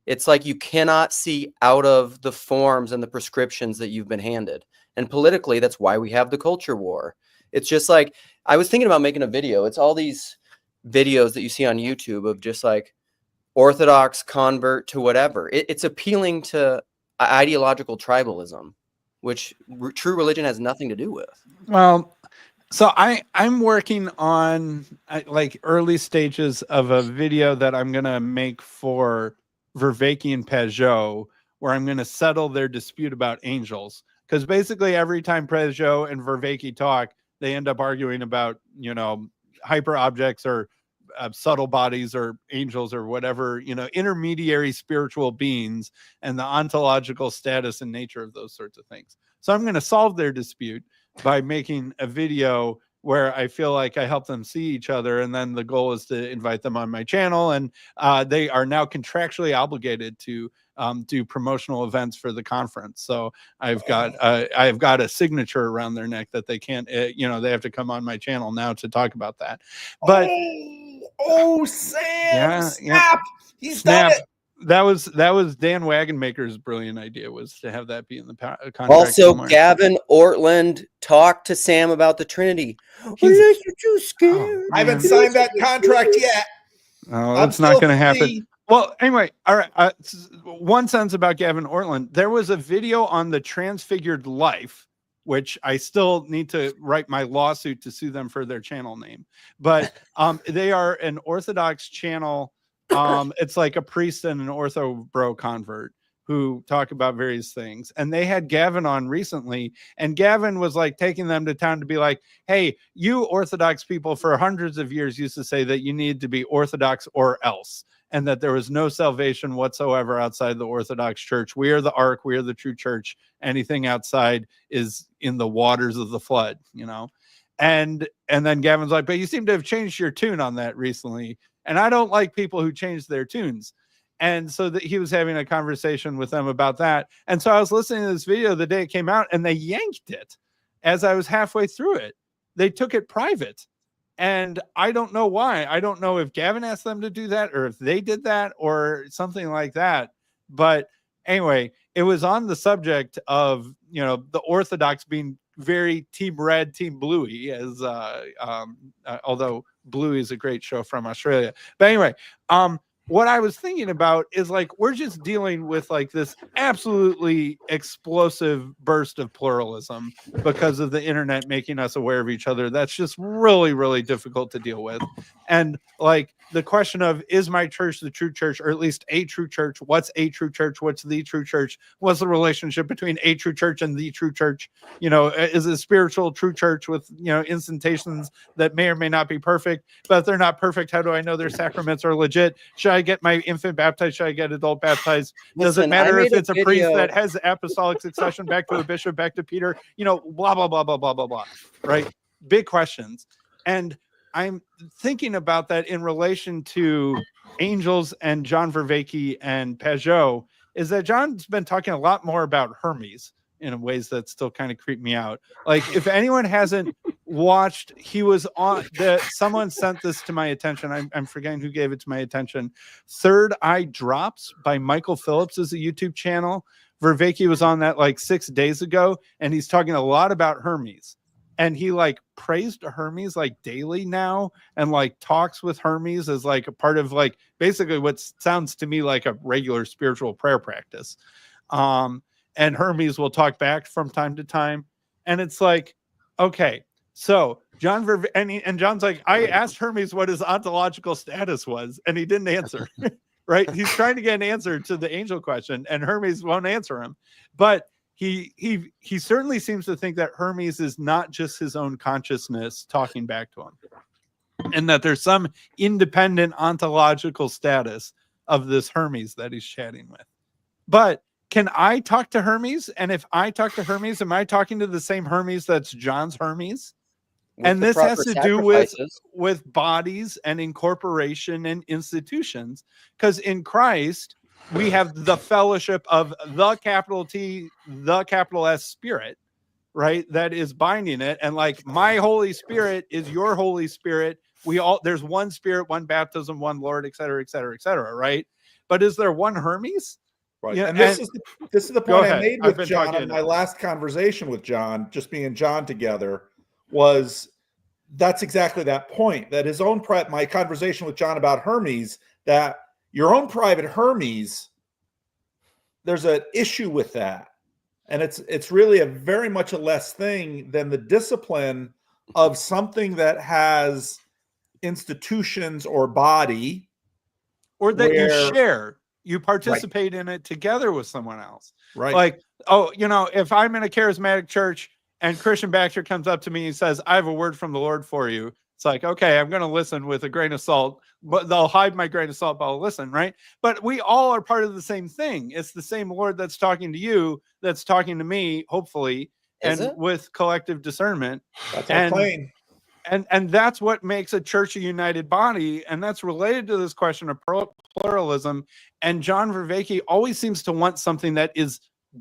It's like you cannot see out of the forms and the prescriptions that you've been handed. And politically, that's why we have the culture war. It's just like, I was thinking about making a video. It's all these videos that you see on YouTube of just like Orthodox convert to whatever. It's appealing to ideological tribalism, which true religion has nothing to do with. Well, so I'm working on like early stages of a video that I'm going to make for Vervaeke and Peugeot, where I'm going to settle their dispute about angels. Because basically every time Peugeot and Vervaeke talk, they end up arguing about, hyper objects or subtle bodies or angels or whatever, intermediary spiritual beings, and the ontological status and nature of those sorts of things. So I'm going to solve their dispute by making a video where I feel like I help them see each other. And then the goal is to invite them on my channel. And they are now contractually obligated to do promotional events for the conference. So I've got a signature around their neck that they can't, they have to come on my channel now to talk about that. But Sam, snap! He's done it. That was Dan Wagonmaker's brilliant idea, was to have that be in the contract. Also, somewhere. Gavin Ortland talked to Sam about the Trinity. You're too scared. I haven't signed that contract yet. Oh, that's not going to happen. Well, anyway, all right. One sentence about Gavin Ortland. There was a video on the Transfigured Life, which I still need to write my lawsuit to sue them for their channel name. But they are an Orthodox channel. It's like a priest and an Ortho bro convert who talk about various things. And they had Gavin on recently, and Gavin was like taking them to town to be like, hey, you Orthodox people for hundreds of years used to say that you need to be Orthodox or else, and that there was no salvation whatsoever outside the Orthodox Church. We are the ark, we are the true church. Anything outside is in the waters of the flood, And then Gavin's like, but you seem to have changed your tune on that recently. And I don't like people who change their tunes. And so that he was having a conversation with them about that. And so I was listening to this video the day it came out, and they yanked it as I was halfway through it. They took it private. And I don't know why. I don't know if Gavin asked them to do that, or if they did that, or something like that. But anyway, it was on the subject of, the Orthodox being very team red, team bluey, as although Bluey is a great show from Australia. But anyway, what I was thinking about is like we're just dealing with like this absolutely explosive burst of pluralism because of the internet making us aware of each other. That's just really, really difficult to deal with. And like the question of, is my church the true church, or at least a true church? What's a true church? What's the true church? What's the relationship between a true church and the true church? You know, is a spiritual true church with, you know, instantations that may or may not be perfect, but if they're not perfect, how do I know their sacraments are legit? Should I get my infant baptized? Should I get adult baptized? Does it matter if it's a priest that has apostolic succession back to the bishop, back to Peter? You know, blah, blah, blah, blah, blah, blah, blah, right? Big questions. And I'm thinking about that in relation to angels and John Vervaeke and Pajot, is that John's been talking a lot more about Hermes in ways that still kind of creep me out. Like, if anyone hasn't watched, he was on someone sent this to my attention. I'm forgetting who gave it to my attention. Third Eye Drops by Michael Phillips is a YouTube channel. Vervaeke was on that like 6 days ago, and he's talking a lot about Hermes. And he like praised Hermes like daily now, and like talks with Hermes as like a part of like basically what sounds to me like a regular spiritual prayer practice. And Hermes will talk back from time to time. And it's like, okay, so John and John's like, I asked Hermes what his ontological status was, and he didn't answer. Right? He's trying to get an answer to the angel question, and Hermes won't answer him. But he certainly seems to think that Hermes is not just his own consciousness talking back to him, and that there's some independent ontological status of this Hermes that he's chatting with. But can I talk to Hermes? And if I talk to Hermes, am I talking to the same Hermes that's John's Hermes? And this has to do with bodies and incorporation and institutions, because in Christ we have the fellowship of the capital T, the capital S Spirit, right? That is binding it. And like, my Holy Spirit is your Holy Spirit. There's one Spirit, one baptism, one Lord, et cetera, et cetera, et cetera, right? But is there one Hermes? Right. Yeah, and this is the point I made with John in my last conversation with John, just me and John together, was that's exactly that point, that his own my conversation with John about Hermes, that your own private Hermes, there's an issue with that. And it's really a very much a less thing than the discipline of something that has institutions or body. Or that you share. You participate in it together with someone else. Right. Like, oh, you know, if I'm in a charismatic church and Christian Baxter comes up to me and says, I have a word from the Lord for you. It's like, okay, I'm going to listen with a grain of salt, but they'll hide my grain of salt, but I'll listen, right? But we all are part of the same thing. It's the same Lord that's talking to you, that's talking to me, hopefully, with collective discernment. That's our claim. And that's what makes a church a united body. And that's related to this question of pluralism. And John Vervaeke always seems to want something that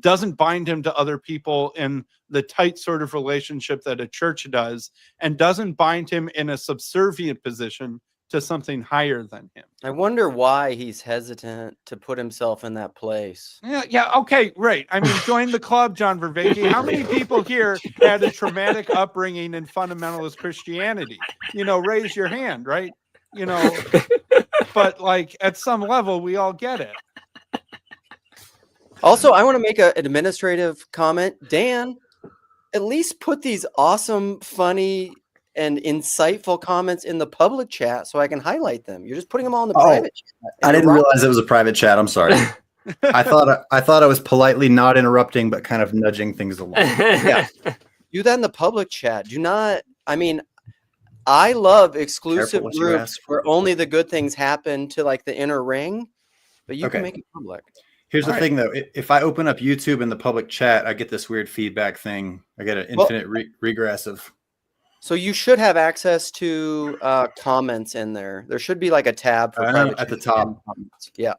doesn't bind him to other people in the tight sort of relationship that a church does, and doesn't bind him in a subservient position to something higher than him. I wonder why he's hesitant to put himself in that place. Yeah, okay, right. I mean, join the club, John Vervaeke. How many people here had a traumatic upbringing in fundamentalist Christianity? You know, raise your hand, right? You know, but like at some level, we all get it. Also, I want to make an administrative comment. Dan, at least put these awesome, funny, and insightful comments in the public chat so I can highlight them. You're just putting them all in the private chat. I didn't realize it was a private chat. I'm sorry. I thought I was politely not interrupting, but kind of nudging things along. Yeah. Do that in the public chat. Do not, I mean, I love exclusive groups where only the good things happen to like the inner ring, but you can make it public. Here's the thing, though. If I open up YouTube in the public chat, I get this weird feedback thing. I get an infinite regress of. So you should have access to comments in there. There should be like a tab for private at the top. Yeah.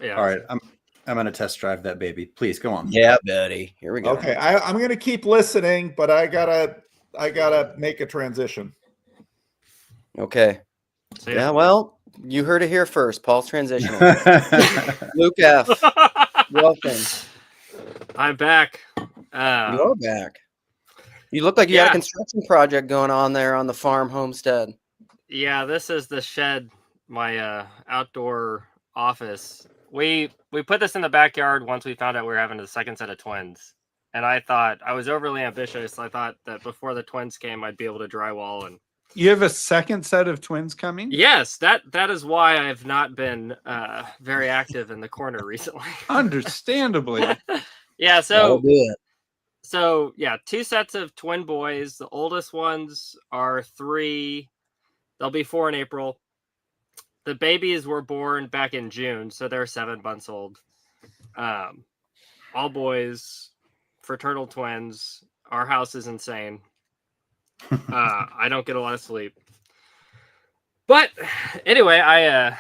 All right. I'm going to test drive that baby. Please go on. Yeah, buddy. Here we go. Okay. I'm going to keep listening, but I gotta make a transition. Okay. Yeah. Well, you heard it here first. Paul's transitioning. Luke F. Welcome. I'm back. You're back. You look like you had a construction project going on there on the farm homestead. Yeah, this is the shed, my outdoor office. We put this in the backyard once we found out we were having a second set of twins. And I thought I was overly ambitious. I thought that before the twins came, I'd be able to drywall. And You have a second set of twins coming? yes, that is why I've not been very active in the corner recently. Understandably. Yeah, That'll do it. so yeah, 2 sets of twin boys. The oldest ones are 3. They'll be 4 in April. The babies were born back in June, so they're 7 months old. All boys, fraternal twins. Our house is insane. I don't get a lot of sleep. But anyway, I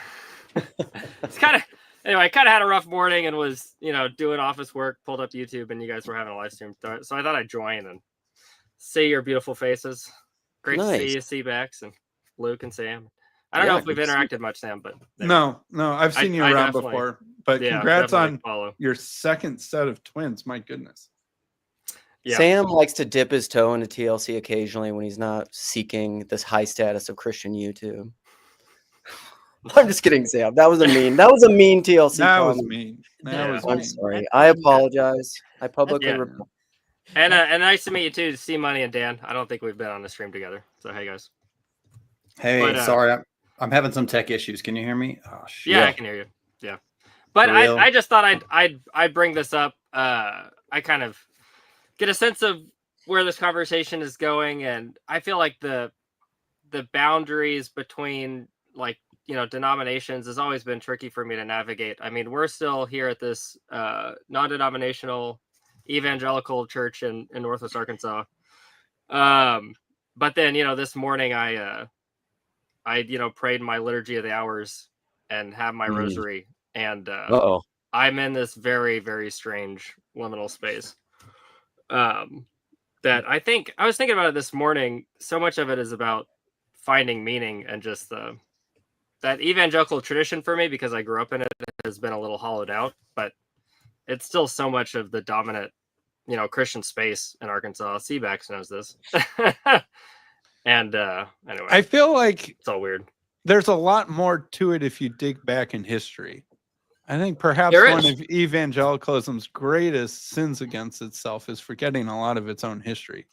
kind of had a rough morning and was, doing office work, pulled up YouTube, and you guys were having a live stream. So I thought I'd join and see your beautiful faces. Great to see you, C-Backs, and Luke and Sam. I don't know if we've interacted much, Sam, but no, I've seen you around before. But congrats on your second set of twins. My goodness. Yeah. Sam likes to dip his toe into TLC occasionally when he's not seeking this high status of Christian YouTube. I'm just kidding, Sam. That was a mean TLC. That comment. was mean. I'm sorry. I apologize. I publicly repent. And nice to meet you too, C Money and Dan. I don't think we've been on the stream together. So hey guys. Hey, sorry, I'm having some tech issues. Can you hear me? Oh, shit. Yeah, I can hear you. Yeah, but I just thought I'd bring this up. I kind of get a sense of where this conversation is going, and I feel like the boundaries between denominations has always been tricky for me to navigate. I mean, we're still here at this non-denominational evangelical church in Northwest Arkansas. But then, this morning I prayed my liturgy of the hours and have my rosary, and I'm in this very, very strange liminal space. That I was thinking about it this morning. So much of it is about finding meaning, and just that evangelical tradition for me, because I grew up in it, has been a little hollowed out, but it's still so much of the dominant, Christian space in Arkansas. C-Backs knows this. And anyway, I feel like it's all weird. There's a lot more to it if you dig back in history. I think perhaps one of evangelicalism's greatest sins against itself is forgetting a lot of its own history.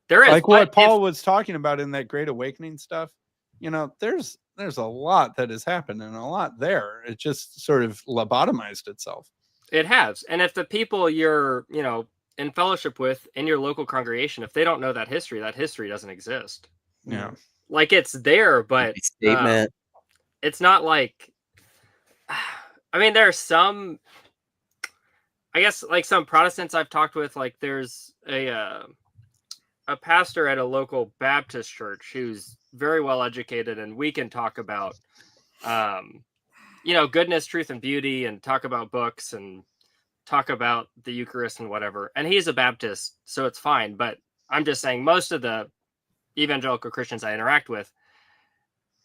There is, like what Paul was talking about in that Great Awakening stuff. There's a lot that has happened and a lot there. It just sort of lobotomized itself. It has. And if the people you're, in fellowship with in your local congregation, if they don't know that history doesn't exist. Yeah. Like, it's there, but it's not like, I mean, there are some, I guess, like some Protestants I've talked with, like there's a pastor at a local Baptist church who's very well educated, and we can talk about, goodness, truth, and beauty, and talk about books and talk about the Eucharist and whatever. And he's a Baptist, so it's fine. But I'm just saying, most of the evangelical Christians I interact with,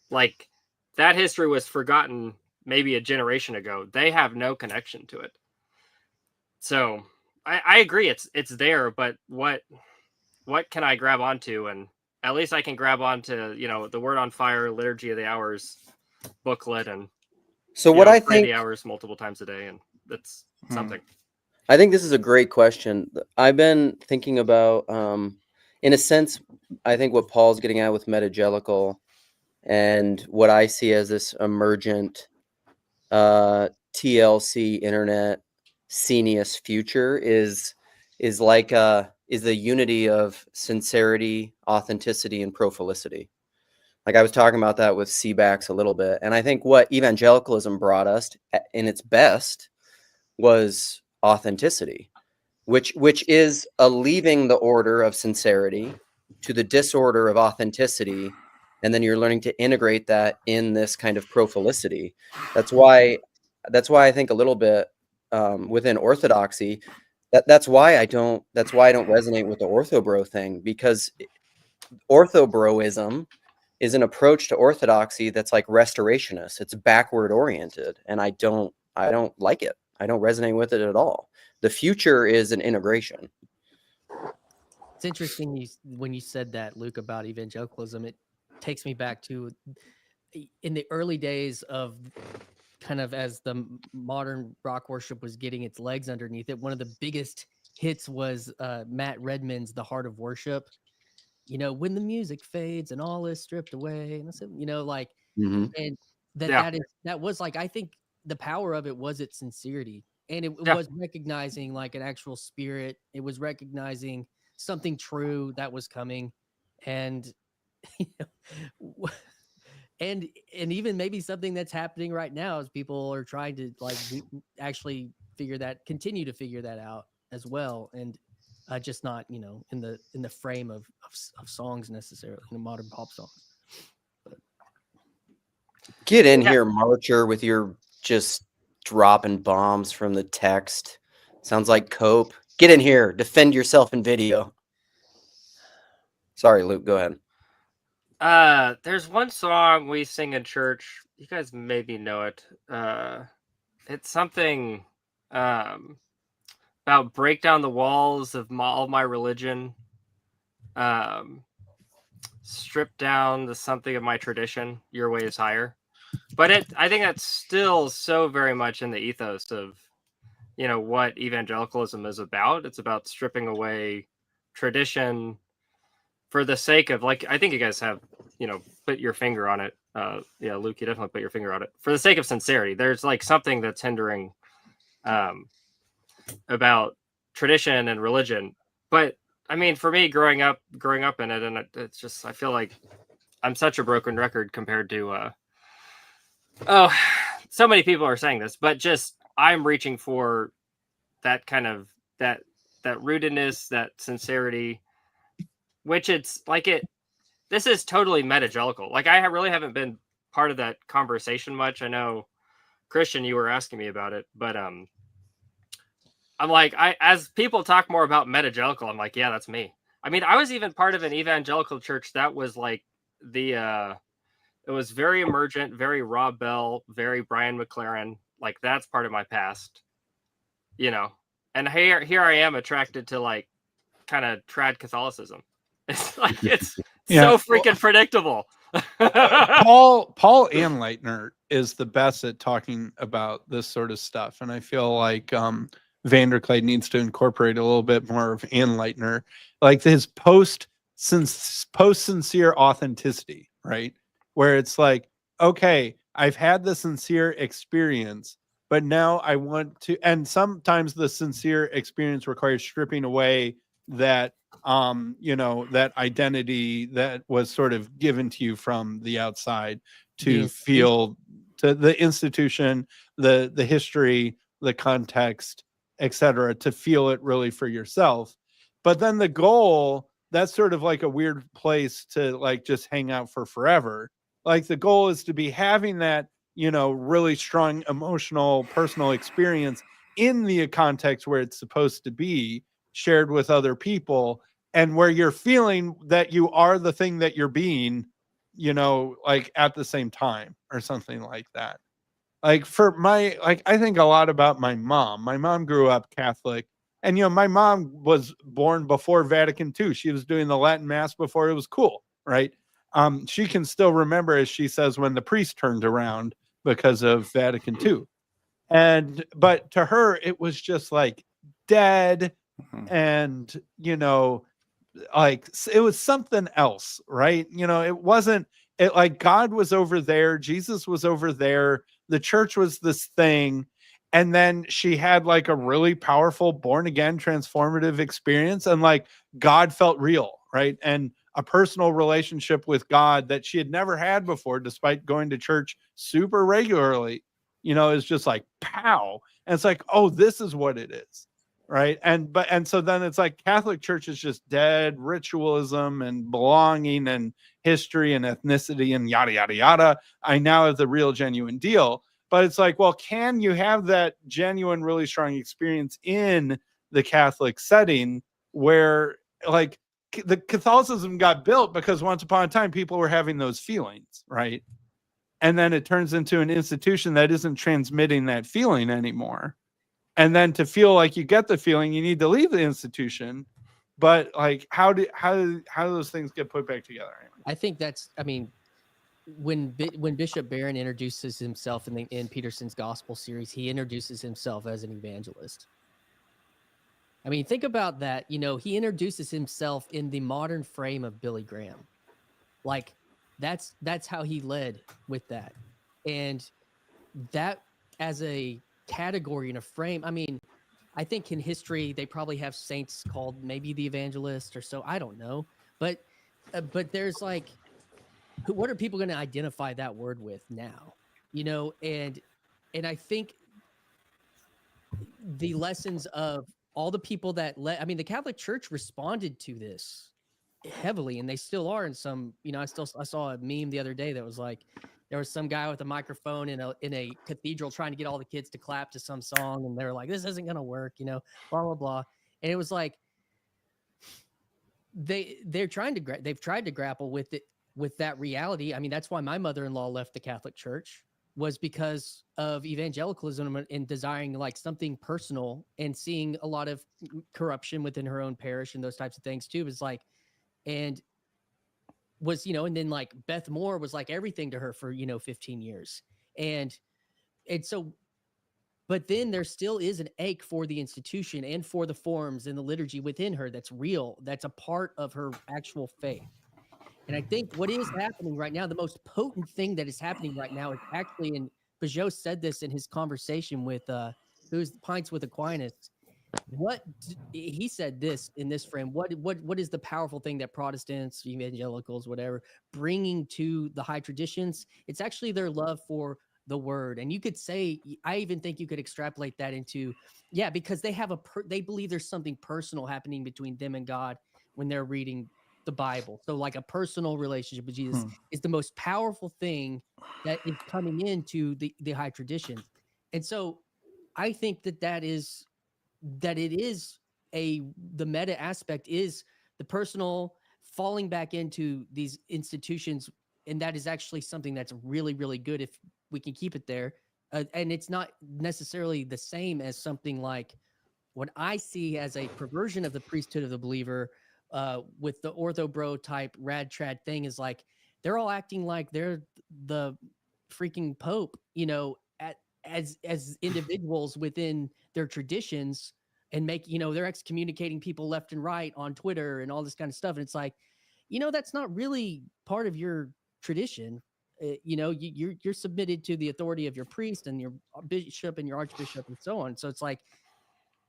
like, that history was forgotten maybe a generation ago. They have no connection to it. So I agree, it's there, but what can I grab onto? And at least I can grab onto, the Word on Fire, Liturgy of the Hours booklet, and so what I think the hours multiple times a day, and that's something. I think this is a great question. I've been thinking about, in a sense, I think what Paul's getting at with metagelical, and what I see as this emergent TLC internet scenius future is the unity of sincerity, authenticity, and prophilicity. Like I was talking about that with C-Backs a little bit. And I think what evangelicalism brought us in its best was authenticity, which is a leaving the order of sincerity to the disorder of authenticity. And then you're learning to integrate that in this kind of prophilicity. That's why I think a little bit within Orthodoxy, that's why I don't resonate with the orthobro thing, because orthobroism is an approach to Orthodoxy that's like restorationist. It's backward oriented, and I don't like it. I don't resonate with it at all. The future is an integration. It's interesting when you said that, Luke, about evangelicalism. takes me back to in the early days of kind of as the modern rock worship was getting its legs underneath it. One of the biggest hits was Matt Redman's "The Heart of Worship." You know, when the music fades and all is stripped away, and you know, like, and that was like, I think the power of it was its sincerity, and it was recognizing like an actual spirit. It was recognizing something true that was coming, and you know, and even maybe something that's happening right now as people are trying to like actually continue to figure that out as well, and just not, you know, in the frame of songs necessarily, in modern pop songs. But get in here, Marcher, with your just dropping bombs from the text. Sounds like Cope. Get in here. Defend yourself in video. Sorry, Luke. Go ahead. There's one song we sing in church. You guys maybe know it. It's something about break down the walls of all my religion. Strip down the something of my tradition. Your way is higher. But I think that's still so very much in the ethos of, you know, what evangelicalism is about. It's about stripping away tradition for the sake of, like, I think you guys have, you know, put your finger on it. Yeah, Luke, you definitely put your finger on it. For the sake of sincerity, there's like something that's hindering about tradition and religion. But I mean, for me, growing up in it, and it's just, I feel like I'm such a broken record compared to, so many people are saying this, but just I'm reaching for that kind of that rootedness, that sincerity, which it's like this is totally metagelical. Like, I really haven't been part of that conversation much. I know, Christian, you were asking me about it, but I'm like, as people talk more about metagelical, I'm like, yeah, that's me. I mean, I was even part of an evangelical church that was like it was very emergent, very Rob Bell, very Brian McLaren. Like, that's part of my past, you know. And here I am attracted to like kind of trad Catholicism. It's like it's so freaking predictable. Paul Anleitner is the best at talking about this sort of stuff, and I feel like Vanderclay needs to incorporate a little bit more of Anleitner, like his post sincere authenticity, right? Where it's like, okay, I've had the sincere experience, but now I want to, and sometimes the sincere experience requires stripping away that you know, that identity that was sort of given to you from the outside to feel to the institution, the history, the context, etc., to feel it really for yourself. But then the goal, that's sort of like a weird place to like just hang out for forever. Like, the goal is to be having that, you know, really strong emotional personal experience in the context where it's supposed to be shared with other people, and where you're feeling that you are the thing that you're being, you know, like at the same time or something like that. Like, for my, like, I think a lot about my mom. My mom grew up Catholic, and, you know, my mom was born before Vatican II. She was doing the Latin Mass before it was cool, right? She can still remember, as she says, when the priest turned around because of Vatican II. But to her, it was just like dead, and, you know, like, it was something else, right? You know, it wasn't it, like, God was over there, Jesus was over there, the church was this thing, and then she had like a really powerful born again transformative experience, and like God felt real, right? And a personal relationship with God that she had never had before, despite going to church super regularly, you know, is just like pow. And it's like, oh, this is what it is. Right. And so then it's like Catholic Church is just dead ritualism and belonging and history and ethnicity and yada, yada, yada. I now have the real genuine deal. But it's like, well, can you have that genuine, really strong experience in the Catholic setting where, like, the Catholicism got built because once upon a time people were having those feelings, right? And then it turns into an institution that isn't transmitting that feeling anymore. And then to feel like you get the feeling, you need to leave the institution. But like, how do those things get put back together? I think that's, I mean, when Bishop Barron introduces himself in Peterson's Gospel series, he introduces himself as an evangelist. I mean, think about that. You know, he introduces himself in the modern frame of Billy Graham. Like, that's how he led with that. And that as a category and a frame, I mean, I think in history, they probably have saints called maybe the evangelist or so. I don't know. But there's like, what are people going to identify that word with now? You know, and I think the lessons of all the people that I mean, the Catholic Church responded to this heavily, and they still are in some, you know, I saw a meme the other day that was like, there was some guy with a microphone in a cathedral trying to get all the kids to clap to some song, and they're like, this isn't going to work, you know, blah, blah, blah. And it was like, they've tried to grapple with it, with that reality. I mean, that's why my mother-in-law left the Catholic Church, was because of evangelicalism and desiring like something personal, and seeing a lot of corruption within her own parish and those types of things too. It was like, and was, you know, and then like Beth Moore was like everything to her for, you know, 15 years. And so, but then there still is an ache for the institution and for the forms and the liturgy within her that's real, that's a part of her actual faith. And I think what is happening right now, the most potent thing that is happening right now is actually, and Peugeot said this in his conversation with who's Pints with Aquinas. He said this in this frame. What is the powerful thing that Protestants, evangelicals, whatever, bringing to the high traditions? It's actually their love for the word. And you could say, I even think you could extrapolate that into, yeah, because they have they believe there's something personal happening between them and God when they're reading the Bible. So like a personal relationship with Jesus is the most powerful thing that is coming into the high traditions. And so I think that it is the meta aspect is the personal falling back into these institutions. And that is actually something that's really, really good if we can keep it there. And it's not necessarily the same as something like what I see as a perversion of the priesthood of the believer, with the ortho bro type rad trad thing, is like, they're all acting like they're the freaking Pope, you know, as individuals within their traditions, and make, you know, they're excommunicating people left and right on Twitter and all this kind of stuff. And it's like, you know, that's not really part of your tradition. You know, you're submitted to the authority of your priest and your bishop and your archbishop and so on. So it's like,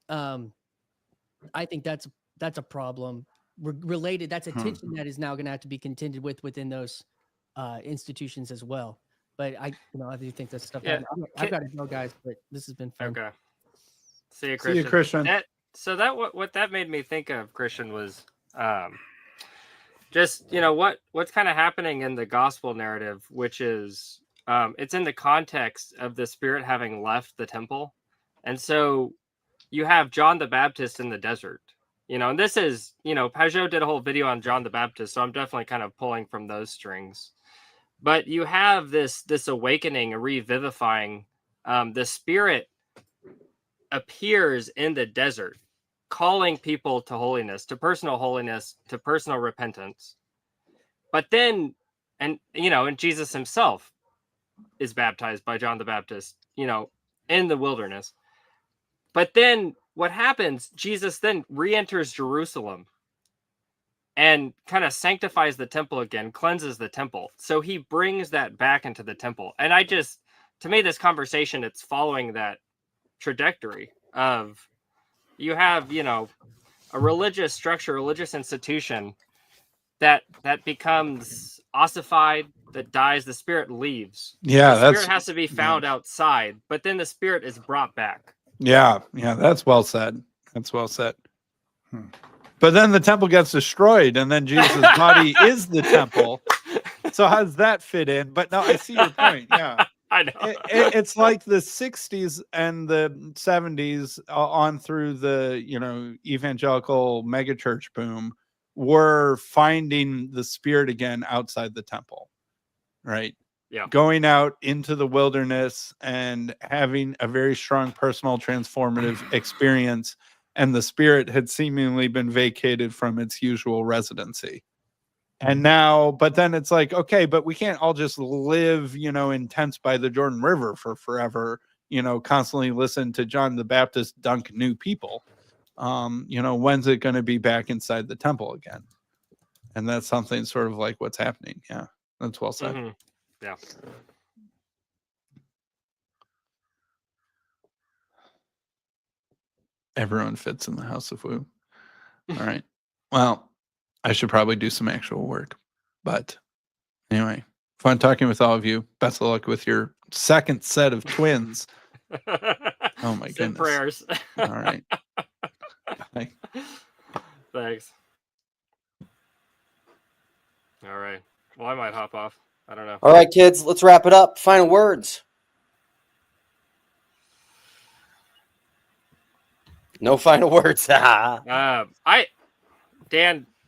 I think that's a problem related. That's a tension that is now going to have to be contended with within those institutions as well. But I do think that stuff. Yeah. I've got to go, guys. But this has been fun. Okay. See you, Christian. What that made me think of, Christian, was just, you know, what's kind of happening in the gospel narrative, which is it's in the context of the Spirit having left the temple. And so you have John the Baptist in the desert, you know, and this is, you know, Peugeot did a whole video on John the Baptist, so I'm definitely kind of pulling from those strings. But you have this awakening, a revivifying. The Spirit appears in the desert, calling people to holiness, to personal repentance. But then, and Jesus himself is baptized by John the Baptist, you know, in the wilderness. But then what happens? Jesus then re-enters Jerusalem and kind of sanctifies the temple again, cleanses the temple. So he brings that back into the temple. And to me, this conversation, it's following that trajectory of, you have, you know, a religious structure, religious institution that becomes ossified, that dies, the Spirit leaves. Yeah, the Spirit has to be found outside, but then the Spirit is brought back. Yeah, that's well said. That's well said. But then the temple gets destroyed, and then Jesus' body is the temple. So how does that fit in? But no, I see your point. Yeah. I know. It's like the 60s and the 70s on through the, you know, evangelical megachurch boom, were finding the Spirit again outside the temple, right? Yeah. Going out into the wilderness and having a very strong personal transformative experience, and the Spirit had seemingly been vacated from its usual residency. And now, but then it's like, okay, but we can't all just live, in tents by the Jordan River for forever, constantly listen to John the Baptist dunk new people. When's it going to be back inside the temple again? And that's something sort of like what's happening. Yeah, that's well said. Mm-hmm. Yeah. Everyone fits in the house of Wu. All right. Well, I should probably do some actual work. But anyway, fun talking with all of you. Best of luck with your second set of twins. Oh my Send goodness. prayers. All right. Bye. Thanks. All right. Well, I might hop off. I don't know. All right, kids, let's wrap it up. Final words. No final words. Dan,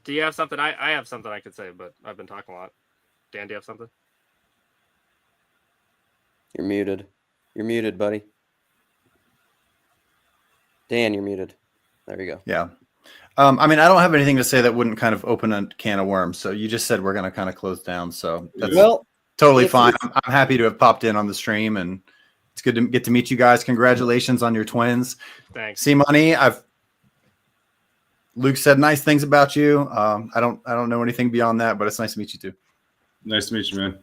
do you have something? I have something I could say, but I've been talking a lot. Dan, do you have something? You're muted. You're muted, buddy. Dan, you're muted. There you go. Yeah. I mean, I don't have anything to say that wouldn't kind of open a can of worms. So you just said we're going to kind of close down. So that's totally fine. I'm happy to have popped in on the stream, and it's good to get to meet you guys. Congratulations on your twins. Thanks. See, Money, Luke said nice things about you. I don't know anything beyond that, but it's nice to meet you too. Nice to meet you, man.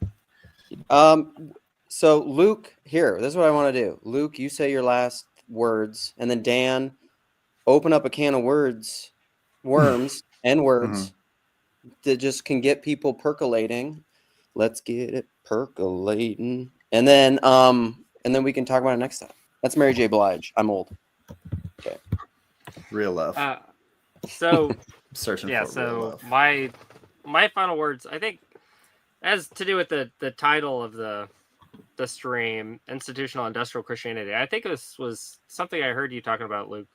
So Luke, this is what I want to do. Luke, you say your last words, and then Dan, open up a can of worms that just can get people percolating. Let's get it percolating, and then we can talk about it next time. That's Mary J. Blige. I'm old. Okay. Real love. So Searching yeah. for real So love. my final words, I think, has to do with the title of the stream, Institutional Industrial Christianity. I think this was something I heard you talking about, Luke.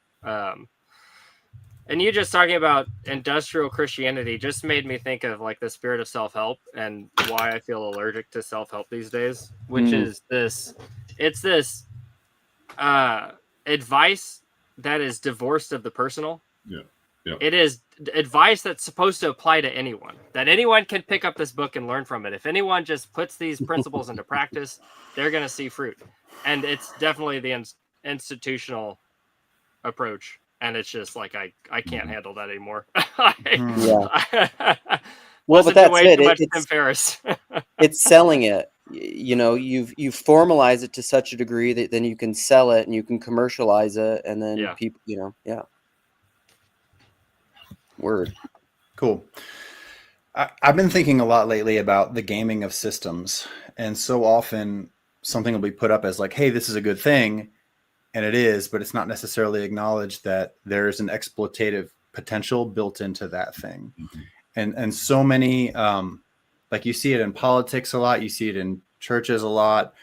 And you just talking about industrial Christianity just made me think of like the spirit of self-help and why I feel allergic to self-help these days, which is this advice that is divorced of the personal. Yeah. Yeah. It is advice that's supposed to apply to anyone, that anyone can pick up this book and learn from it. If anyone just puts these principles into practice, they're going to see fruit. And it's definitely the institutional approach. And it's just like, I can't handle that anymore. Well, but that's it. Too much Tim Ferriss. It's selling it. You've formalized it to such a degree that then you can sell it and you can commercialize it, and then people, Word. Cool. I've been thinking a lot lately about the gaming of systems, and so often something will be put up as like, hey, this is a good thing. And it is, but it's not necessarily acknowledged that there's an exploitative potential built into that thing. And so many, like you see it in politics a lot, you see it in churches a lot.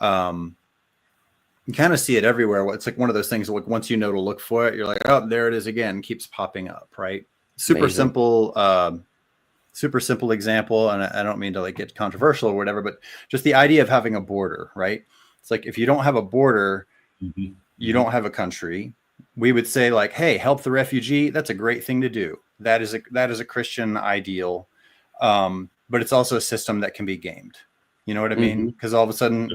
You kind of see it everywhere. It's like one of those things, like once you know to look for it, you're like, oh, there it is again, keeps popping up, right? Super simple example. And I don't mean to like get controversial or whatever, but just the idea of having a border, right? It's like, if you don't have a border, you don't have a country. We would say like, hey, help the refugee. That's a great thing to do. That is a Christian ideal. But it's also a system that can be gamed. You know what I mean? Because all of a sudden,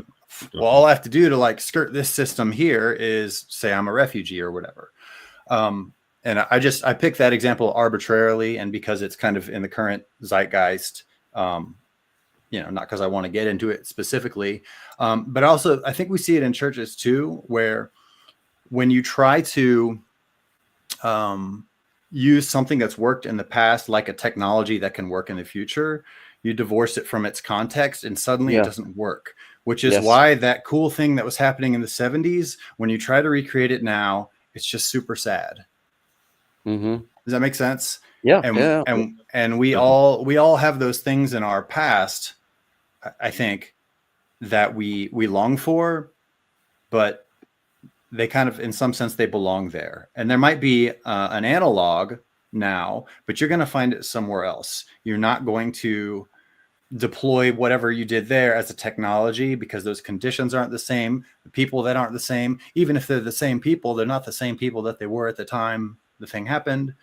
well, all I have to do to like skirt this system here is say I'm a refugee or whatever. And I picked that example arbitrarily, and because it's kind of in the current zeitgeist, not because I want to get into it specifically, but also I think we see it in churches too, where when you try to use something that's worked in the past, like a technology that can work in the future, you divorce it from its context and suddenly it doesn't work, which is why that cool thing that was happening in the 70s, when you try to recreate it now, it's just super sad. Does that make sense? Yeah. And we all have those things in our past, I think, that we long for, but they kind of, in some sense, they belong there. And there might be an analog now, but you're going to find it somewhere else. You're not going to deploy whatever you did there as a technology because those conditions aren't the same. The people that aren't the same, even if they're the same people, they're not the same people that they were at the time the thing happened.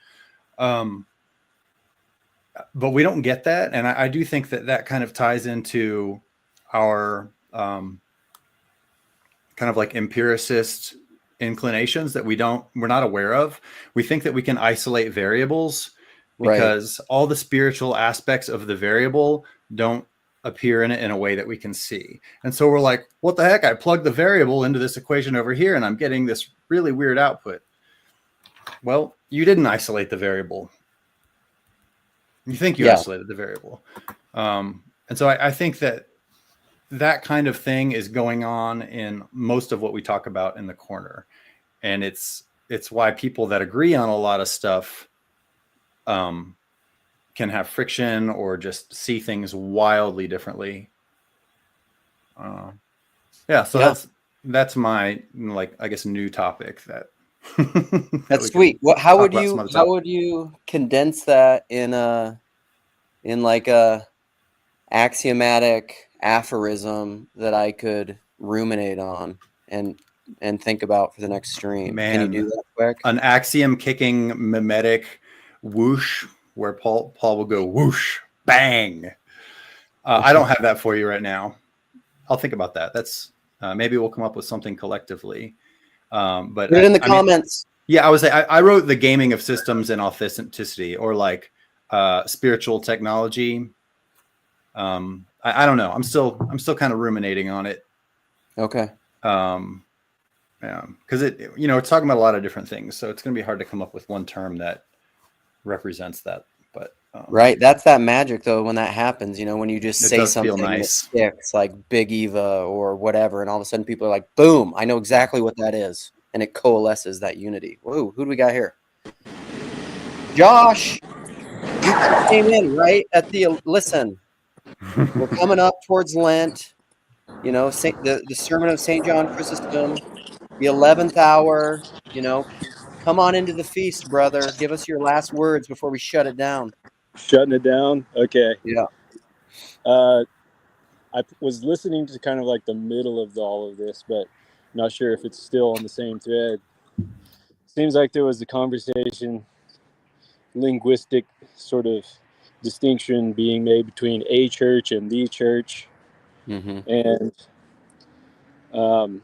but we don't get that. And I do think that kind of ties into our kind of like empiricist inclinations that we're not aware of. We think that we can isolate variables because all the spiritual aspects of the variable don't appear in it in a way that we can see. And so we're like, what the heck? I plugged the variable into this equation over here and I'm getting this really weird output. Well, you didn't isolate the variable. You think you isolated the variable. And so I think that kind of thing is going on in most of what we talk about in the corner. And it's why people that agree on a lot of stuff can have friction or just see things wildly differently. That's my, like, I guess, new topic that that's sweet. How would you condense that in like a axiomatic aphorism that I could ruminate on and think about for the next stream? Man, can you do that quick? An axiom kicking mimetic whoosh, where Paul will go whoosh, bang. I don't have that for you right now. I'll think about that. That's maybe we'll come up with something collectively. But put it in the comments. I would say I wrote the gaming of systems and authenticity, or like spiritual technology. I don't know. I'm still kind of ruminating on it. Okay. Because it's talking about a lot of different things, so it's going to be hard to come up with one term that represents that. But right, that's that magic though. When that happens, when you just say something that nice. sticks, like Big Eva or whatever, and all of a sudden people are like, "Boom! I know exactly what that is," and it coalesces that unity. Whoa, who do we got here? Josh, you came in right at the listen. We're coming up towards Lent. The sermon of St. John Chrysostom, the 11th hour. Come on into the feast, brother. Give us your last words before we shut it down. Shutting it down? Okay. Yeah. I was listening to kind of like the middle of all of this, but not sure if it's still on the same thread. Seems like there was a conversation, linguistic sort of distinction being made between a church and the church. Mm-hmm. And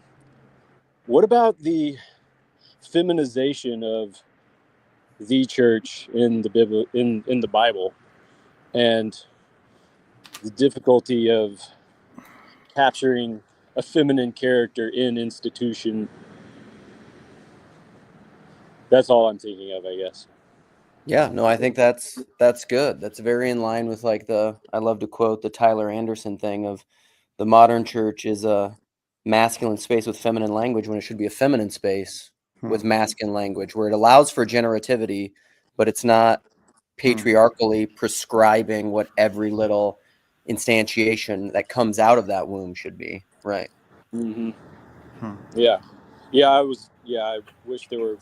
what about the feminization of the church in the Bible, and the difficulty of capturing a feminine character in institution? That's all I'm thinking of, I guess. Yeah, no, I think that's good. That's very in line with like I love to quote the Tyler Anderson thing of the modern church is a masculine space with feminine language when it should be a feminine space with masculine language, where it allows for generativity, but it's not patriarchally prescribing what every little instantiation that comes out of that womb should be. Right. Mm-hmm. Yeah. I wish there were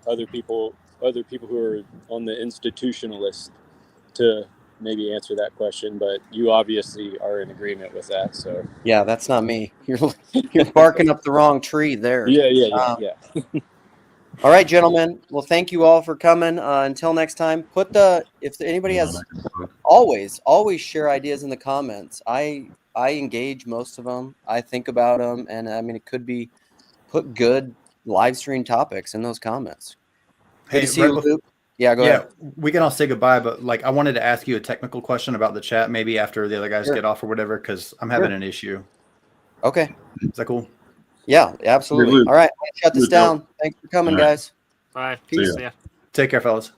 other people who are on the institutionalist to maybe answer that question, but you obviously are in agreement with that. So yeah, that's not me. You're barking up the wrong tree there. Yeah. All right, gentlemen. Well, thank you all for coming. Until next time, if anybody has, always share ideas in the comments. I engage most of them. I think about them, and I mean, it could be put good live stream topics in those comments. Good to see you, Luke. Yeah, go ahead. We can all say goodbye, but like I wanted to ask you a technical question about the chat, maybe after the other guys get off or whatever, because I'm having an issue. Okay. Is that cool? Yeah, absolutely. All right, I'll shut this down. Thanks for coming, guys. Bye. Peace. Take care, fellas.